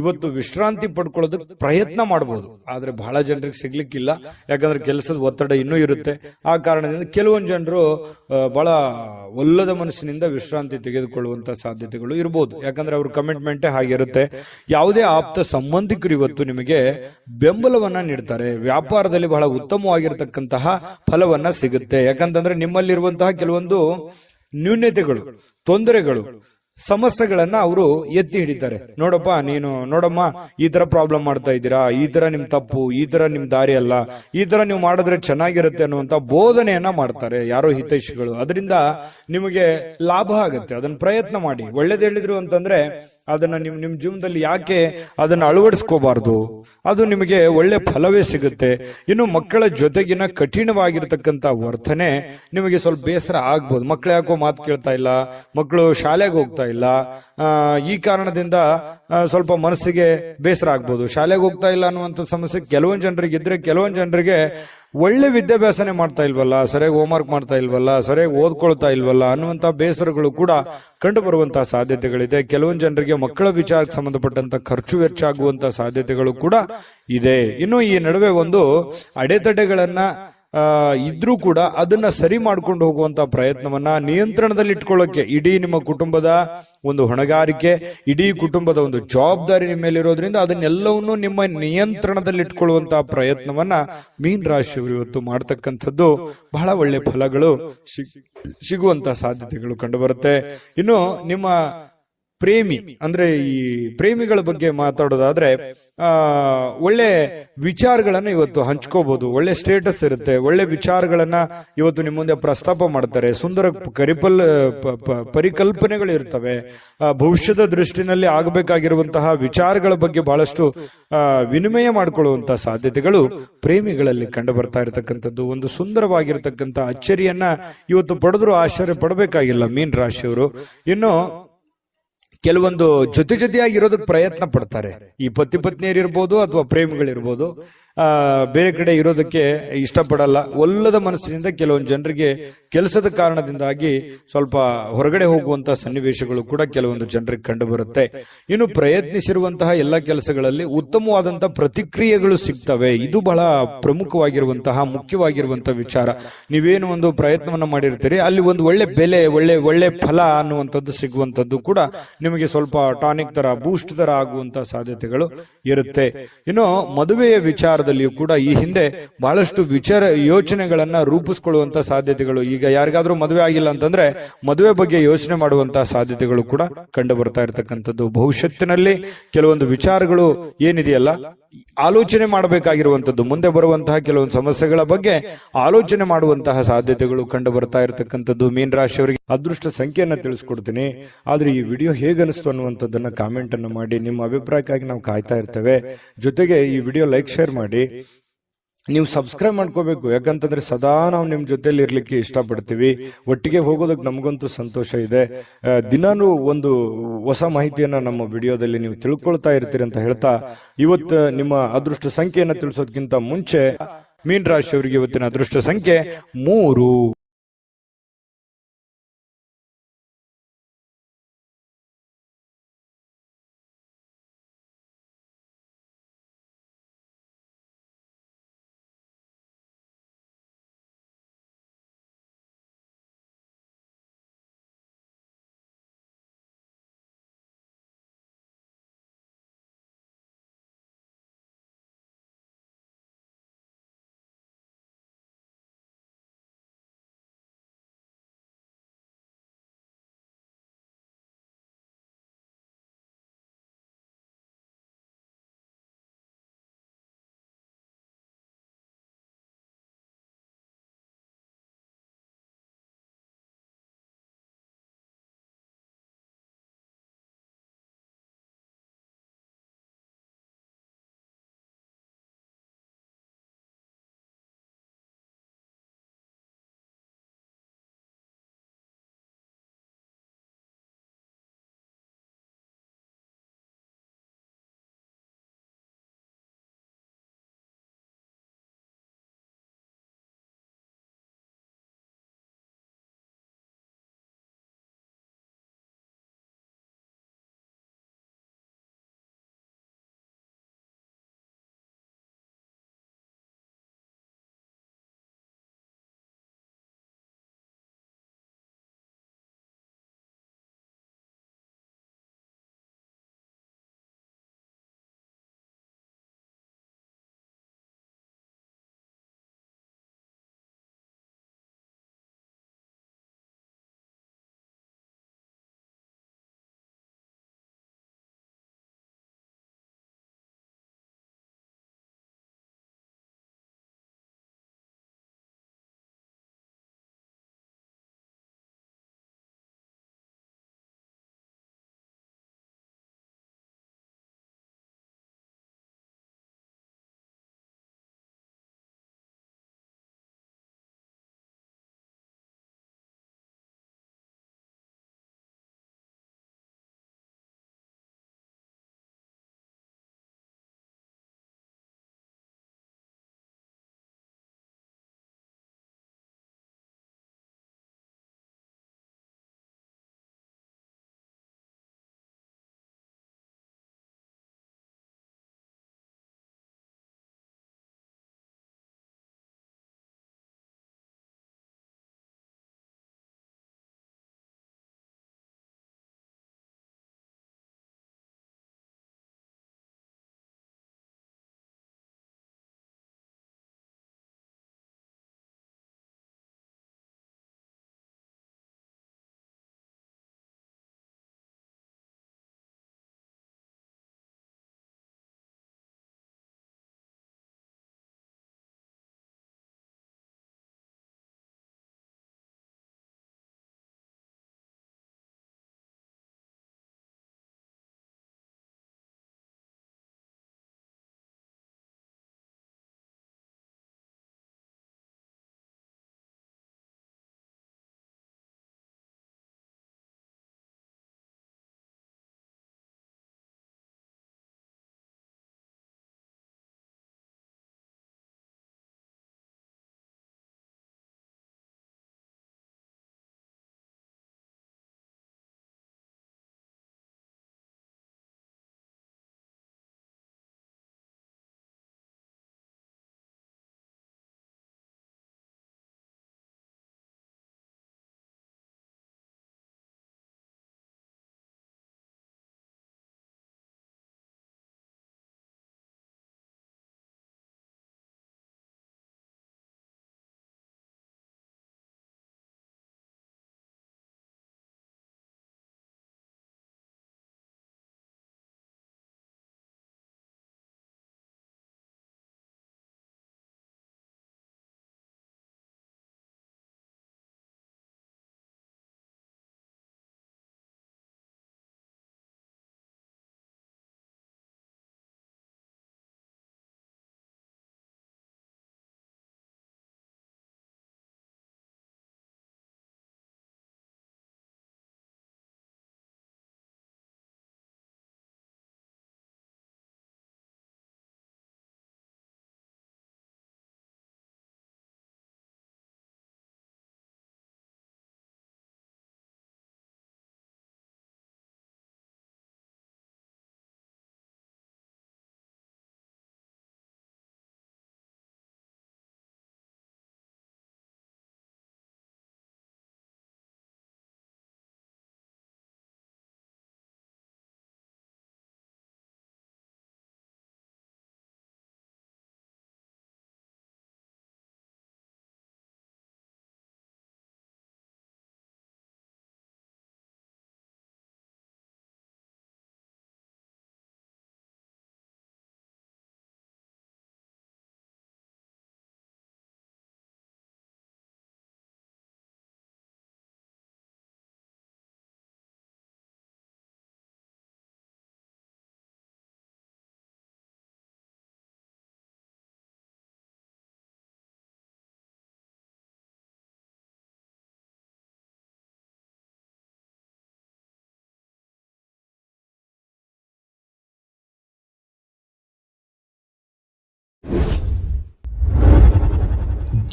ಇವತ್ತು ವಿಶ್ರಾಂತಿ ಪಡ್ಕೊಳ್ಳೋದಕ್ಕೆ ಪ್ರಯತ್ನ ಮಾಡಬಹುದು. ಆದ್ರೆ ಬಹಳ ಜನರಿಗೆ ಸಿಗ್ಲಿಕ್ಕಿಲ್ಲ. ಯಾಕಂದ್ರೆ ಕೆಲಸದ ಒತ್ತಡ ಇನ್ನೂ ಇರುತ್ತೆ. ಆ ಕಾರಣದಿಂದ ಕೆಲವೊಂದು ಜನರು ಬಹಳ ಒಲ್ಲದ ಮನಸ್ಸಿನಿಂದ ವಿಶ್ರಾಂತಿ ತೆಗೆದುಕೊಳ್ಳುವಂತ ಸಾಧ್ಯತೆಗಳು ಇರಬಹುದು. ಯಾಕಂದ್ರೆ ಅವ್ರ ಕಮಿಟ್ಮೆಂಟೇ ಹಾಗಿರುತ್ತೆ. ಯಾವುದೇ ಆಪ್ತ ಸಂಬಂಧಿಕರು ಇವತ್ತು ನಿಮಗೆ ಬೆಂಬಲವನ್ನ ನೀಡ್ತಾರೆ. ವ್ಯಾಪಾರದಲ್ಲಿ ಬಹಳ ಉತ್ತಮವಾಗಿರತಕ್ಕಂತಹ ಫಲವನ್ನ ಸಿಗುತ್ತೆ. ಯಾಕಂತಂದ್ರೆ ನಿಮ್ಮಲ್ಲಿರುವಂತಹ ಕೆಲವೊಂದು ನ್ಯೂನ್ಯತೆಗಳು, ತೊಂದರೆಗಳು, ಸಮಸ್ಯೆಗಳನ್ನ ಅವರು ಎತ್ತಿ ಹಿಡಿತಾರೆ. ನೋಡಮ್ಮ ಈ ತರ ಪ್ರಾಬ್ಲಮ್ ಮಾಡ್ತಾ ಇದ್ದೀರಾ, ಈ ತರ ನಿಮ್ ತಪ್ಪು, ಈ ತರ ನಿಮ್ ದಾರಿ ಅಲ್ಲ, ಈ ತರ ನೀವು ಮಾಡಿದ್ರೆ ಚೆನ್ನಾಗಿರುತ್ತೆ ಅನ್ನುವಂತ ಬೋಧನೆಯನ್ನ ಮಾಡ್ತಾರೆ ಯಾರೋ ಹಿತೈಷಿಗಳು. ಅದರಿಂದ ನಿಮಗೆ ಲಾಭ ಆಗುತ್ತೆ. ಅದನ್ನ ಪ್ರಯತ್ನ ಮಾಡಿ. ಒಳ್ಳೇದು ಹೇಳಿದ್ರು ಅಂತಂದ್ರೆ ಅದನ್ನ ನಿಮ್ ಜೀವನದಲ್ಲಿ ಯಾಕೆ ಅದನ್ನ ಅಳವಡಿಸ್ಕೋಬಾರ್ದು? ಅದು ನಿಮಗೆ ಒಳ್ಳೆ ಫಲವೇ ಸಿಗುತ್ತೆ. ಇನ್ನು ಮಕ್ಕಳ ಜೊತೆಗಿನ ಕಠಿಣವಾಗಿರ್ತಕ್ಕಂಥ ವರ್ತನೆ ನಿಮಗೆ ಸ್ವಲ್ಪ ಬೇಸರ ಆಗ್ಬೋದು. ಮಕ್ಕಳು ಯಾಕೋ ಮಾತು ಕೇಳ್ತಾ ಇಲ್ಲ, ಮಕ್ಕಳು ಶಾಲೆಗೆ ಹೋಗ್ತಾ ಇಲ್ಲ, ಈ ಕಾರಣದಿಂದ ಸ್ವಲ್ಪ ಮನಸ್ಸಿಗೆ ಬೇಸರ ಆಗ್ಬೋದು. ಶಾಲೆಗೆ ಹೋಗ್ತಾ ಇಲ್ಲ ಅನ್ನುವಂಥ ಸಮಸ್ಯೆ ಕೆಲವೊಂದು ಜನರಿಗೆ ಇದ್ರೆ, ಕೆಲವೊಂದು ಜನರಿಗೆ ಒಳ್ಳೆ ವಿದ್ಯಾಭ್ಯಾಸನೆ ಮಾಡ್ತಾ ಇಲ್ವಲ್ಲ, ಸರಿಯಾಗಿ ಹೋಮ್ವರ್ಕ್ ಮಾಡ್ತಾ ಇಲ್ವಲ್ಲ, ಸರಿಯಾಗಿ ಓದ್ಕೊಳ್ತಾ ಇಲ್ವಲ್ಲ ಅನ್ನುವಂತ ಬೇಸರಗಳು ಕೂಡ ಕಂಡು ಬರುವಂತಹ ಸಾಧ್ಯತೆಗಳಿದೆ. ಕೆಲವೊಂದು ಜನರಿಗೆ ಮಕ್ಕಳ ವಿಚಾರಕ್ಕೆ ಸಂಬಂಧಪಟ್ಟಂತ ಖರ್ಚು ವೆಚ್ಚ ಆಗುವಂತಹ ಸಾಧ್ಯತೆಗಳು ಕೂಡ ಇದೆ. ಇನ್ನು ಈ ನಡುವೆ ಒಂದು ಅಡೆತಡೆಗಳನ್ನ ಇದ್ರೂ ಕೂಡ ಅದನ್ನ ಸರಿ ಮಾಡ್ಕೊಂಡು ಹೋಗುವಂತ ಪ್ರಯತ್ನವನ್ನ ನಿಯಂತ್ರಣದಲ್ಲಿ ಇಟ್ಕೊಳ್ಳೋಕೆ ಇಡೀ ನಿಮ್ಮ ಕುಟುಂಬದ ಒಂದು ಹೊಣೆಗಾರಿಕೆ, ಇಡೀ ಕುಟುಂಬದ ಒಂದು ಜವಾಬ್ದಾರಿ ನಿಮ್ಮ ಮೇಲಿರೋದ್ರಿಂದ ಅದನ್ನೆಲ್ಲವನ್ನೂ ನಿಮ್ಮ ನಿಯಂತ್ರಣದಲ್ಲಿ ಇಟ್ಕೊಳ್ಳುವಂತಹ ಪ್ರಯತ್ನವನ್ನ ಮೀನ ರಾಶಿಯವರು ಇವತ್ತು ಮಾಡ್ತಕ್ಕಂಥದ್ದು ಬಹಳ ಒಳ್ಳೆ ಫಲಗಳು ಸಿಗುವಂತಹ ಸಾಧ್ಯತೆಗಳು ಕಂಡು ಬರುತ್ತೆ. ಇನ್ನು ನಿಮ್ಮ ಪ್ರೇಮಿ ಅಂದ್ರೆ ಈ ಪ್ರೇಮಿಗಳ ಬಗ್ಗೆ ಮಾತಾಡೋದಾದ್ರೆ ಒಳ್ಳೆ ವಿಚಾರಗಳನ್ನ ಇವತ್ತು ಹಂಚ್ಕೋಬಹುದು. ಒಳ್ಳೆ ಸ್ಟೇಟಸ್ ಇರುತ್ತೆ, ಒಳ್ಳೆ ವಿಚಾರಗಳನ್ನ ಇವತ್ತು ನಿಮ್ಮ ಮುಂದೆ ಪ್ರಸ್ತಾಪ ಮಾಡ್ತಾರೆ. ಸುಂದರ ಪರಿಕಲ್ಪನೆಗಳು ಇರ್ತವೆ. ಭವಿಷ್ಯದ ದೃಷ್ಟಿನಲ್ಲಿ ಆಗಬೇಕಾಗಿರುವಂತಹ ವಿಚಾರಗಳ ಬಗ್ಗೆ ಬಹಳಷ್ಟು ವಿನಿಮಯ ಮಾಡಿಕೊಳ್ಳುವಂತಹ ಸಾಧ್ಯತೆಗಳು ಪ್ರೇಮಿಗಳಲ್ಲಿ ಕಂಡು ಬರ್ತಾ ಇರತಕ್ಕಂಥದ್ದು. ಒಂದು ಸುಂದರವಾಗಿರ್ತಕ್ಕಂಥ ಅಚ್ಚರಿಯನ್ನ ಇವತ್ತು ಪಡೆದ್ರು ಆಶ್ಚರ್ಯ ಪಡಬೇಕಾಗಿಲ್ಲ ಮೀನ ರಾಶಿಯವರು. ಇನ್ನು ಕೆಲವೊಂದು ಜೊತೆಯಾಗಿ ಇರೋದಕ್ಕೆ ಪ್ರಯತ್ನ ಪಡ್ತಾರೆ. ಈ ಪತಿ ಪತ್ನಿಯರಿರ್ಬೋದು ಅಥವಾ ಪ್ರೇಮಿಗಳಿರ್ಬೋದು, ಬೇರೆ ಕಡೆ ಇರೋದಕ್ಕೆ ಇಷ್ಟಪಡಲ್ಲ. ಒಲ್ಲದ ಮನಸ್ಸಿನಿಂದ ಕೆಲವೊಂದು ಜನರಿಗೆ ಕೆಲಸದ ಕಾರಣದಿಂದಾಗಿ ಸ್ವಲ್ಪ ಹೊರಗಡೆ ಹೋಗುವಂತಹ ಸನ್ನಿವೇಶಗಳು ಕೂಡ ಕೆಲವೊಂದು ಜನರಿಗೆ ಕಂಡು ಬರುತ್ತೆ. ಇನ್ನು ಪ್ರಯತ್ನಿಸಿರುವಂತಹ ಎಲ್ಲ ಕೆಲಸಗಳಲ್ಲಿ ಉತ್ತಮವಾದಂತಹ ಪ್ರತಿಕ್ರಿಯೆಗಳು ಸಿಗ್ತವೆ. ಇದು ಬಹಳ ಪ್ರಮುಖವಾಗಿರುವಂತಹ ಮುಖ್ಯವಾಗಿರುವಂತಹ ವಿಚಾರ. ನೀವೇನು ಒಂದು ಪ್ರಯತ್ನವನ್ನ ಮಾಡಿರ್ತೀರಿ, ಅಲ್ಲಿ ಒಂದು ಒಳ್ಳೆ ಬೆಲೆ, ಒಳ್ಳೆ ಫಲ ಅನ್ನುವಂಥದ್ದು ಸಿಗುವಂತದ್ದು ಕೂಡ ನಿಮಗೆ ಸ್ವಲ್ಪ ಟಾನಿಕ್ ತರ, ಬೂಸ್ಟ್ ತರ ಆಗುವಂತಹ ಸಾಧ್ಯತೆಗಳು ಇರುತ್ತೆ. ಇನ್ನು ಮದುವೆಯ ವಿಚಾರದಲ್ಲಿಯೂ ಕೂಡ ಈ ಹಿಂದೆ ಬಹಳಷ್ಟು ಯೋಚನೆಗಳನ್ನ ರೂಪಿಸಿಕೊಳ್ಳುವಂತ ಸಾಧ್ಯತೆಗಳು, ಈಗ ಯಾರಿಗಾದ್ರೂ ಮದುವೆ ಆಗಿಲ್ಲ ಅಂತಂದ್ರೆ ಮದುವೆ ಬಗ್ಗೆ ಯೋಚನೆ ಮಾಡುವಂತಹ ಸಾಧ್ಯತೆಗಳು ಕೂಡ ಕಂಡು ಬರ್ತಾ ಇರತಕ್ಕಂಥದ್ದು. ಭವಿಷ್ಯತ್ತಿನಲ್ಲಿ ಕೆಲವೊಂದು ವಿಚಾರಗಳು ಏನಿದೆಯಲ್ಲ, ಆಲೋಚನೆ ಮಾಡಬೇಕಾಗಿರುವಂತದ್ದು, ಮುಂದೆ ಬರುವಂತಹ ಕೆಲವೊಂದು ಸಮಸ್ಯೆಗಳ ಬಗ್ಗೆ ಆಲೋಚನೆ ಮಾಡುವಂತಹ ಸಾಧ್ಯತೆಗಳು ಕಂಡು ಬರ್ತಾ ಇರತಕ್ಕಂಥದ್ದು. ಮೀನ ರಾಶಿಯವರಿಗೆ ಅದೃಷ್ಟ ಸಂಖ್ಯೆಯನ್ನ ತಿಳಿಸ್ಕೊಡ್ತೀನಿ. ಆದ್ರೆ ಈ ವಿಡಿಯೋ ಹೇಗನಿಸ್ತು ಅನ್ನುವಂಥದ್ದನ್ನ ಕಾಮೆಂಟ್ ಅನ್ನು ಮಾಡಿ. ನಿಮ್ಮ ಅಭಿಪ್ರಾಯಕ್ಕಾಗಿ ನಾವು ಕಾಯ್ತಾ ಇರ್ತೇವೆ. ಜೊತೆಗೆ ಈ ವಿಡಿಯೋ ಲೈಕ್, ಶೇರ್ ಮಾಡಿ. ನೀವು ಸಬ್ಸ್ಕ್ರೈಬ್ ಮಾಡ್ಕೋಬೇಕು, ಯಾಕಂತಂದ್ರೆ ಸದಾ ನಾವು ನಿಮ್ ಜೊತೆಲಿ ಇರ್ಲಿಕ್ಕೆ ಇಷ್ಟಪಡ್ತೀವಿ. ಒಟ್ಟಿಗೆ ಹೋಗೋದಕ್ಕೆ ನಮಗಂತೂ ಸಂತೋಷ ಇದೆ. ದಿನಾನು ಒಂದು ಹೊಸ ಮಾಹಿತಿಯನ್ನ ನಮ್ಮ ವಿಡಿಯೋದಲ್ಲಿ ನೀವು ತಿಳ್ಕೊಳ್ತಾ ಇರ್ತೀರಿ ಅಂತ ಹೇಳ್ತಾ, ಇವತ್ತು ನಿಮ್ಮ ಅದೃಷ್ಟ ಸಂಖ್ಯೆಯನ್ನ ತಿಳಿಸೋದಕ್ಕಿಂತ ಮುಂಚೆ ಮೀನ ರಾಶಿಯವರಿಗೆ ಇವತ್ತಿನ ಅದೃಷ್ಟ ಸಂಖ್ಯೆ 3.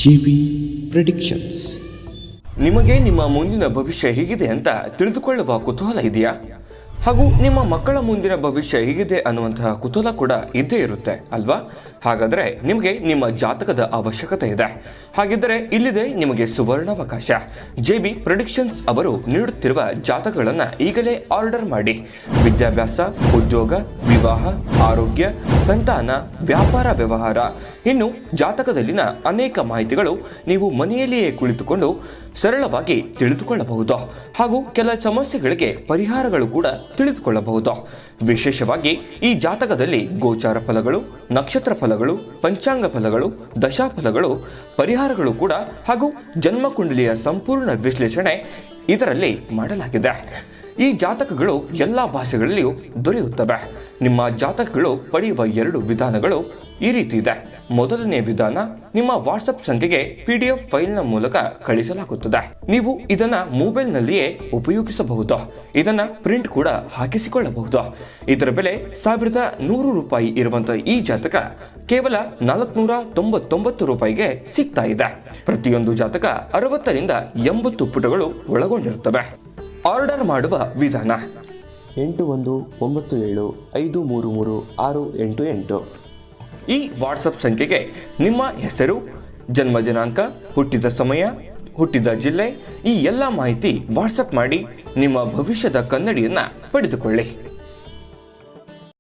JB predictions. ನಿಮಗೆ ನಿಮ್ಮ ಮುಂದಿನ ಭವಿಷ್ಯ ಹೇಗಿದೆ ಅಂತ ತಿಳಿದುಕೊಳ್ಳುವ ಕುತೂಹಲ ಇದೆಯಾ? ಹಾಗೂ ನಿಮ್ಮ ಮಕ್ಕಳ ಮುಂದಿನ ಭವಿಷ್ಯ ಹೇಗಿದೆ ಅನ್ನುವಂತಹ ಕುತೂಹಲ ಕೂಡ ಇದ್ದೇ ಇರುತ್ತೆ ಅಲ್ವಾ? ಹಾಗಾದರೆ ನಿಮಗೆ ನಿಮ್ಮ ಜಾತಕದ ಅವಶ್ಯಕತೆ ಇದೆ. ಹಾಗಿದ್ದರೆ ಇಲ್ಲಿದೆ ನಿಮಗೆ ಸುವರ್ಣಾವಕಾಶ. JB ಪ್ರೆಡಿಕ್ಷನ್ಸ್ ಅವರು ನೀಡುತ್ತಿರುವ ಜಾತಕಗಳನ್ನು ಈಗಲೇ ಆರ್ಡರ್ ಮಾಡಿ. ವಿದ್ಯಾಭ್ಯಾಸ, ಉದ್ಯೋಗ, ವಿವಾಹ, ಆರೋಗ್ಯ, ಸಂತಾನ, ವ್ಯಾಪಾರ ವ್ಯವಹಾರ, ಇನ್ನು ಜಾತಕದಲ್ಲಿನ ಅನೇಕ ಮಾಹಿತಿಗಳು ನೀವು ಮನೆಯಲ್ಲಿಯೇ ಕುಳಿತುಕೊಂಡು ಸರಳವಾಗಿ ತಿಳಿದುಕೊಳ್ಳಬಹುದು. ಹಾಗೂ ಕೆಲ ಸಮಸ್ಯೆಗಳಿಗೆ ಪರಿಹಾರಗಳು ಕೂಡ ತಿಳಿದುಕೊಳ್ಳಬಹುದು. ವಿಶೇಷವಾಗಿ ಈ ಜಾತಕದಲ್ಲಿ ಗೋಚಾರ ಫಲಗಳು, ನಕ್ಷತ್ರ ಫಲಗಳು, ಪಂಚಾಂಗ ಫಲಗಳು, ದಶಾಫಲಗಳು, ಪರಿಹಾರಗಳು ಕೂಡ ಹಾಗೂ ಜನ್ಮಕುಂಡಲಿಯ ಸಂಪೂರ್ಣ ವಿಶ್ಲೇಷಣೆ ಇದರಲ್ಲಿ ಮಾಡಲಾಗಿದೆ. ಈ ಜಾತಕಗಳು ಎಲ್ಲ ಭಾಷೆಗಳಲ್ಲಿಯೂ ದೊರೆಯುತ್ತವೆ. ನಿಮ್ಮ ಜಾತಕಗಳು ಪಡೆಯುವ 2 ವಿಧಾನಗಳು ಈ ರೀತಿ ಇದೆ. ಮೊದಲನೇ ವಿಧಾನ, ನಿಮ್ಮ ವಾಟ್ಸಪ್ ಸಂಖ್ಯೆಗೆ PDF ಫೈಲ್ನ ಮೂಲಕ ಕಳಿಸಲಾಗುತ್ತದೆ. ನೀವು ಇದನ್ನ ಮೊಬೈಲ್ನಲ್ಲಿಯೇ ಉಪಯೋಗಿಸಬಹುದು. ಇದನ್ನ ಪ್ರಿಂಟ್ ಕೂಡ ಹಾಕಿಸಿಕೊಳ್ಳಬಹುದು. ಇದರ ಬೆಲೆ 1100 ರೂಪಾಯಿ ಇರುವಂತಹ ಈ ಜಾತಕ ಕೇವಲ 499 ರೂಪಾಯಿಗೆ ಸಿಗ್ತಾ ಇದೆ. ಪ್ರತಿಯೊಂದು ಜಾತಕ 60 ರಿಂದ 80 ಪುಟಗಳು ಒಳಗೊಂಡಿರುತ್ತವೆ. ಆರ್ಡರ್ ಮಾಡುವ ವಿಧಾನ: 8197533688. ಈ ವಾಟ್ಸಪ್ ಸಂಖ್ಯೆಗೆ ನಿಮ್ಮ ಹೆಸರು, ಜನ್ಮ ದಿನಾಂಕ, ಹುಟ್ಟಿದ ಸಮಯ, ಹುಟ್ಟಿದ ಜಿಲ್ಲೆ, ಈ ಎಲ್ಲ ಮಾಹಿತಿ ವಾಟ್ಸಪ್ ಮಾಡಿ ನಿಮ್ಮ ಭವಿಷ್ಯದ ಕನ್ನಡಿಯನ್ನು ಪಡೆದುಕೊಳ್ಳಿ.